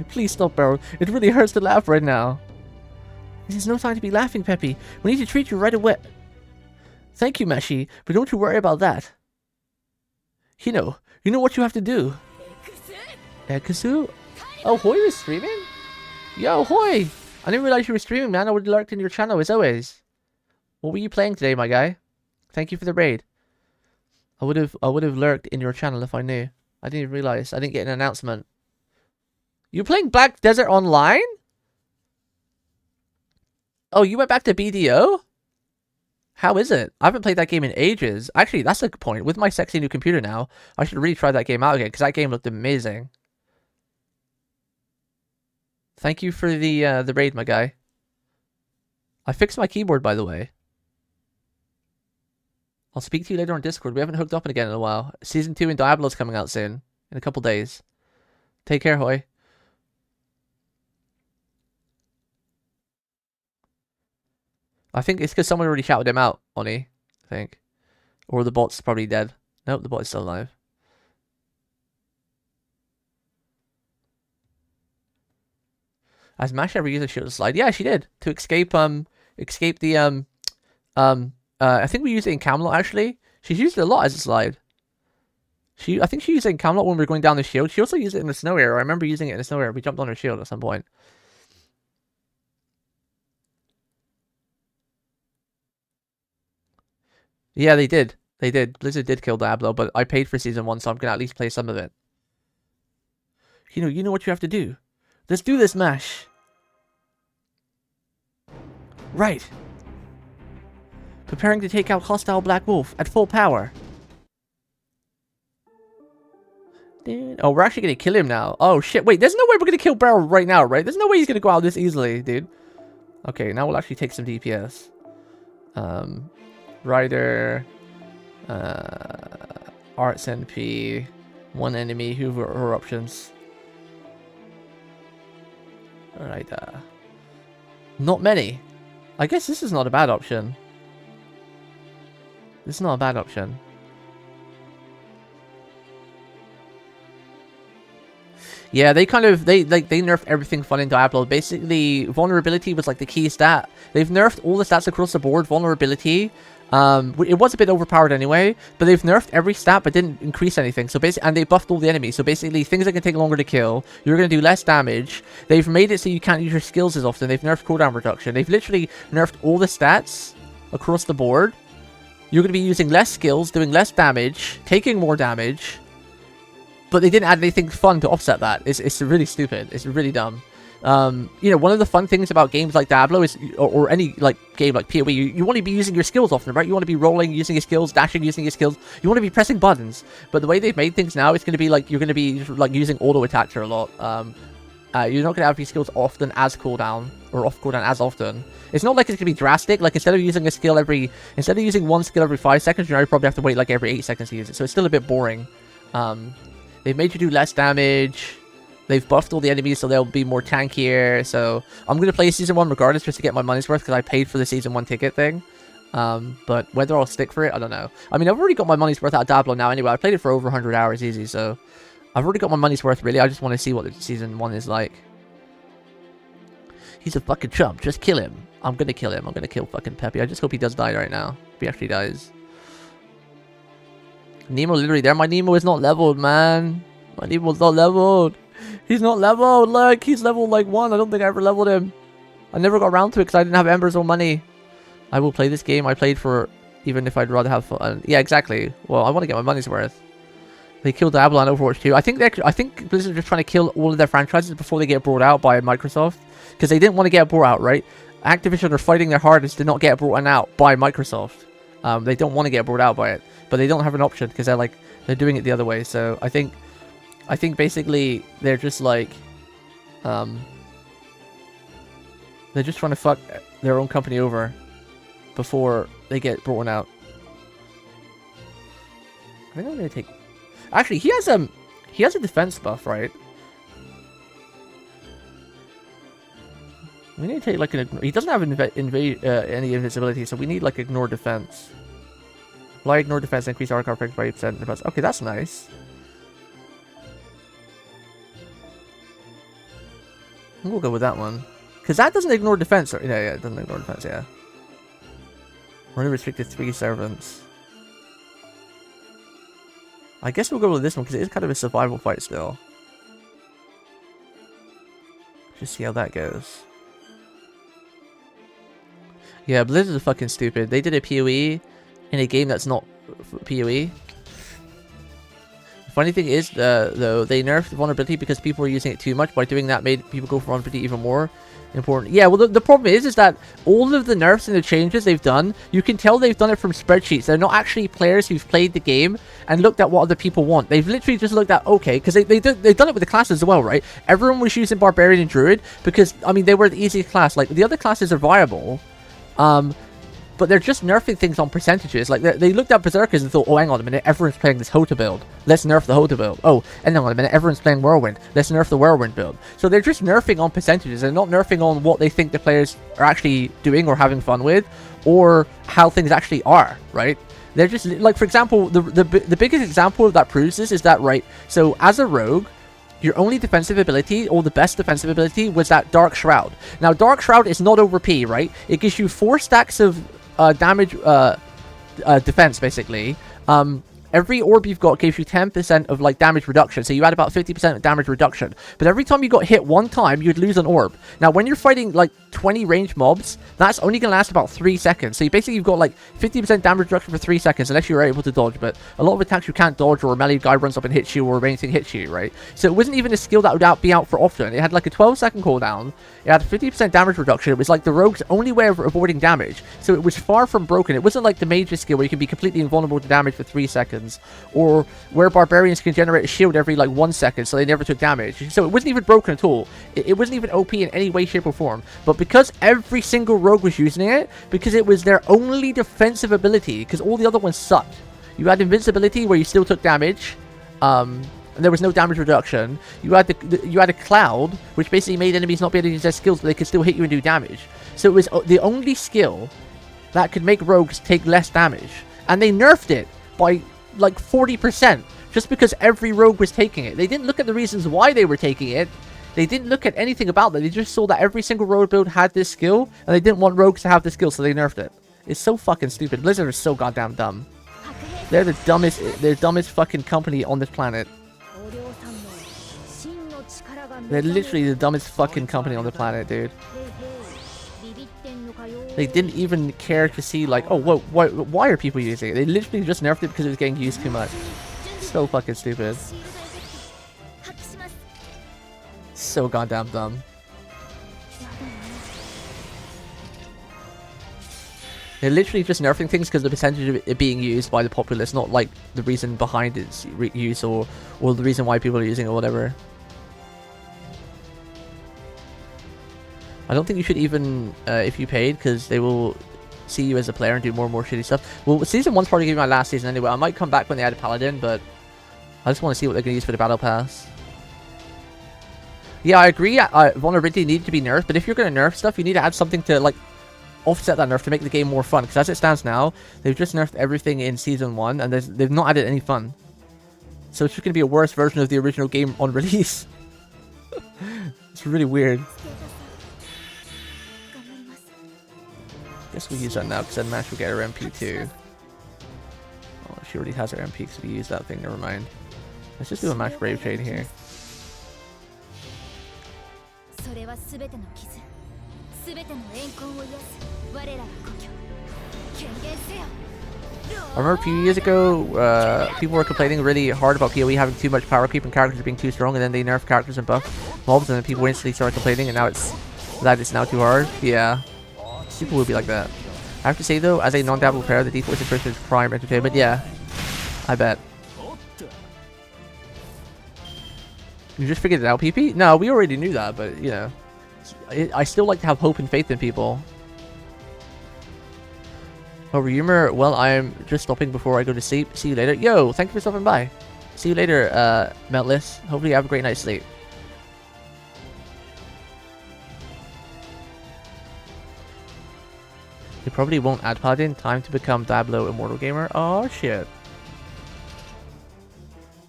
Please stop, Beryl. It really hurts to laugh right now. This is no time to be laughing, Peppy. We need to treat you right away. Thank you, Mashi, but don't you worry about that. You know what you have to do. Ekusu? Oh, Hoi was streaming? Yo, Hoi! I didn't realize you were streaming, man. I would have lurked in your channel as always. What were you playing today, my guy? Thank you for the raid. I would have lurked in your channel if I knew. I didn't even realize. I didn't get an announcement. You playing Black Desert Online? Oh, you went back to BDO? How is it? I haven't played that game in ages. Actually, that's a good point. With my sexy new computer now, I should really try that game out again, because that game looked amazing. Thank you for the raid, my guy. I fixed my keyboard, by the way. I'll speak to you later on Discord. We haven't hooked up again in a while. Season 2 in Diablo's coming out soon. In a couple days. Take care, Hoi. I think it's because someone already shouted him out, Oni. I think. Or the bot's probably dead. Nope, the bot is still alive. Has Mash ever used a shield slide? Yeah, she did. To escape the I think we used it in Camelot actually. She's used it a lot as a slide. I think she used it in Camelot when we were going down the shield. She also used it in the snow area. I remember using it in the snow area. We jumped on her shield at some point. Yeah, they did. They did. Blizzard did kill Diablo, but I paid for season 1, so I'm gonna at least play some of it. You know what you have to do. Let's do this, Mash. Right. Preparing to take out hostile Black Wolf at full power. Oh, we're actually gonna kill him now. Oh shit, wait, there's no way we're gonna kill Barrel right now, right? There's no way he's gonna go out this easily, dude. Okay, now we'll actually take some DPS. Rider, Arts NP, one enemy, who are her options? Alright, not many. I guess this is not a bad option. This is not a bad option. Yeah, they nerfed everything fun in Diablo. Basically, vulnerability was like the key stat. They've nerfed all the stats across the board. Vulnerability, it was a bit overpowered anyway, but they've nerfed every stat but didn't increase anything. So basically, and they buffed all the enemies. So basically, things that can take longer to kill, you're going to do less damage. They've made it so you can't use your skills as often. They've nerfed cooldown reduction. They've literally nerfed all the stats across the board. You're going to be using less skills, doing less damage, taking more damage. But they didn't add anything fun to offset that. It's really stupid. It's really dumb. You know, one of the fun things about games like Diablo is, or any like game like PoE, you want to be using your skills often, right? You want to be rolling, using your skills, dashing, using your skills. You want to be pressing buttons. But the way they've made things now, it's going to be like you're going to be like using auto attacher a lot. You're not going to have your skills often as cooldown or off cooldown as often. It's not like it's going to be drastic. Like instead of using one skill every 5 seconds, you probably have to wait like every 8 seconds to use it. So it's still a bit boring. They've made you do less damage. They've buffed all the enemies so they'll be more tankier. So I'm going to play Season 1 regardless just to get my money's worth because I paid for the Season 1 ticket thing. But whether I'll stick for it, I don't know. I mean, I've already got my money's worth out of Diablo now anyway. I played it for over 100 hours easy, so I've already got my money's worth really. I just want to see what the Season 1 is like. He's a fucking chump. Just kill him. I'm going to kill him. I'm going to kill fucking Peppy. I just hope he does die right now. If he actually dies. Nemo literally there. My Nemo is not leveled, man. My Nemo's not leveled. He's not leveled. Look, he's leveled like 1. I don't think I ever leveled him. I never got around to it because I didn't have embers or money. I will play this game. I played for even if I'd rather have fun. Yeah, exactly. Well, I want to get my money's worth. They killed Diablo and Overwatch 2. I think Blizzard are just trying to kill all of their franchises before they get brought out by Microsoft because they didn't want to get brought out, right? Activision are fighting their hardest to not get brought out by Microsoft. They don't want to get brought out by it. But they don't have an option because they're doing it the other way. So I think basically they're just like they're just trying to fuck their own company over before they get brought out. I think I'm gonna take. Actually, he has a defense buff, right? We need to take like an. He doesn't have any invisibility, so we need like ignore defense. Apply ignore defense, increase arc effect by 8%. Okay, that's nice. We'll go with that one. Because that doesn't ignore defense. Yeah, it doesn't ignore defense, yeah. We're only restricted 3 servants. I guess we'll go with this one because it is kind of a survival fight still. Just see how that goes. Yeah, Blizzard is fucking stupid. They did a PoE in a game that's not PoE. The funny thing is, though, they nerfed vulnerability because people were using it too much. By doing that, made people go for vulnerability even more important. Yeah, well, the problem is that all of the nerfs and the changes they've done, you can tell they've done it from spreadsheets. They're not actually players who've played the game and looked at what other people want. They've literally just looked at, okay, because they've done it with the classes as well, right? Everyone was using Barbarian and Druid because, I mean, they were the easiest class. Like, the other classes are viable. But they're just nerfing things on percentages. Like, they looked at Berserkers and thought, oh, hang on a minute, everyone's playing this Hota build. Let's nerf the Hota build. Oh, hang on a minute, everyone's playing Whirlwind. Let's nerf the Whirlwind build. So they're just nerfing on percentages. They're not nerfing on what they think the players are actually doing or having fun with, or how things actually are, right? They're just, like, for example, the biggest example of that proves this is that, right, so as a rogue, your only defensive ability, or the best defensive ability, was that Dark Shroud. Now, Dark Shroud is not OP, right? It gives you 4 stacks of damage defense, basically. every orb you've got gives you 10% of like damage reduction. So you had about 50% of damage reduction. But every time you got hit one time, you'd lose an orb. Now, when you're fighting like 20 ranged mobs, that's only going to last about 3 seconds. So you've got like 50% damage reduction for 3 seconds, unless you're able to dodge. But a lot of attacks you can't dodge, or a melee guy runs up and hits you, or anything hits you, right? So it wasn't even a skill that would be out for often. It had like a 12-second cooldown. It had 50% damage reduction. It was like the rogue's only way of avoiding damage. So it was far from broken. It wasn't like the mage's skill where you can be completely invulnerable to damage for 3 seconds, or where barbarians can generate a shield every like 1 second, so they never took damage. So it wasn't even broken at all. It wasn't even OP in any way, shape, or form. But because every single rogue was using it, because it was their only defensive ability, because all the other ones sucked. You had invincibility where you still took damage, and there was no damage reduction. You had a cloud, which basically made enemies not be able to use their skills, but they could still hit you and do damage. So it was the only skill that could make rogues take less damage, and they nerfed it by like 40%, just because every rogue was taking it. They didn't look at the reasons why they were taking it. They didn't look at anything about that. They just saw that every single rogue build had this skill, and they didn't want rogues to have this skill, so they nerfed it. It's so fucking stupid. Blizzard is so goddamn dumb. They're the dumbest fucking company on this planet. They're literally the dumbest fucking company on the planet, dude. They didn't even care to see, like, oh, why are people using it? They literally just nerfed it because it was getting used too much. So fucking stupid. So goddamn dumb. They're literally just nerfing things because the percentage of it being used by the populace, not like the reason behind its use or the reason why people are using it or whatever. I don't think you should even, if you paid, because they will see you as a player and do more and more shitty stuff. Well, Season 1's probably going to be my last season anyway. I might come back when they add a Paladin, but I just want to see what they're going to use for the Battle Pass. Yeah, I agree. Vulnerability needed to be nerfed, but if you're going to nerf stuff, you need to add something to, like, offset that nerf to make the game more fun. Because as it stands now, they've just nerfed everything in Season 1, and they've not added any fun. So it's just going to be a worse version of the original game on release. It's really weird. Guess we'll use that now, because then Mash will get her MP too. Oh, she already has her MP, because we use that thing, never mind. Let's just do a Mash Brave Chain here. I remember a few years ago, people were complaining really hard about PoE having too much power creep and characters being too strong, and then they nerf characters and buff mobs, and then people instantly started complaining, and now it's now too hard. Yeah. People will be like that. I have to say though, as a non-dabble player, the default situation is prime entertainment. Yeah, I bet. You just figured it out, PP? No, we already knew that, but you know, I still like to have hope and faith in people. Oh, rumor. Well, I'm just stopping before I go to sleep. See you later. Yo, thank you for stopping by. See you later, Meltless. Hopefully you have a great night's sleep. They probably won't add Paladin. Time to become Diablo Immortal Gamer. Oh shit.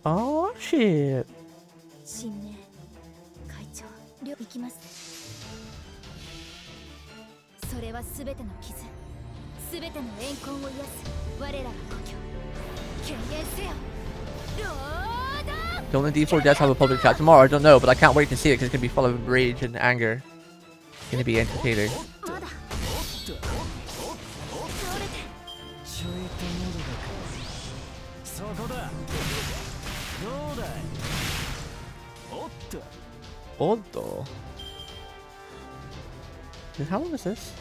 Oh shit. Don't the D4 devs have a public chat tomorrow? I don't know, but I can't wait to see it because it's going to be full of rage and anger. It's going to be entertaining. Oddo. How long is this?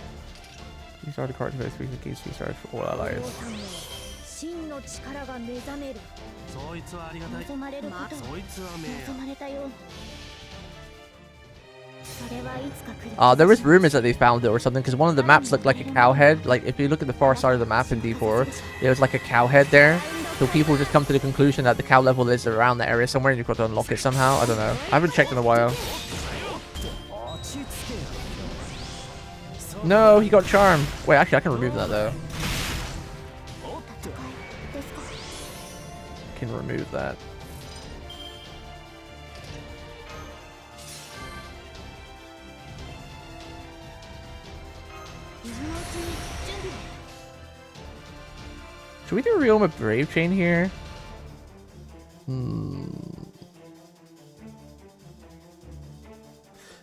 You started cards for 3 keys, you started for all allies. There was rumors that they found it or something, because one of the maps looked like a cow head. Like, if you look at the far side of the map in D4, there was like a cow head there. So people just come to the conclusion that the cow level is around the area somewhere and you've got to unlock it somehow. I don't know. I haven't checked in a while. No, he got charmed. Wait, actually, I can remove that though. Can remove that. Should we do a Realm of Brave Chain here?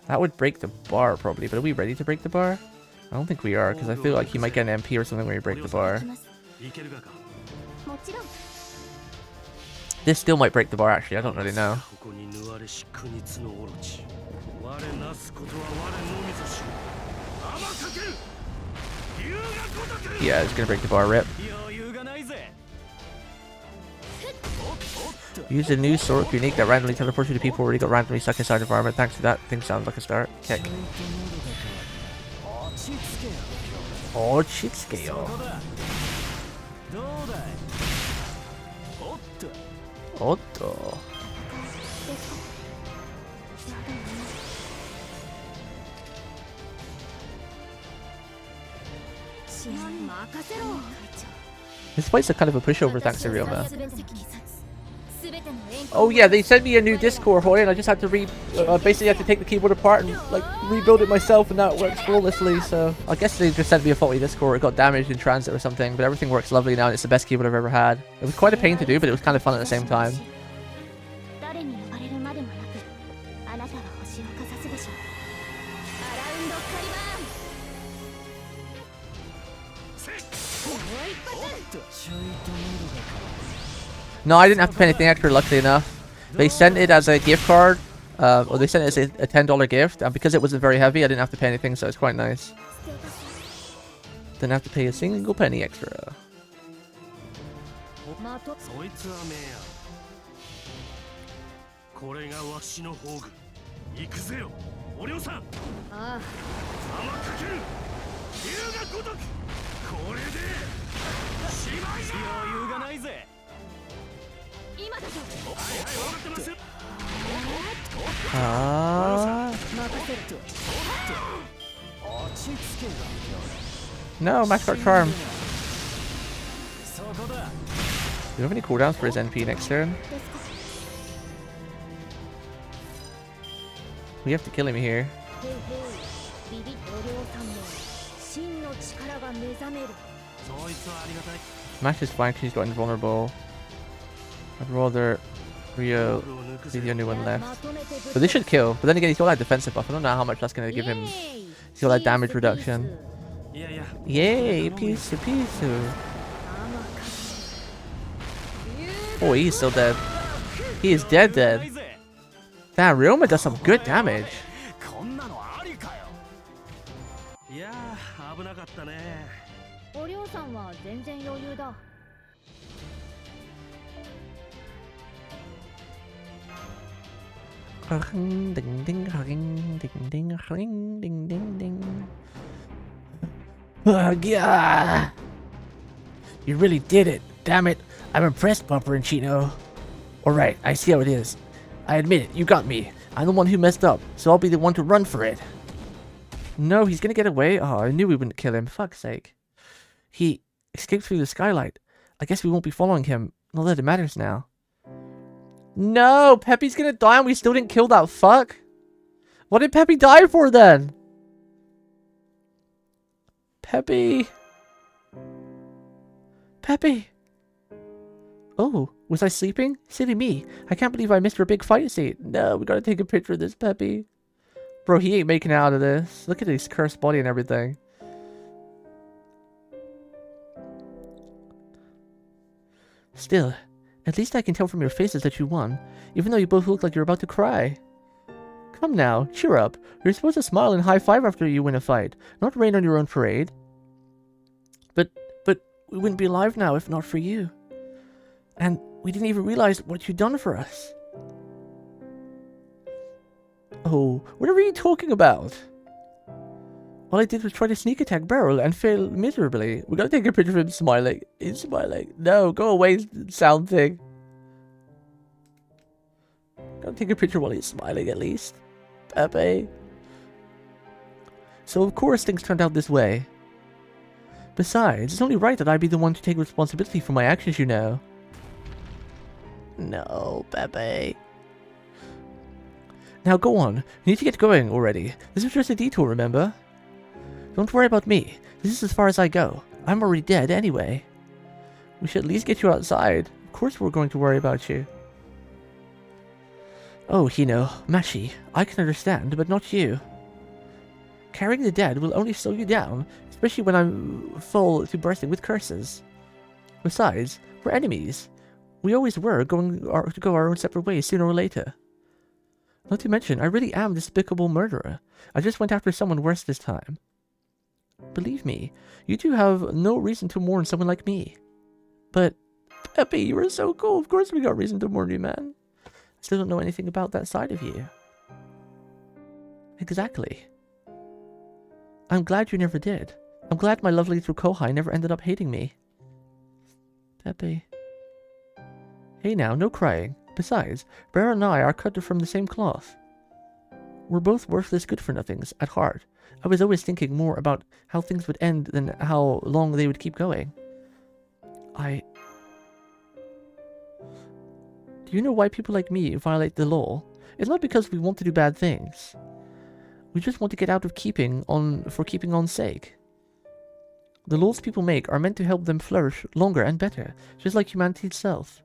That would break the bar, probably. But are we ready to break the bar? I don't think we are, because I feel like he might get an MP or something when we break the bar. This still might break the bar, actually. I don't really know. Yeah, it's gonna break the bar, rip. Use a new sort unique that randomly teleports you to people where you got randomly stuck inside the environment. Thanks for that. Thing sounds like a start. Kick. Oh, cheat scale. Otto. This fight's a kind of a pushover, thanks to Ryoma. Oh yeah, they sent me a new Discord for it, and I just had to basically had to take the keyboard apart and like rebuild it myself, and now it works flawlessly. So I guess they just sent me a faulty Discord. It got damaged in transit or something, but everything works lovely now, and it's the best keyboard I've ever had. It was quite a pain to do, but it was kind of fun at the same time. No, I didn't have to pay anything extra, luckily enough. They sent it as a gift card, or they sent it as a $10 gift, and because it wasn't very heavy, I didn't have to pay anything, so it's quite nice. Didn't have to pay a single penny extra. No, Max got charmed. Do you have any cooldowns for his NP next turn? We have to kill him here. Max is fine because he's got invulnerable. I'd rather Rio be the only one left. But this should kill. But then again, he's got that defensive buff. I don't know how much that's going to give him. He's got that damage reduction. Yay, piece. Oh, he's still dead. He is dead. Damn, Ryoma does some good damage. Ding ding ding ding ding ding. Yeah. You really did it. Damn it. I'm impressed, Bumper and Chino. Alright, I see how it is. I admit it, you got me. I'm the one who messed up, so I'll be the one to run for it. No, he's gonna get away? Oh, I knew we wouldn't kill him. Fuck's sake. He escaped through the skylight. I guess we won't be following him. Not that it matters now. No, Peppy's gonna die and we still didn't kill that fuck? What did Peppy die for then? Peppy. Oh, was I sleeping? Silly me. I can't believe I missed her big fight scene. No, we gotta take a picture of this Peppy. Bro, he ain't making it out of this. Look at his cursed body and everything. Still, at least I can tell from your faces that you won, even though you both look like you're about to cry. Come now, cheer up. You're supposed to smile and high-five after you win a fight, not rain on your own parade. But we wouldn't be alive now if not for you. And we didn't even realize what you'd done for us. Oh, whatever are you talking about? All I did was try to sneak attack Beryl and fail miserably. We gotta take a picture of him smiling. He's smiling. No, go away, sound thing. Gotta take a picture while he's smiling at least. Pepe. So of course things turned out this way. Besides, it's only right that I be the one to take responsibility for my actions, you know. No, Pepe. Now go on. You need to get going already. This was just a detour, remember? Don't worry about me. This is as far as I go. I'm already dead anyway. We should at least get you outside. Of course we're going to worry about you. Oh, Hino, Mashi, I can understand, but not you. Carrying the dead will only slow you down, especially when I'm full to bursting with curses. Besides, we're enemies. We always were going to go our own separate ways sooner or later. Not to mention, I really am a despicable murderer. I just went after someone worse this time. Believe me, you two have no reason to mourn someone like me. But, Peppy, you were so cool. Of course we got reason to mourn you, man. I still don't know anything about that side of you. Exactly. I'm glad you never did. I'm glad my lovely little Kohai never ended up hating me. Peppy. Hey now, no crying. Besides, Bear and I are cut from the same cloth. We're both worthless good-for-nothings at heart. I was always thinking more about how things would end than how long they would keep going. Do you know why people like me violate the law? It's not because we want to do bad things. We just want to get out of keeping on's sake. The laws people make are meant to help them flourish longer and better, just like humanity itself.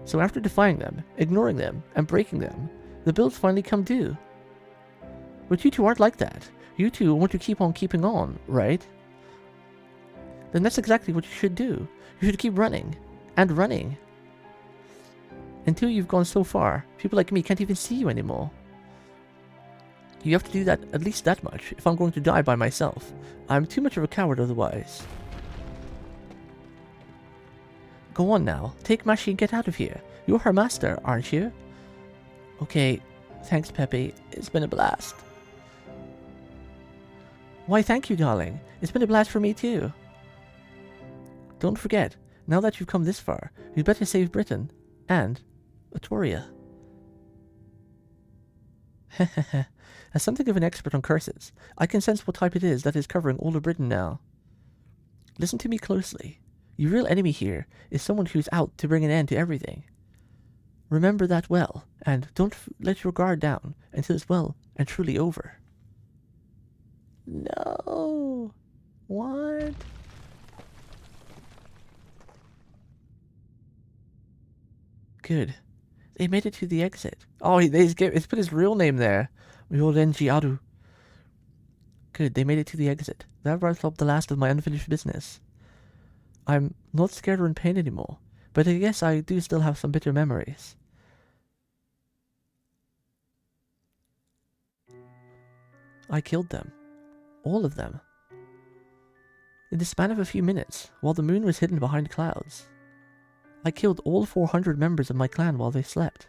So after defying them, ignoring them, and breaking them, the bills finally come due. But you two aren't like that. You two want to keep on keeping on, right? Then that's exactly what you should do. You should keep running. And running. Until you've gone so far, people like me can't even see you anymore. You have to do that at least that much if I'm going to die by myself. I'm too much of a coward otherwise. Go on now, take Mashi and get out of here. You're her master, aren't you? Okay, thanks Peppy, it's been a blast. Why thank you, darling. It's been a blast for me too. Don't forget, now that you've come this far, you'd better save Britain. And Atoria. As something of an expert on curses, I can sense what type it is that is covering all of Britain now. Listen to me closely. Your real enemy here is someone who's out to bring an end to everything. Remember that well, and don't let your guard down until it's well and truly over. No. What? Good. They made it to the exit. Oh, he's put his real name there. Ryorenji Aru. Good, they made it to the exit. That wraps up the last of my unfinished business. I'm not scared or in pain anymore, but I guess I do still have some bitter memories. I killed them. All of them. In the span of a few minutes, while the moon was hidden behind clouds. I killed all 400 members of my clan while they slept.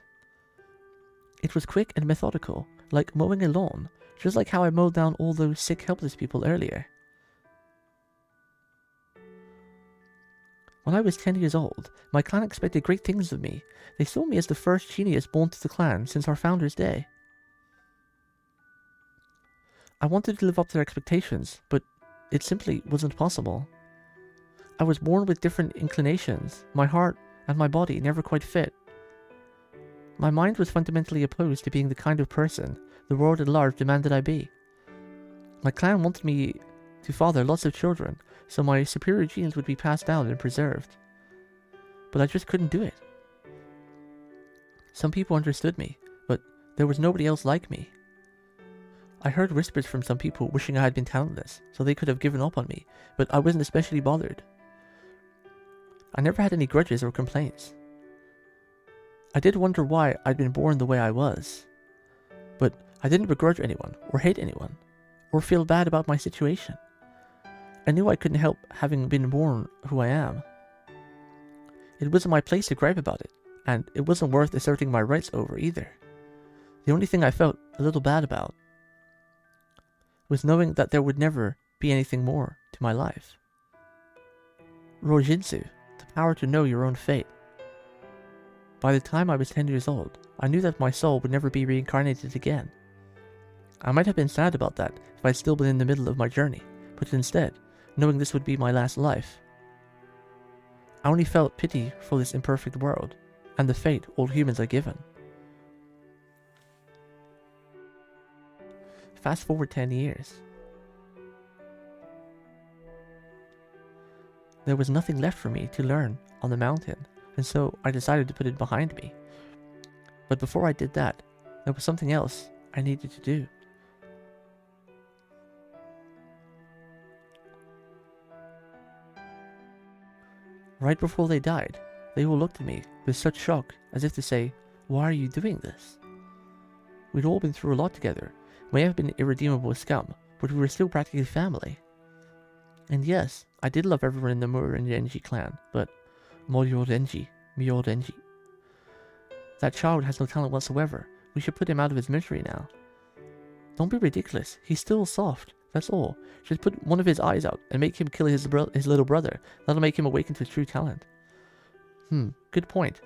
It was quick and methodical, like mowing a lawn, just like how I mowed down all those sick, helpless people earlier. When I was 10 years old, my clan expected great things of me. They saw me as the first genius born to the clan since our founder's day. I wanted to live up to their expectations, but it simply wasn't possible. I was born with different inclinations. My heart and my body never quite fit. My mind was fundamentally opposed to being the kind of person the world at large demanded I be. My clan wanted me to father lots of children, so my superior genes would be passed down and preserved. But I just couldn't do it. Some people understood me, but there was nobody else like me. I heard whispers from some people wishing I had been talentless, so they could have given up on me, but I wasn't especially bothered. I never had any grudges or complaints. I did wonder why I'd been born the way I was. But I didn't begrudge anyone, or hate anyone, or feel bad about my situation. I knew I couldn't help having been born who I am. It wasn't my place to gripe about it, and it wasn't worth asserting my rights over either. The only thing I felt a little bad about was knowing that there would never be anything more to my life. Rojinsu, the power to know your own fate. By the time I was 10 years old, I knew that my soul would never be reincarnated again. I might have been sad about that if I'd still been in the middle of my journey, but instead, knowing this would be my last life, I only felt pity for this imperfect world, and the fate all humans are given. Fast forward 10 years. There was nothing left for me to learn on the mountain, and so I decided to put it behind me. But before I did that, there was something else I needed to do. Right before they died, they all looked at me with such shock, as if to say, "Why are you doing this?" We'd all been through a lot together. We may have been irredeemable scum, but we were still practically family. And yes, I did love everyone in the Myorenji clan, but Myorenji. That child has no talent whatsoever. We should put him out of his misery now. Don't be ridiculous. He's still soft. That's all. Just put one of his eyes out and make him kill his little brother. That'll make him awaken to his true talent. Good point.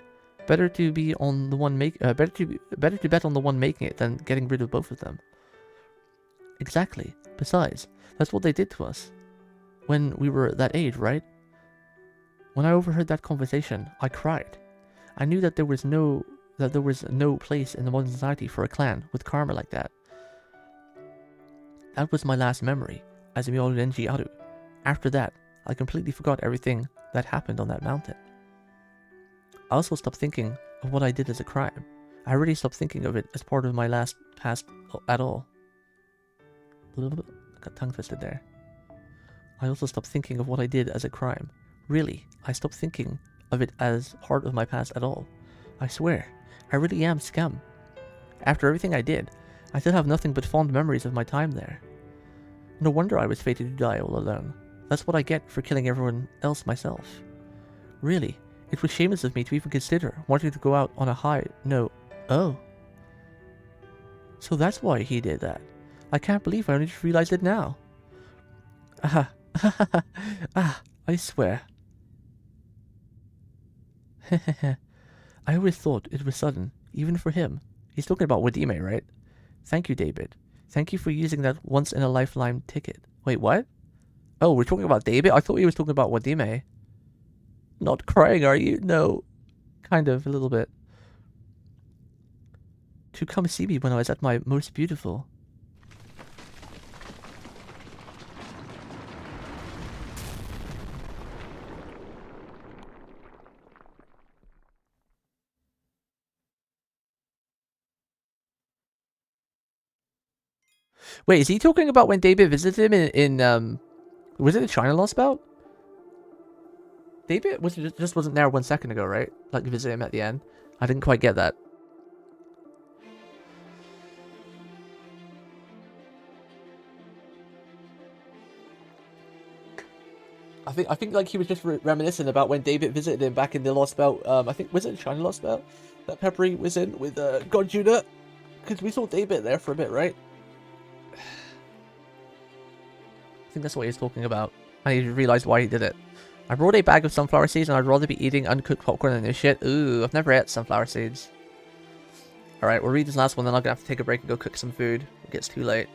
Better to be on the one better to bet on the one making it than getting rid of both of them. Exactly. Besides, that's what they did to us when we were that age, right? When I overheard that conversation, I cried. I knew that there was no place in the modern society for a clan with karma like that. That was my last memory as a Myorenji Aru. After that, I completely forgot everything that happened on that mountain. I also stopped thinking of what I did as a crime. I really stopped thinking of it as part of my past at all. I got tongue twisted there. I also stopped thinking of what I did as a crime. Really, I stopped thinking of it as part of my past at all. I swear, I really am scum. After everything I did, I still have nothing but fond memories of my time there. No wonder I was fated to die all alone. That's what I get for killing everyone else myself. Really, it was shameless of me to even consider wanting to go out on a high note. Oh. So that's why he did that. I can't believe I only just realized it now. I swear. I always thought it was sudden, even for him. He's talking about Wadime, right? Thank you, David. Thank you for using that once-in-a-lifetime ticket. Wait, what? Oh, we're talking about David? I thought he was talking about Wadime. Not crying, are you? No. Kind of, a little bit. To come see me when I was at my most beautiful. Wait, is he talking about when David visited him in was it the China Lost Belt? David just wasn't there 1 second ago, right? Like visit him at the end. I didn't quite get that. I think like he was just reminiscing about when David visited him back in the Lost Belt. I think was it the China Lost Belt that Peppery was in with God Judah, because we saw David there for a bit, right? I think that's what he's talking about. And he realized why he did it. I brought a bag of sunflower seeds and I'd rather be eating uncooked popcorn than this shit. Ooh, I've never ate sunflower seeds. Alright, we'll read this last one, then I'm gonna have to take a break and go cook some food. It gets too late.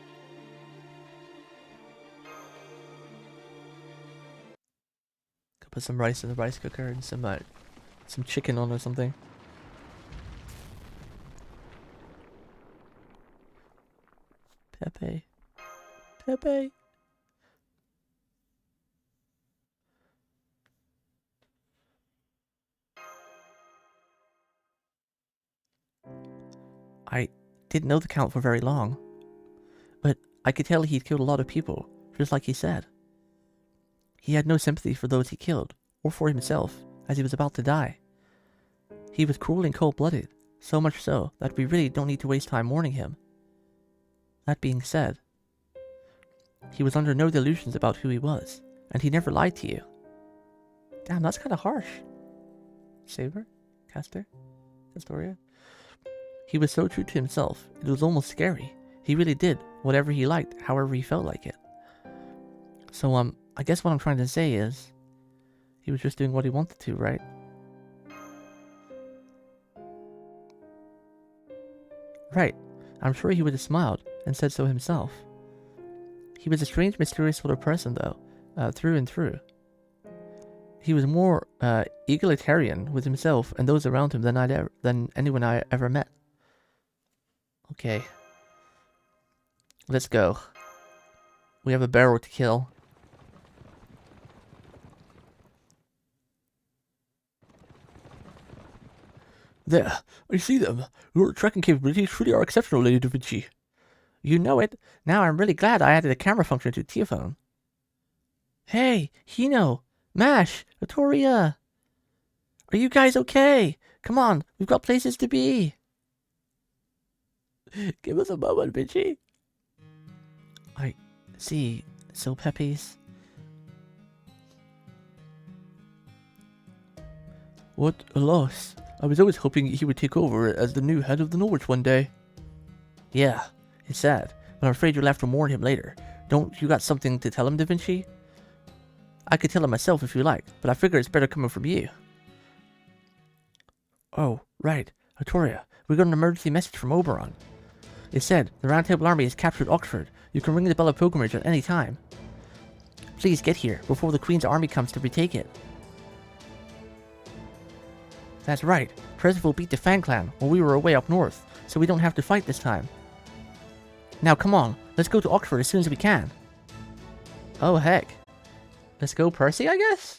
Could put some rice in the rice cooker and some chicken on or something. Pepe. Pepe. I didn't know the Count for very long, but I could tell he'd killed a lot of people, just like he said. He had no sympathy for those he killed, or for himself, as he was about to die. He was cruel and cold-blooded, so much so that we really don't need to waste time mourning him. That being said, he was under no delusions about who he was, and he never lied to you. Damn, that's kind of harsh. Saber? Caster? Astoria? He was so true to himself, it was almost scary. He really did whatever he liked, however he felt like it. So, I guess what I'm trying to say is, he was just doing what he wanted to, right? Right. I'm sure he would have smiled and said so himself. He was a strange, mysterious sort of person, though, through and through. He was more egalitarian with himself and those around him than anyone I ever met. Okay. Let's go. We have a barrel to kill. There, I see them. Your tracking capabilities truly are exceptional, Lady Da Vinci. You know it. Now I'm really glad I added a camera function to Teophone. Hey, Hino, Mash, Atoria. Are you guys okay? Come on, we've got places to be. Give us a moment, Vinci. I see. So Peppies. What a loss. I was always hoping he would take over as the new head of the Norwich one day. Yeah, it's sad, but I'm afraid you'll have to warn him later. Don't you got something to tell him, Da Vinci? I could tell him myself if you like, but I figure it's better coming from you. Oh, right. Atoria, we got an emergency message from Oberon. It said, the Round Table Army has captured Oxford. You can ring the bell of pilgrimage at any time. Please get here, before the Queen's army comes to retake it. That's right. Percival beat the Fan Clan while we were away up north, so we don't have to fight this time. Now come on, let's go to Oxford as soon as we can. Oh heck. Let's go Percy, I guess?